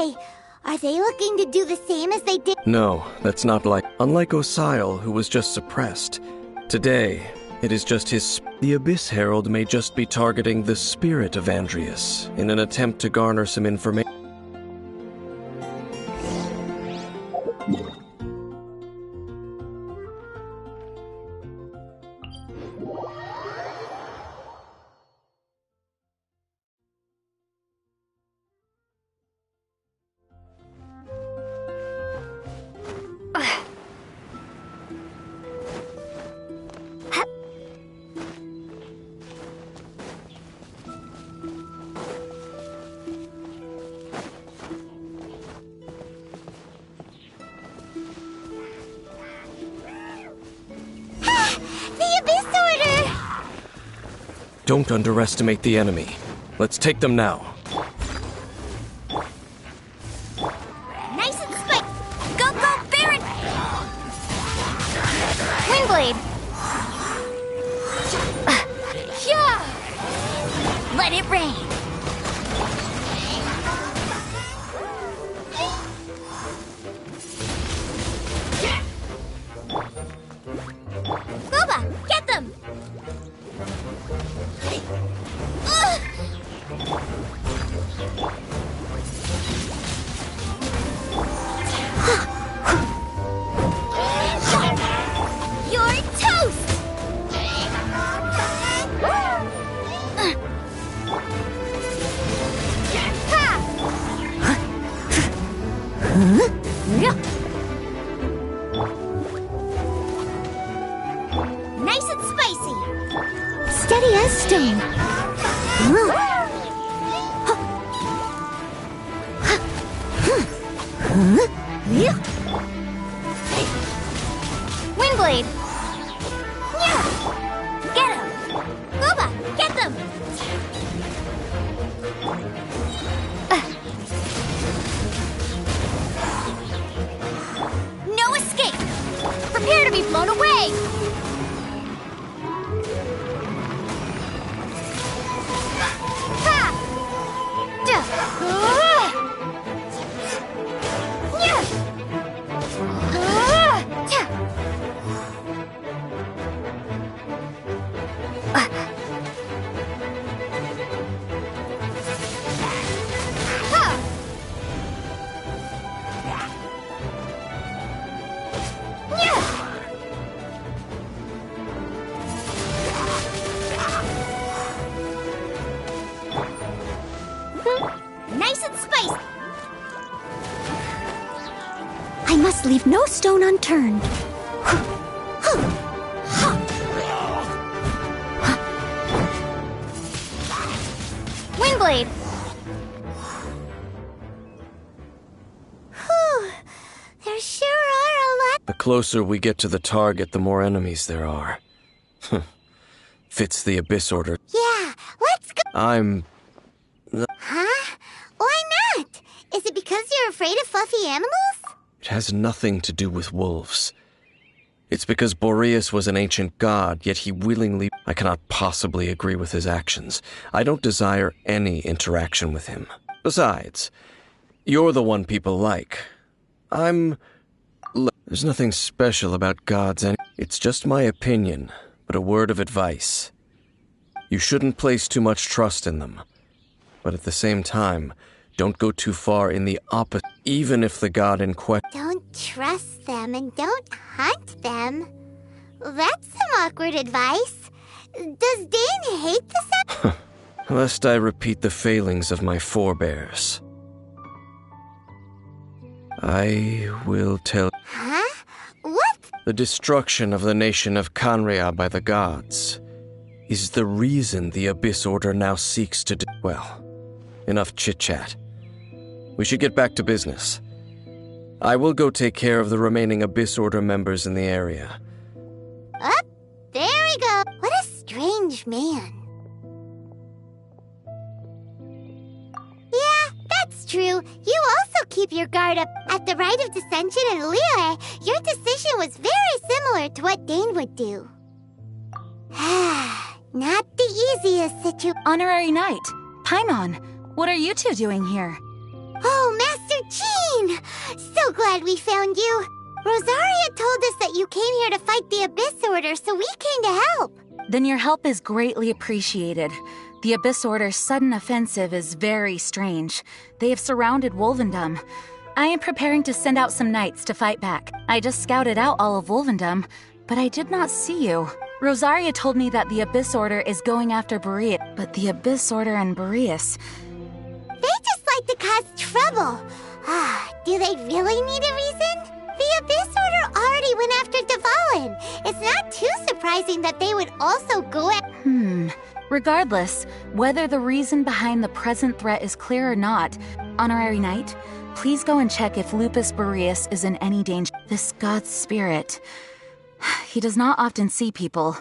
anyway? Are they looking to do the same as they did? No, that's not like. Unlike Osile, who was just suppressed. Today, it is just his. The Abyss Herald may just be targeting the spirit of Andreas in an attempt to garner some information. Don't underestimate the enemy. Let's take them now. Nice and spiked. Go, go, Baron! Windblade. Yeah. Let it rain. Boba, get them! You're toast! Nice and spicy! Steady as stone. Windblade! Get him! Boba, get them! No escape! Prepare to be blown away! Nice and spicy! I must leave no stone unturned. Windblade! Whew. There sure are a lot. The closer we get to the target, the more enemies there are. Fits the Abyss Order. Yeah, let's go. Huh? Why not? Is it because you're afraid of fluffy animals? It has nothing to do with wolves. It's because Boreas was an ancient god, yet he willingly... I cannot possibly agree with his actions. I don't desire any interaction with him. Besides, you're the one people like. There's nothing special about gods, and it's just my opinion, but a word of advice. You shouldn't place too much trust in them. But at the same time, don't go too far in the opposite, even if the god in question... Don't trust them and don't hunt them. That's some awkward advice. Does Dane hate the Lest I repeat the failings of my forebears. I will tell... Huh? What? The destruction of the nation of Canria by the gods is the reason the Abyss Order now seeks to... Well, enough chit-chat. We should get back to business. I will go take care of the remaining Abyss Order members in the area. Up, there we go. What a strange man. Yeah, that's true. You also also keep your guard up. At the rite of dissension in Liyue, your decision was very similar to what Dane would do. Not the easiest situation. Honorary Knight, Paimon, what are you two doing here? Oh, Master Jean! So glad we found you. Rosaria told us that you came here to fight the Abyss Order, so we came to help. Then your help is greatly appreciated. The Abyss Order's sudden offensive is very strange. They have surrounded Wolvendom. I am preparing to send out some knights to fight back. I just scouted out all of Wolvendom, but I did not see you. Rosaria told me that the Abyss Order is going after Boreas, but the Abyss Order and Boreas... They just like to cause trouble. Do they really need a reason? The Abyss Order already went after Dvalin. It's not too surprising that they would also go at... Regardless, whether the reason behind the present threat is clear or not, Honorary Knight, please go and check if Lupus Boreas is in any danger. This god's spirit... He does not often see people,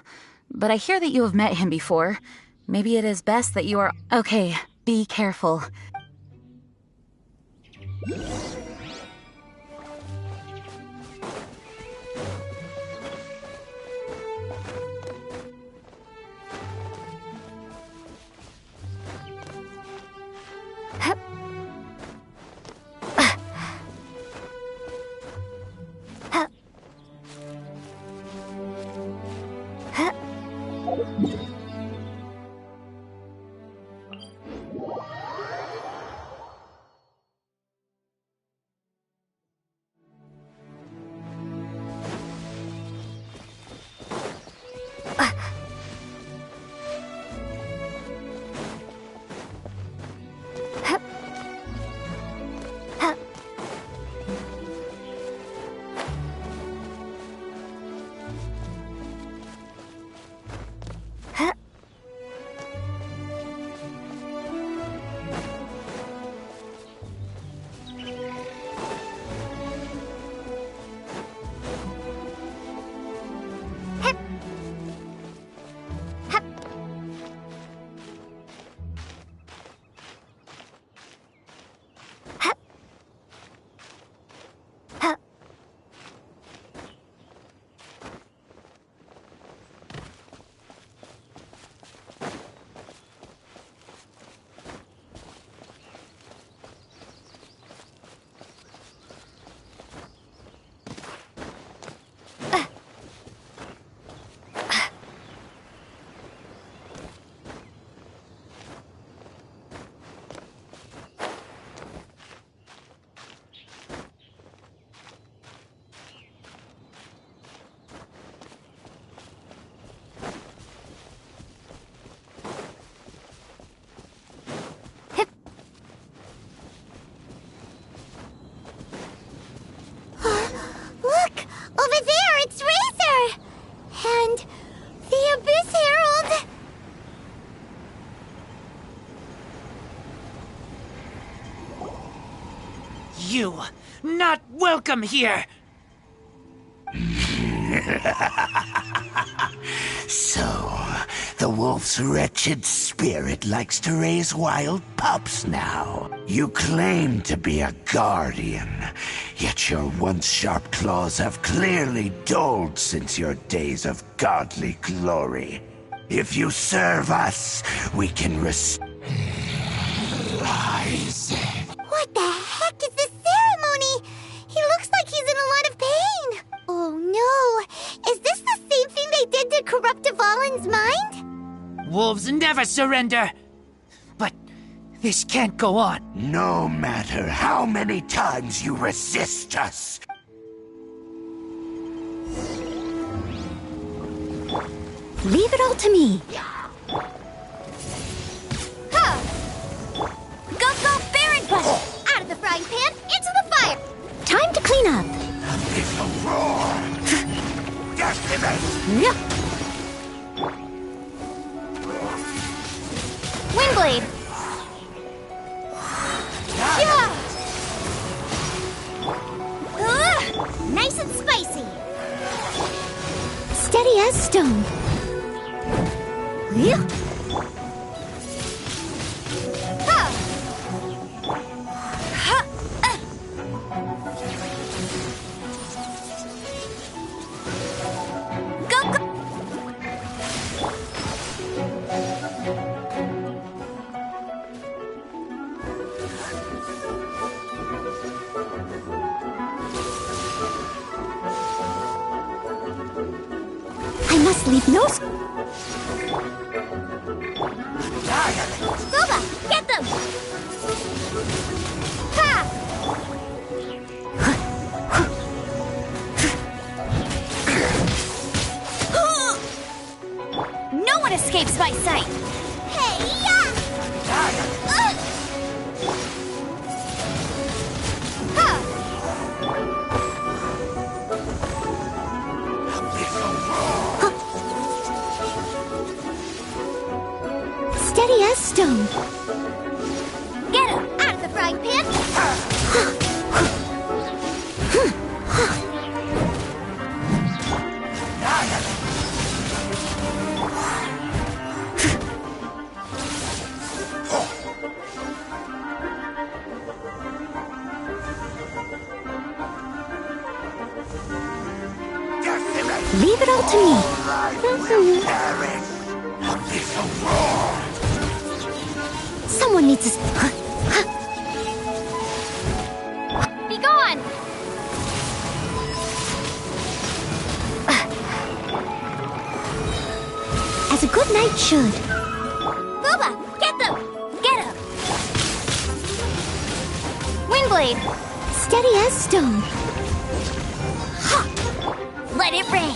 but I hear that you have met him before. Maybe it is best that you are... Okay, be careful. You, not welcome here! So, the wolf's wretched spirit likes to raise wild pups now. You claim to be a guardian, yet your once sharp claws have clearly dulled since your days of godly glory. If you serve us, we can Lies. What the heck is this ceremony? He looks like he's in a lot of pain. Oh no, is this the same thing they did to corrupt Dvalin's mind? Wolves never surrender! But this can't go on. No matter how many times you resist us. Leave it all to me. Huh. Go, Baron Butt! Out of the frying pan, into the fire! Time to clean up. It's a roar! Decimate! No. Windblade! Yeah! Nice and spicy! Steady as stone. Yeah. leave no... Boba, get them! Ha! No one escapes my sight! Hey, ya! Steady as stone. Get him! Out of the frying pan! Leave it all to me. Someone needs to... Be gone! As a good knight should. Boba, get them! Get him! Windblade! Steady as stone. Let it rain!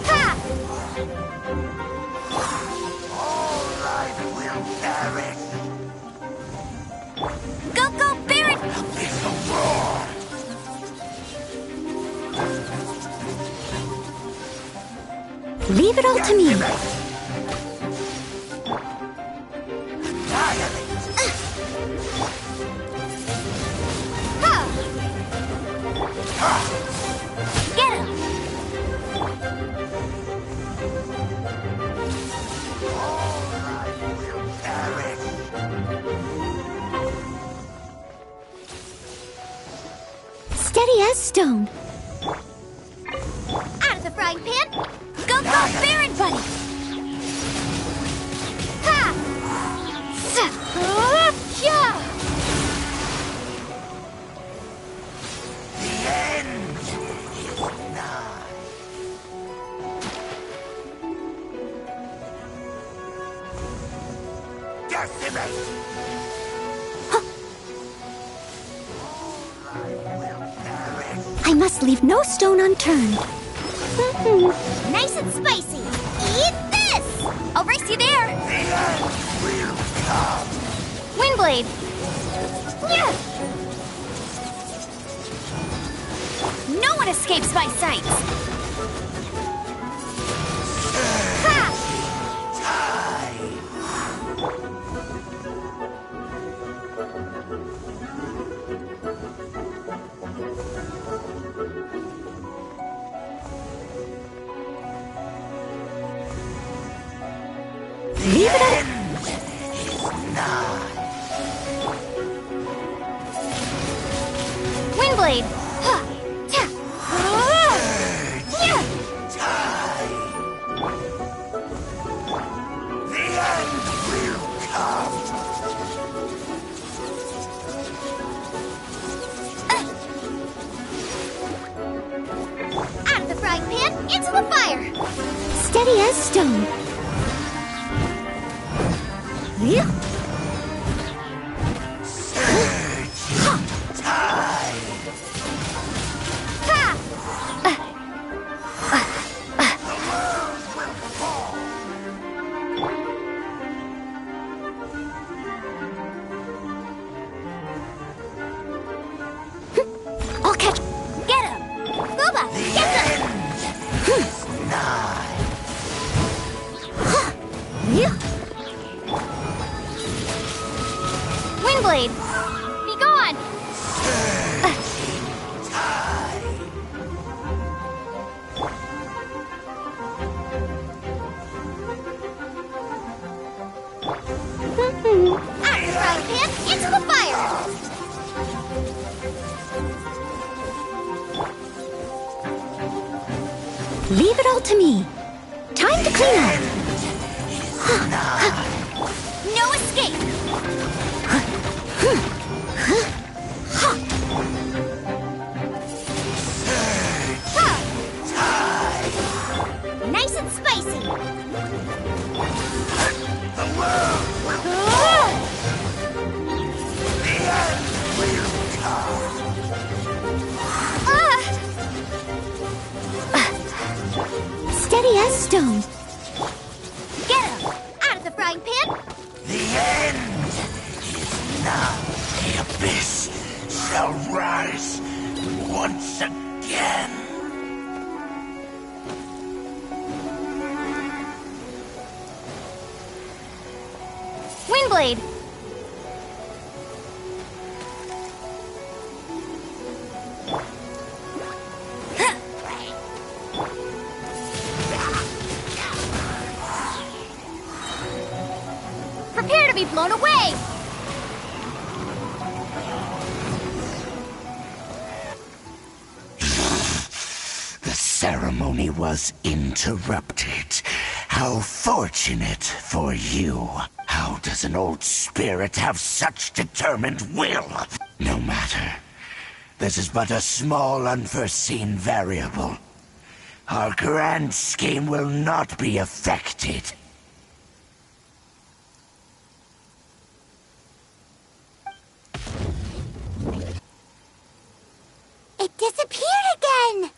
Ha! Go, go, Baron! Leave it all to me. Get him! Steady as stone. Out of the frying pan! Go, go, Baron Buddy! Ha! Yeah! I must leave no stone unturned. Nice and spicy! Eat this! I'll race you there! Windblade! Yeah! No one escapes my sight! Ha! Leave it up. Windblade! Ha! Ta! Yeah! Out of the frying pan, into the fire! Steady as stone. Yeah. I'll catch. Get him! Boba, get them! Yeah. Windblade! Be gone! Out of the frying pan, into the fire! Leave it all to me. Time to clean up. No escape! stone. Get him! Out of the frying pan! The end is now. The abyss shall rise once again. Windblade! Prepare to be blown away! The ceremony was interrupted. How fortunate for you. How does an old spirit have such determined will? No matter. This is but a small unforeseen variable. Our grand scheme will not be affected. It disappeared again!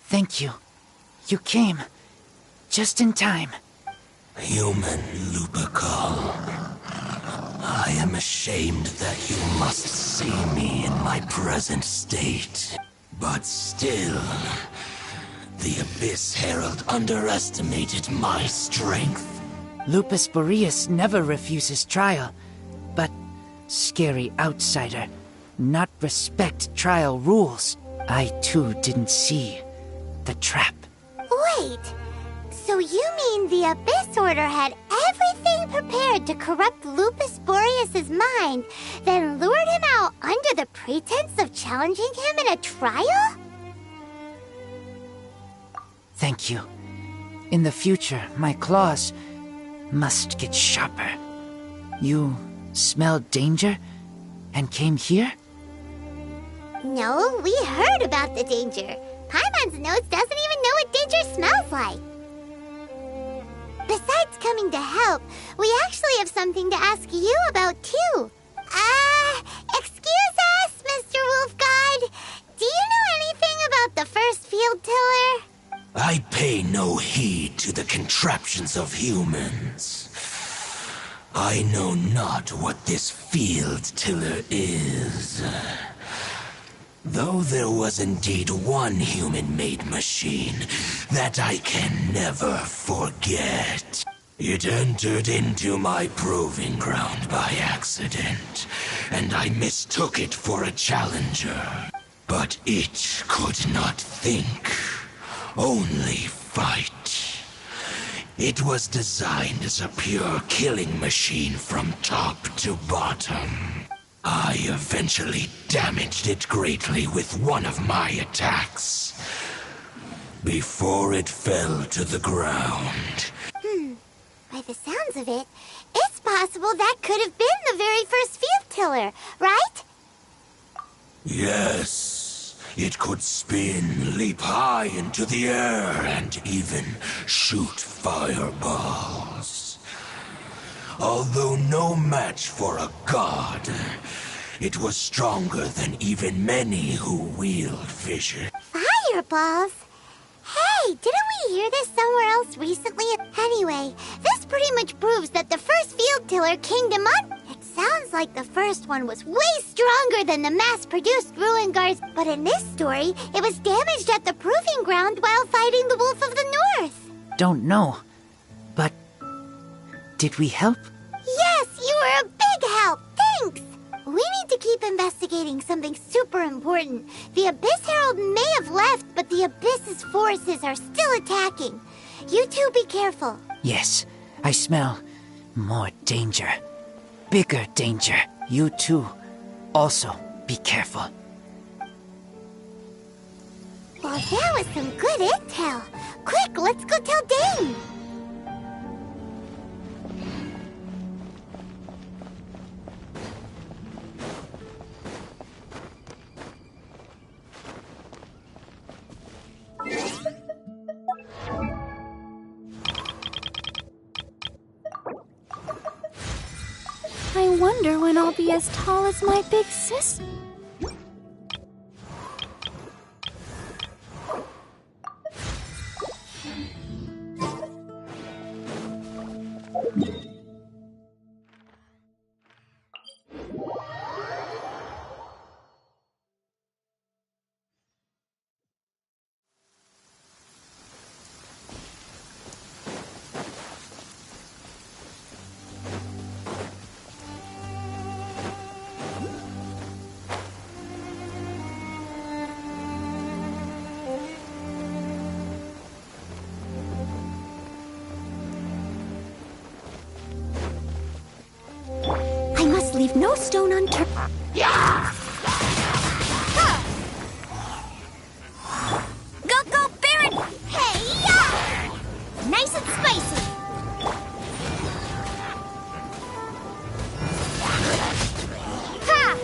Thank you. You came. Just in time. Human Lupercal. I am ashamed that you must see me in my present state. But still, the Abyss Herald underestimated my strength. Lupus Boreas never refuses trial, but scary outsider, not respect trial rules. I too didn't see the trap. Wait, so you mean the Abyss Order had everything prepared to corrupt Lupus Boreas' mind, then lured him out under the pretense of challenging him in a trial? Thank you. In the future, my claws must get sharper. You smelled danger and came here? No, we heard about the danger. Paimon's nose doesn't even know what danger smells like. Besides coming to help, we actually have something to ask you about too. Excuse us, Mr. Wolf Guide. Do you know anything about the first field tiller? I pay no heed to the contraptions of humans. I know not what this field tiller is. Though there was indeed one human-made machine that I can never forget. It entered into my proving ground by accident, and I mistook it for a challenger. But it could not think, only fight. It was designed as a pure killing machine from top to bottom. I eventually damaged it greatly with one of my attacks, before it fell to the ground. By the sounds of it, it's possible that could have been the very first field tiller, right? Yes, it could spin, leap high into the air, and even shoot fireballs. Although no match for a god, it was stronger than even many who wield vision. Fireballs? Hey, didn't we hear this somewhere else recently? Anyway, this pretty much proves that the first field tiller Kingdom on... It sounds like the first one was way stronger than the mass-produced ruin guards, but in this story, it was damaged at the proving ground while fighting the Wolf of the North. Don't know, but did we help? Yes, you were a big help. Thanks. We need to keep investigating something super important. The Abyss Herald may have left, but the Abyss's forces are still attacking. You two be careful. Yes, I smell more danger. Bigger danger. You too. Also, be careful. Well, that was some good intel. Quick, let's go tell Dane. I wonder when I'll be as tall as my big sis. leave no stone unturned. Go, Baron! Hey, yeah! Nice and spicy. Ha!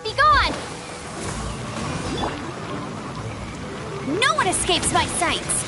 Be gone! No one escapes my sights.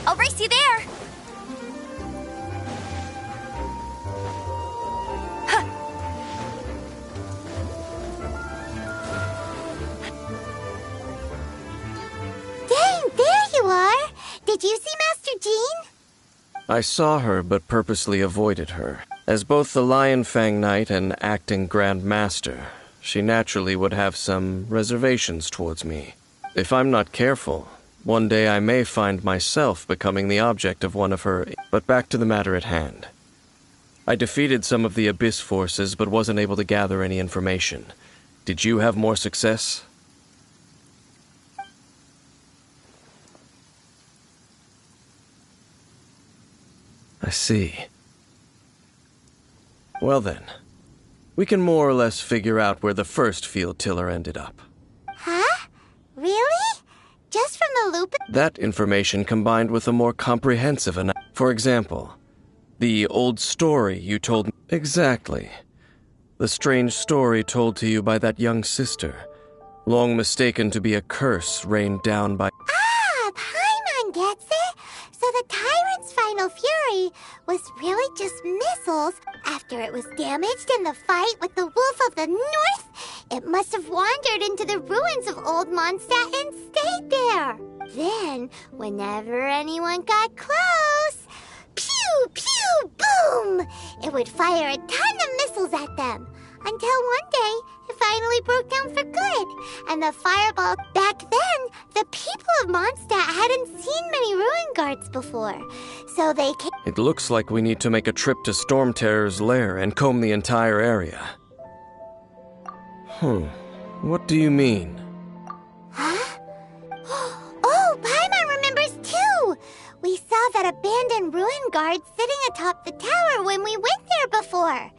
I'll race you there! Huh. Dang, there you are! Did you see Master Jean? I saw her but purposely avoided her. As both the Lion Fang Knight and acting Grand Master, she naturally would have some reservations towards me. If I'm not careful, one day I may find myself becoming the object of one of her... But back to the matter at hand. I defeated some of the Abyss forces but wasn't able to gather any information. Did you have more success? I see. Well then, we can more or less figure out where the first field tiller ended up. Huh? Really? Just from the loop? That information combined with a more comprehensive For example, the old story you told me. Exactly. The strange story told to you by that young sister, long mistaken to be a curse rained down by... Ah, Paimon gets it! So the Tyrant's final fury was really just missiles. After it was damaged in the fight with the Wolf of the North, it must have wandered into the ruins of Old Mondstadt and stayed there. Then, whenever anyone got close, pew, pew, boom! It would fire a ton of missiles at them. Until one day, it finally broke down for good. And the fireball... Back then, the people of Mondstadt hadn't seen many ruin guards before. So they came... It looks like we need to make a trip to Storm Terror's lair and comb the entire area. What do you mean? Huh? Oh, Paimon remembers too! We saw that abandoned ruin guard sitting atop the tower when we went there before.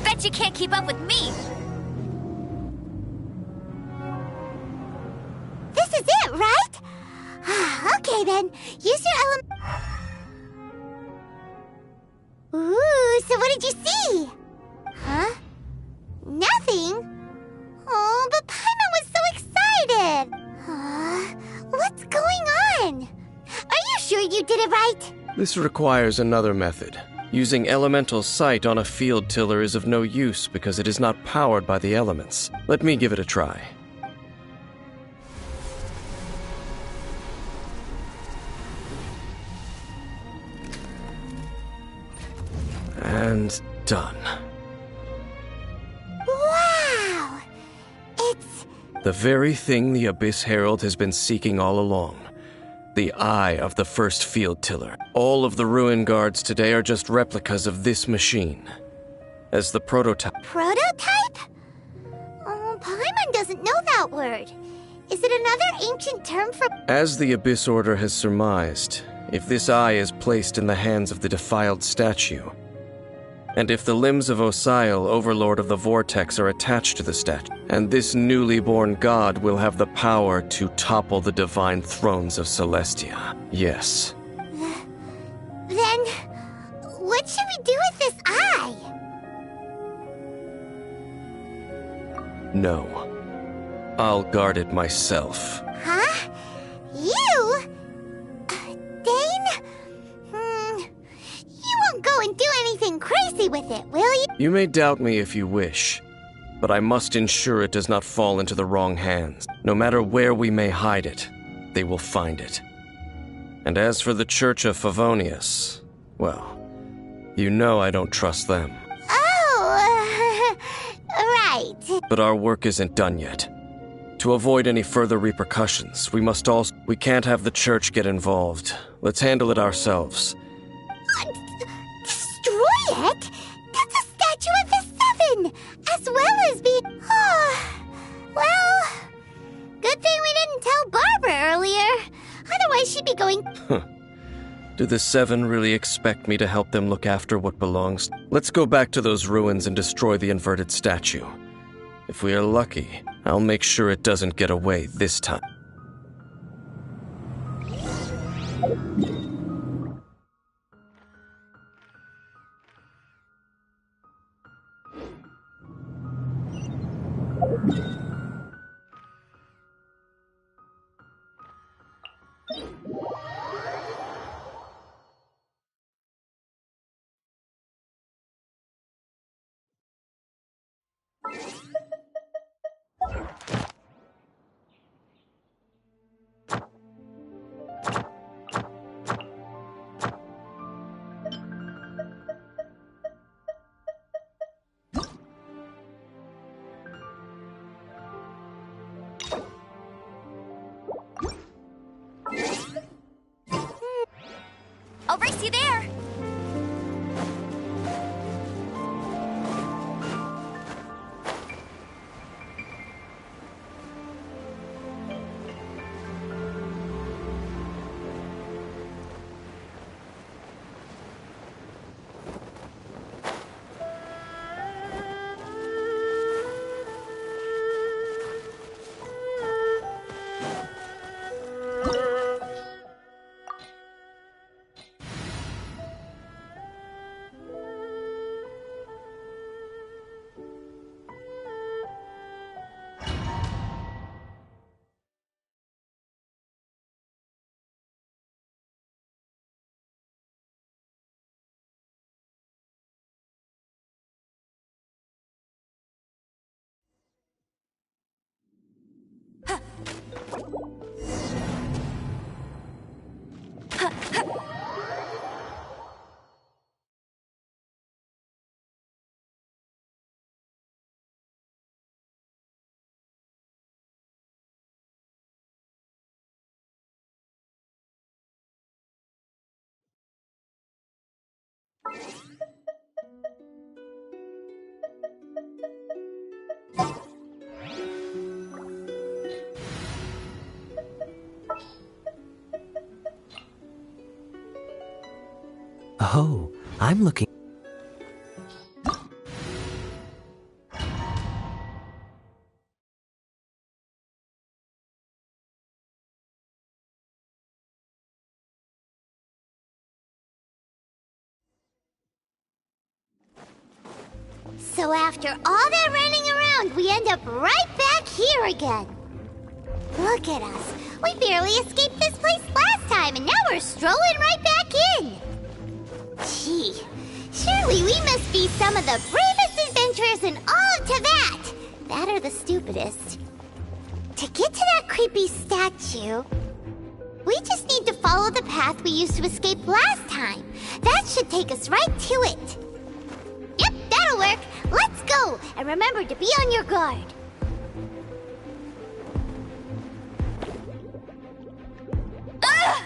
Bet you can't keep up with me! This is it, right? Okay then, use your Ooh, so what did you see? Huh? Nothing? Oh, but Paimon was so excited! What's going on? Are you sure you did it right? This requires another method. Using elemental sight on a field tiller is of no use because it is not powered by the elements. Let me give it a try. And done. Wow! It's... the very thing the Abyss Herald has been seeking all along. The eye of the first field tiller. All of the ruin guards today are just replicas of this machine. As the prototype. Prototype? Oh, Paimon doesn't know that word. Is it another ancient term for... As the Abyss Order has surmised, if this eye is placed in the hands of the defiled statue, And if the limbs of Osiel, Overlord of the Vortex, are attached to the statue, and this newly born god will have the power to topple the divine thrones of Celestia. Yes. Then, what should we do with this eye? No. I'll guard it myself. Huh? You? Dane? You won't go and do anything crazy with it, will you? You may doubt me if you wish, but I must ensure it does not fall into the wrong hands. No matter where we may hide it, they will find it. And as for the Church of Favonius, well, you know I don't trust them. Oh, right. But our work isn't done yet. To avoid any further repercussions, we can't have the Church get involved. Let's handle it ourselves. Destroy it? That's a statue of the Seven, as well as being... Oh, well, good thing we didn't tell Barbara earlier. Otherwise she'd be going... Do the Seven really expect me to help them look after what belongs? Let's go back to those ruins and destroy the inverted statue. If we are lucky, I'll make sure it doesn't get away this time. I'll race you there! Oh, I'm looking... So after all that running around, we end up right back here again. Look at us. We barely escaped this place last time, and now we're strolling right back in. Gee, surely we must be some of the bravest adventurers in all of Teyvat. That or the stupidest. To get to that creepy statue, we just need to follow the path we used to escape last time. That should take us right to it. Yep, that'll work. Let's go, and remember to be on your guard. Ugh!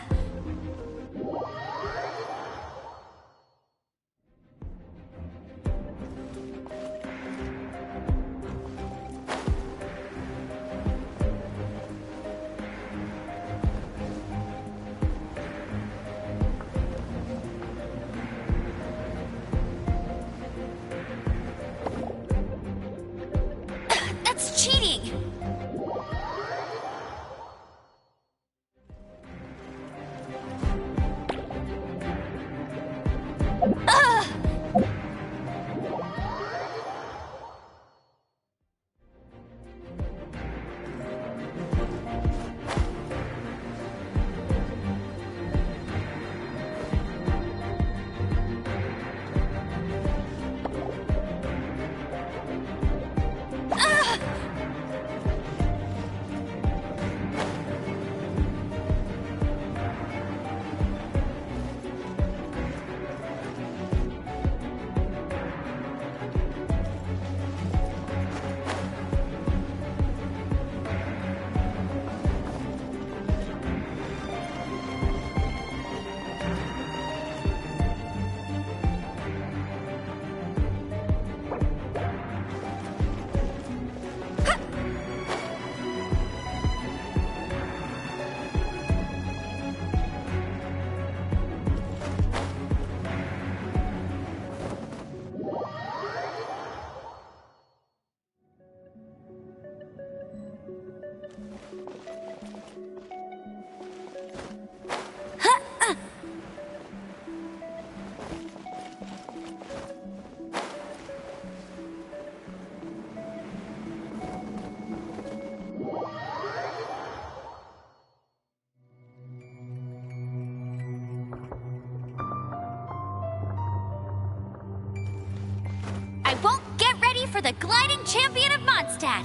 the gliding champion of Mondstadt.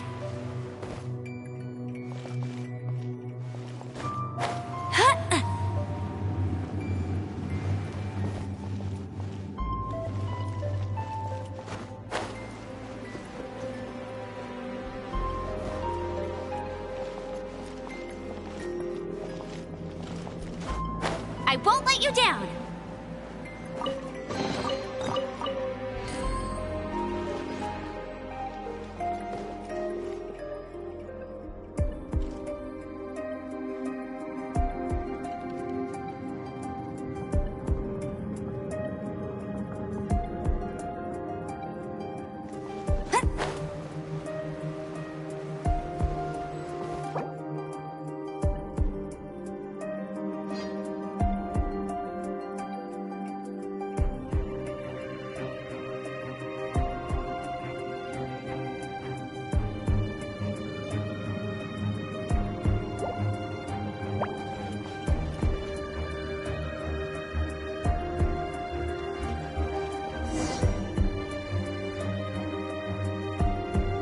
I won't let you down.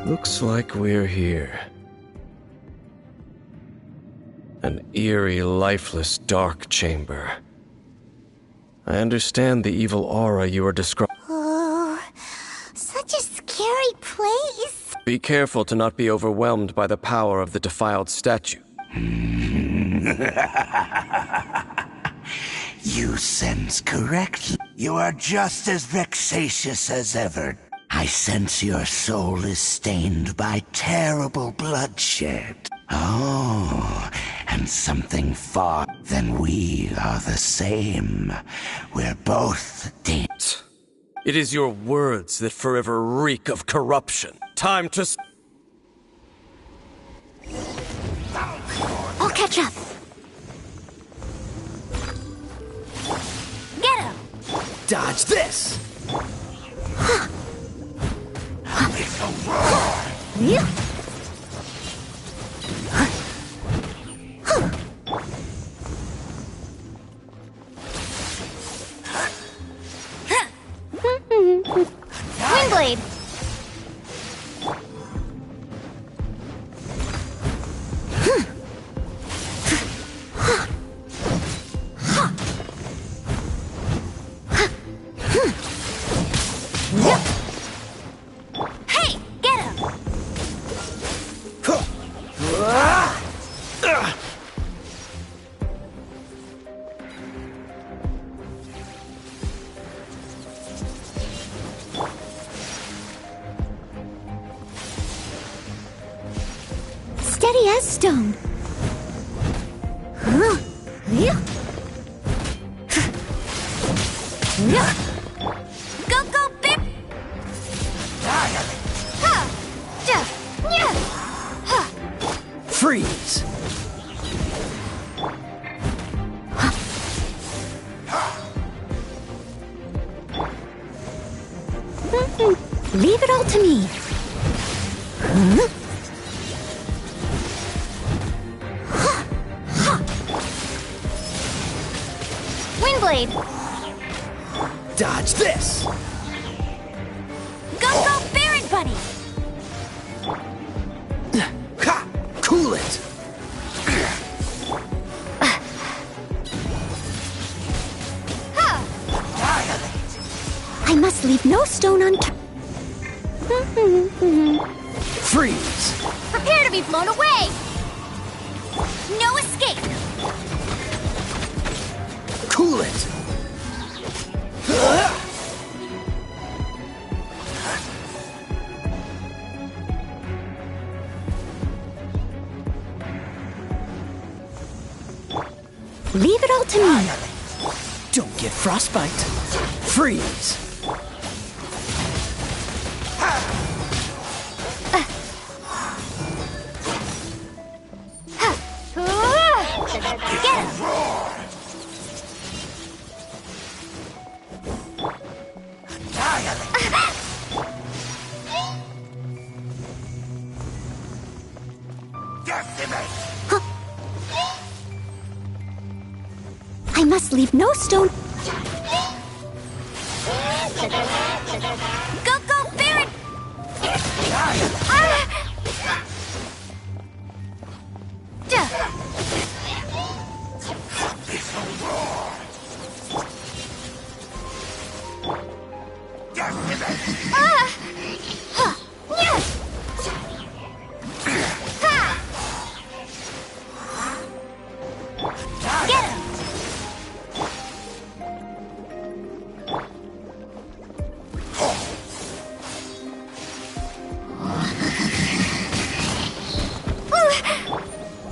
Looks like we're here. An eerie, lifeless, dark chamber. I understand the evil aura you are describing. Oh, such a scary place. Be careful to not be overwhelmed by the power of the defiled statue. You sense correctly. You are just as vexatious as ever. I sense your soul is stained by terrible bloodshed. Oh, and something far than we are the same. We're both It is your words that forever reek of corruption. Time to... I'll catch up. Get him! Dodge this! Yeah. Windblade! Hey, get him! Steady as stone. Go, go, Bip! Freeze! Leave it all to me. Windblade! Dodge this! Go, go, Baron Bunny! Ha! Cool it! I must leave no stone unturned. Freeze! Prepare to be blown away! No escape! Cool it! Leave it all to me. Don't get frostbite. Freeze! Get him! I must leave no stone. Go, go, Baron!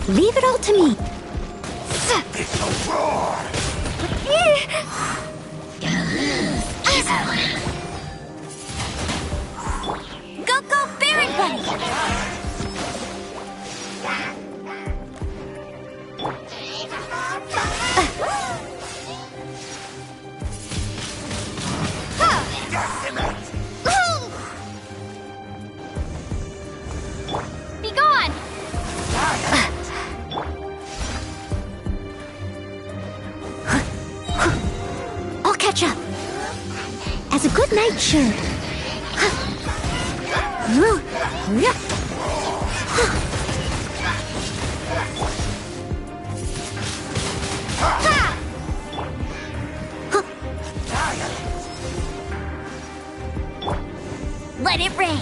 Leave it all to me. Go, go, Baron Bunny! Be gone! I'll catch up. As a good knight should. Let it rain!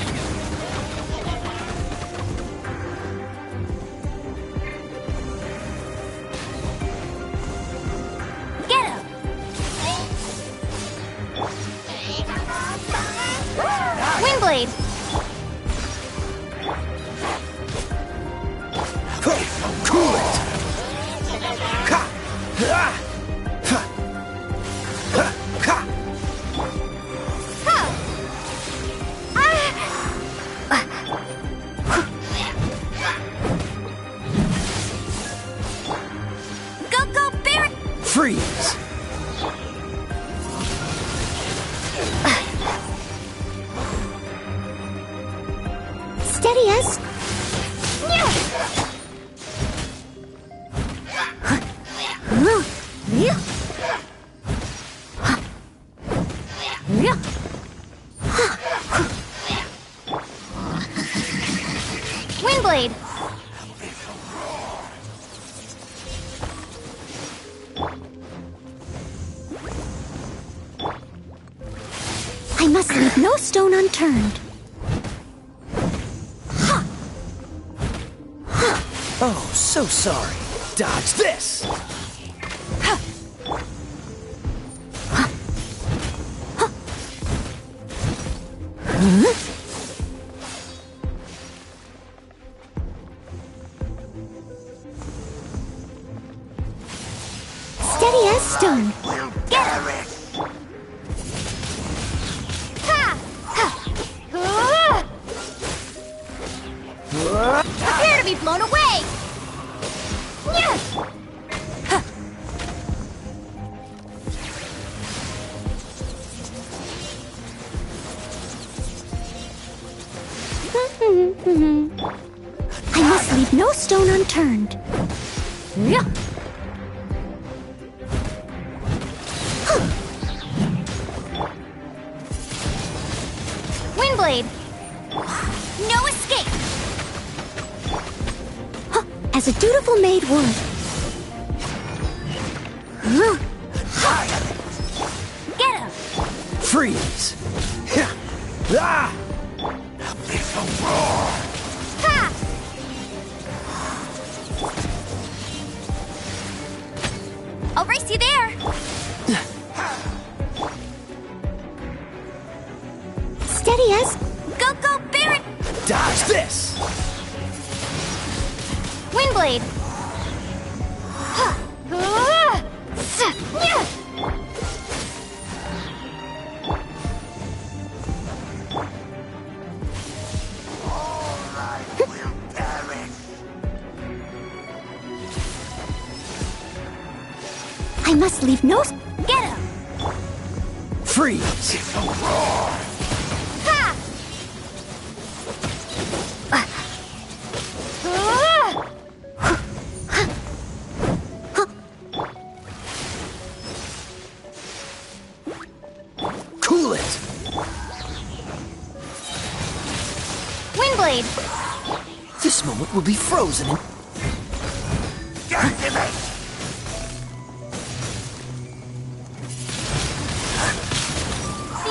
Get him! Windblade! Cool it! Go, go, Baron! Freeze! Steady as. Windblade! I must leave no stone unturned. Oh, so sorry. Dodge this! Steady as stone. Get him! Prepare to be blown away! I must leave no stone unturned. Windblade! No escape! As a dutiful maid would. Get him! Freeze! Ah! I'll race you there! Steady as. Go, go, Baron! Dodge this! Windblade! I must leave no. Get him! Freeze! Cool it! Windblade! This moment will be frozen in... Be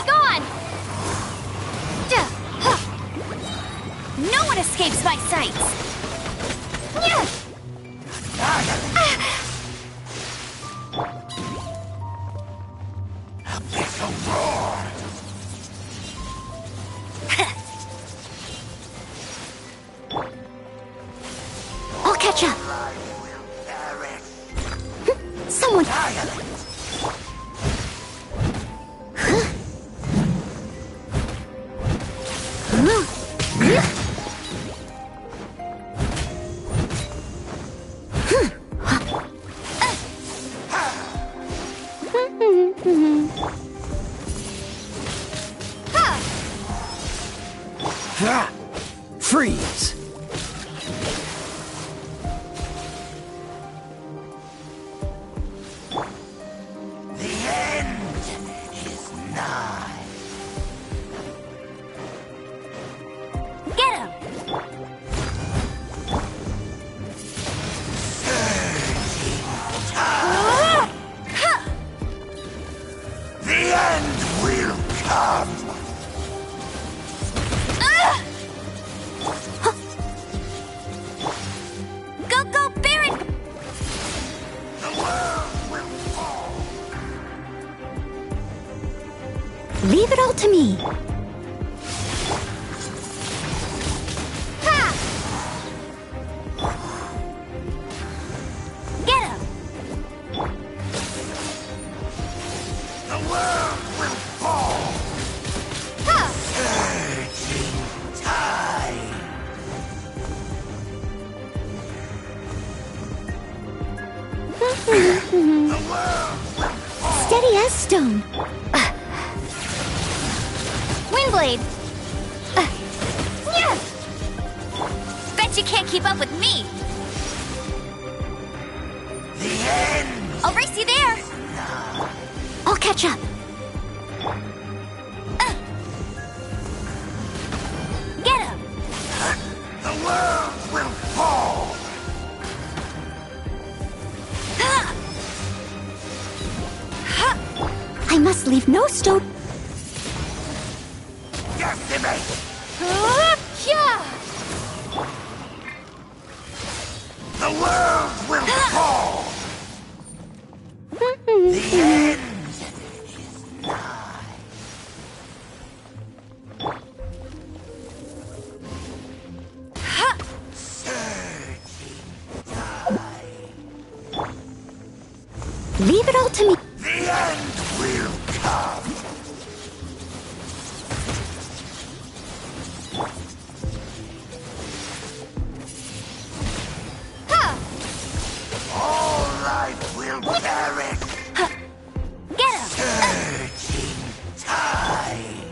gone! No one escapes my sights! I'll catch up. Someone. Freeze! Get him! The end will come. Go, go, Baron! The world will fall. Leave it all to me. Get him! The world will fall. Surging tide. The world will fall. Steady as stone. Windblade! Bet you can't keep up with me! The end. I'll race you there! I'll catch up. Get him! The world will fall. I must leave no stone. Decimate. The world will fall. The end is nigh. Surging tide. Leave it all to me. The end will come. All life will perish. Get him! Surging tide.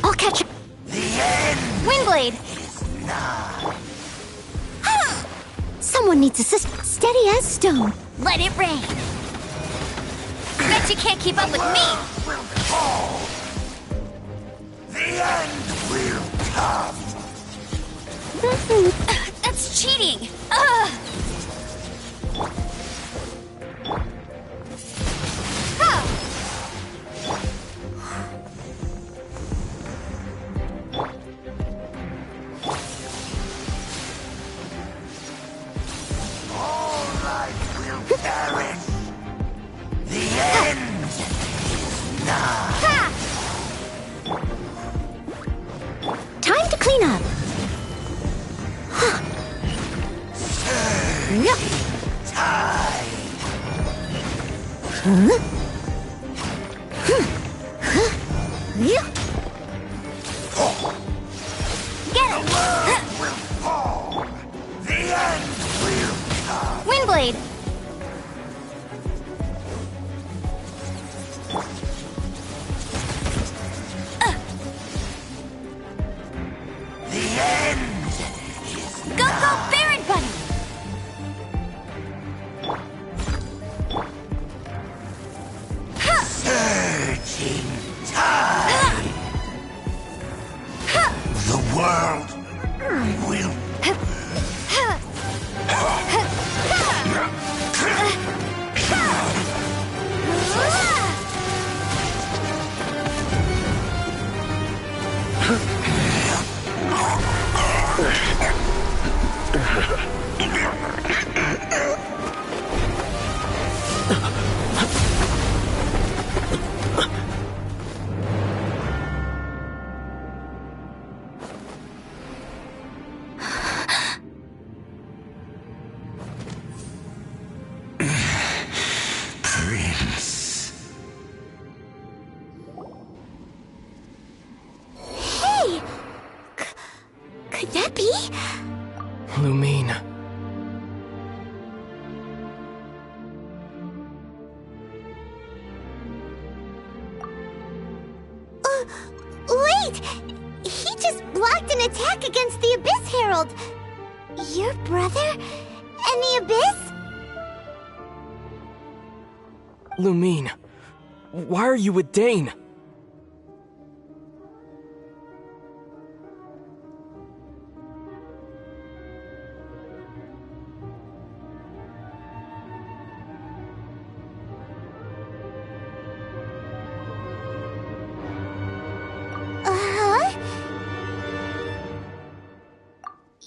I'll catch up. The end Windblade! is nigh. Someone needs assist. Steady as stone. Let it rain! Bet you can't keep up with me! Will fall. The end will come. That's cheating! All life will perish. The end is nigh. Time to clean up. Surging tide. Get him! The world will fall. The end will come. Windblade! The end is Go, go, Baron Bunny! surging tide. The world will Lumine. Wait! He just blocked an attack against the Abyss Herald! Your brother? And the Abyss? Lumine, why are you with Dane?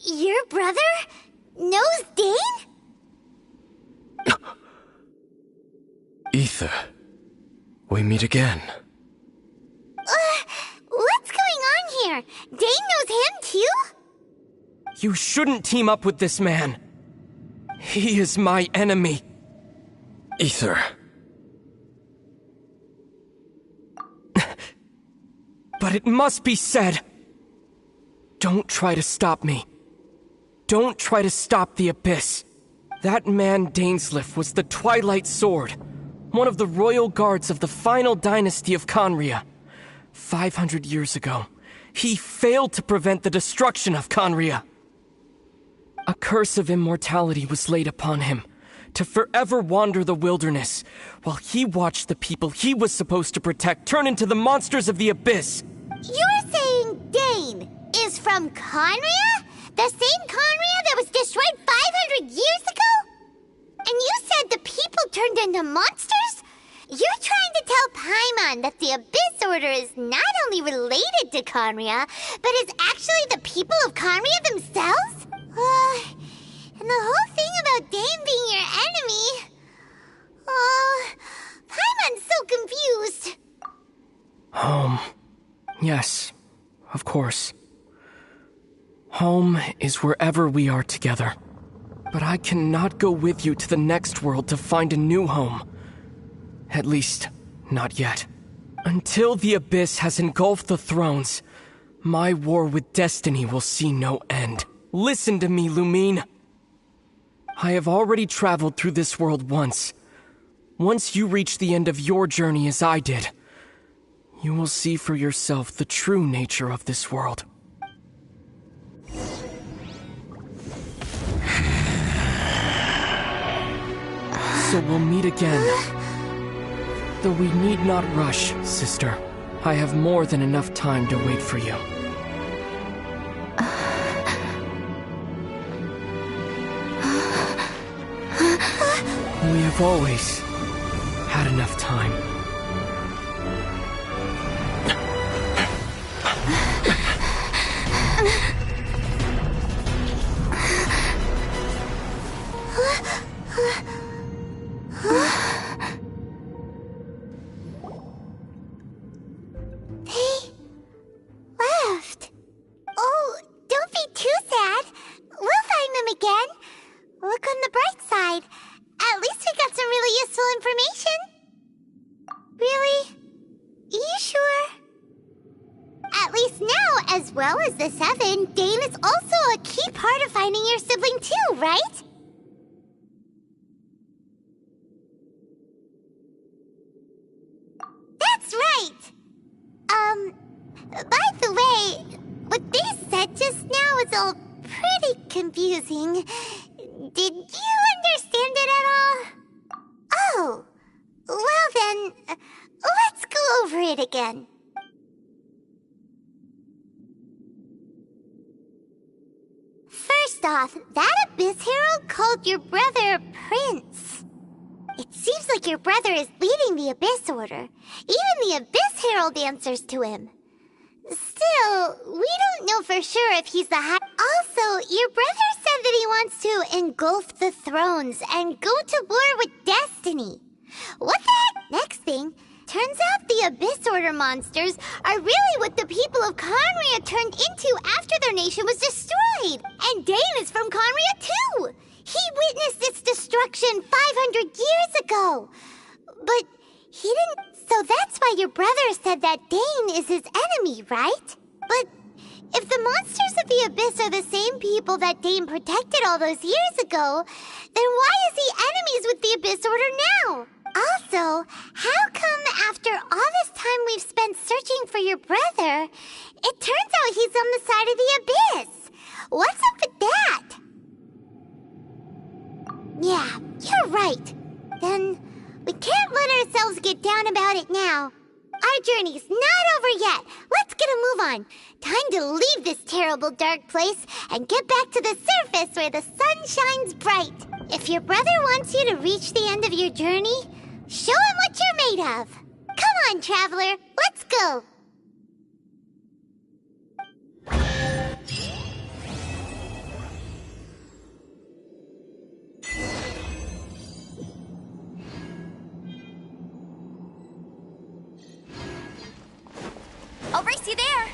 Your brother knows Dane? Ether, we meet again. What's going on here? Dane knows him too? You shouldn't team up with this man. He is my enemy. Ether. But it must be said. Don't try to stop me. Don't try to stop the Abyss. That man Dainsleif was the Twilight Sword, one of the royal guards of the final dynasty of Conria. 500 years ago, he failed to prevent the destruction of Conria. A curse of immortality was laid upon him, to forever wander the wilderness, while he watched the people he was supposed to protect turn into the monsters of the Abyss. You're saying Dane is from Conria? The same Conria that was destroyed 500 years ago? And you said the people turned into monsters? You're trying to tell Paimon that the Abyss Order is not only related to Conria, but is actually the people of Conria themselves? And the whole thing about Dane being your enemy... Paimon's so confused. Yes, of course. Home is wherever we are together. But I cannot go with you to the next world to find a new home. At least, not yet. Until the Abyss has engulfed the thrones, my war with destiny will see no end. Listen to me, Lumine. I have already traveled through this world once. Once you reach the end of your journey as I did, you will see for yourself the true nature of this world. So we'll meet again. Though we need not rush, sister. I have more than enough time to wait for you. We have always had enough time. They left. Oh, don't be too sad. We'll find them again. Look on the bright side. At least we got some really useful information. Really? You sure? At least now, as well as the Seven, Dane is also a key part of finding your sibling too, right? That's right! By the way, what they said just now is all pretty confusing. Did you understand it at all? Oh, well then, let's go over it again. First off, that Abyss Herald called your brother a prince. It seems like your brother is leading the Abyss Order. Even the Abyss Herald answers to him. Still, we don't know for sure if he's the high... Also, your brother said that he wants to engulf the thrones and go to war with destiny. What the heck? Next thing, turns out the Abyss Order monsters are really what the people of Conria turned into after their nation was destroyed. And Dane is from Conria too. He witnessed its destruction 500 years ago. But he didn't... So that's why your brother said that Dane is his enemy, right? But If the monsters of the Abyss are the same people that Dane protected all those years ago, then why is he enemies with the Abyss Order now? Also, how come after all this time we've spent searching for your brother, it turns out he's on the side of the Abyss? What's up with that? Yeah, you're right. Then we can't let ourselves get down about it now. Our journey's not over yet. Let's get a move on. Time to leave this terrible dark place and get back to the surface where the sun shines bright. If your brother wants you to reach the end of your journey, show him what you're made of. Come on, traveler. Let's go. I'll race you there.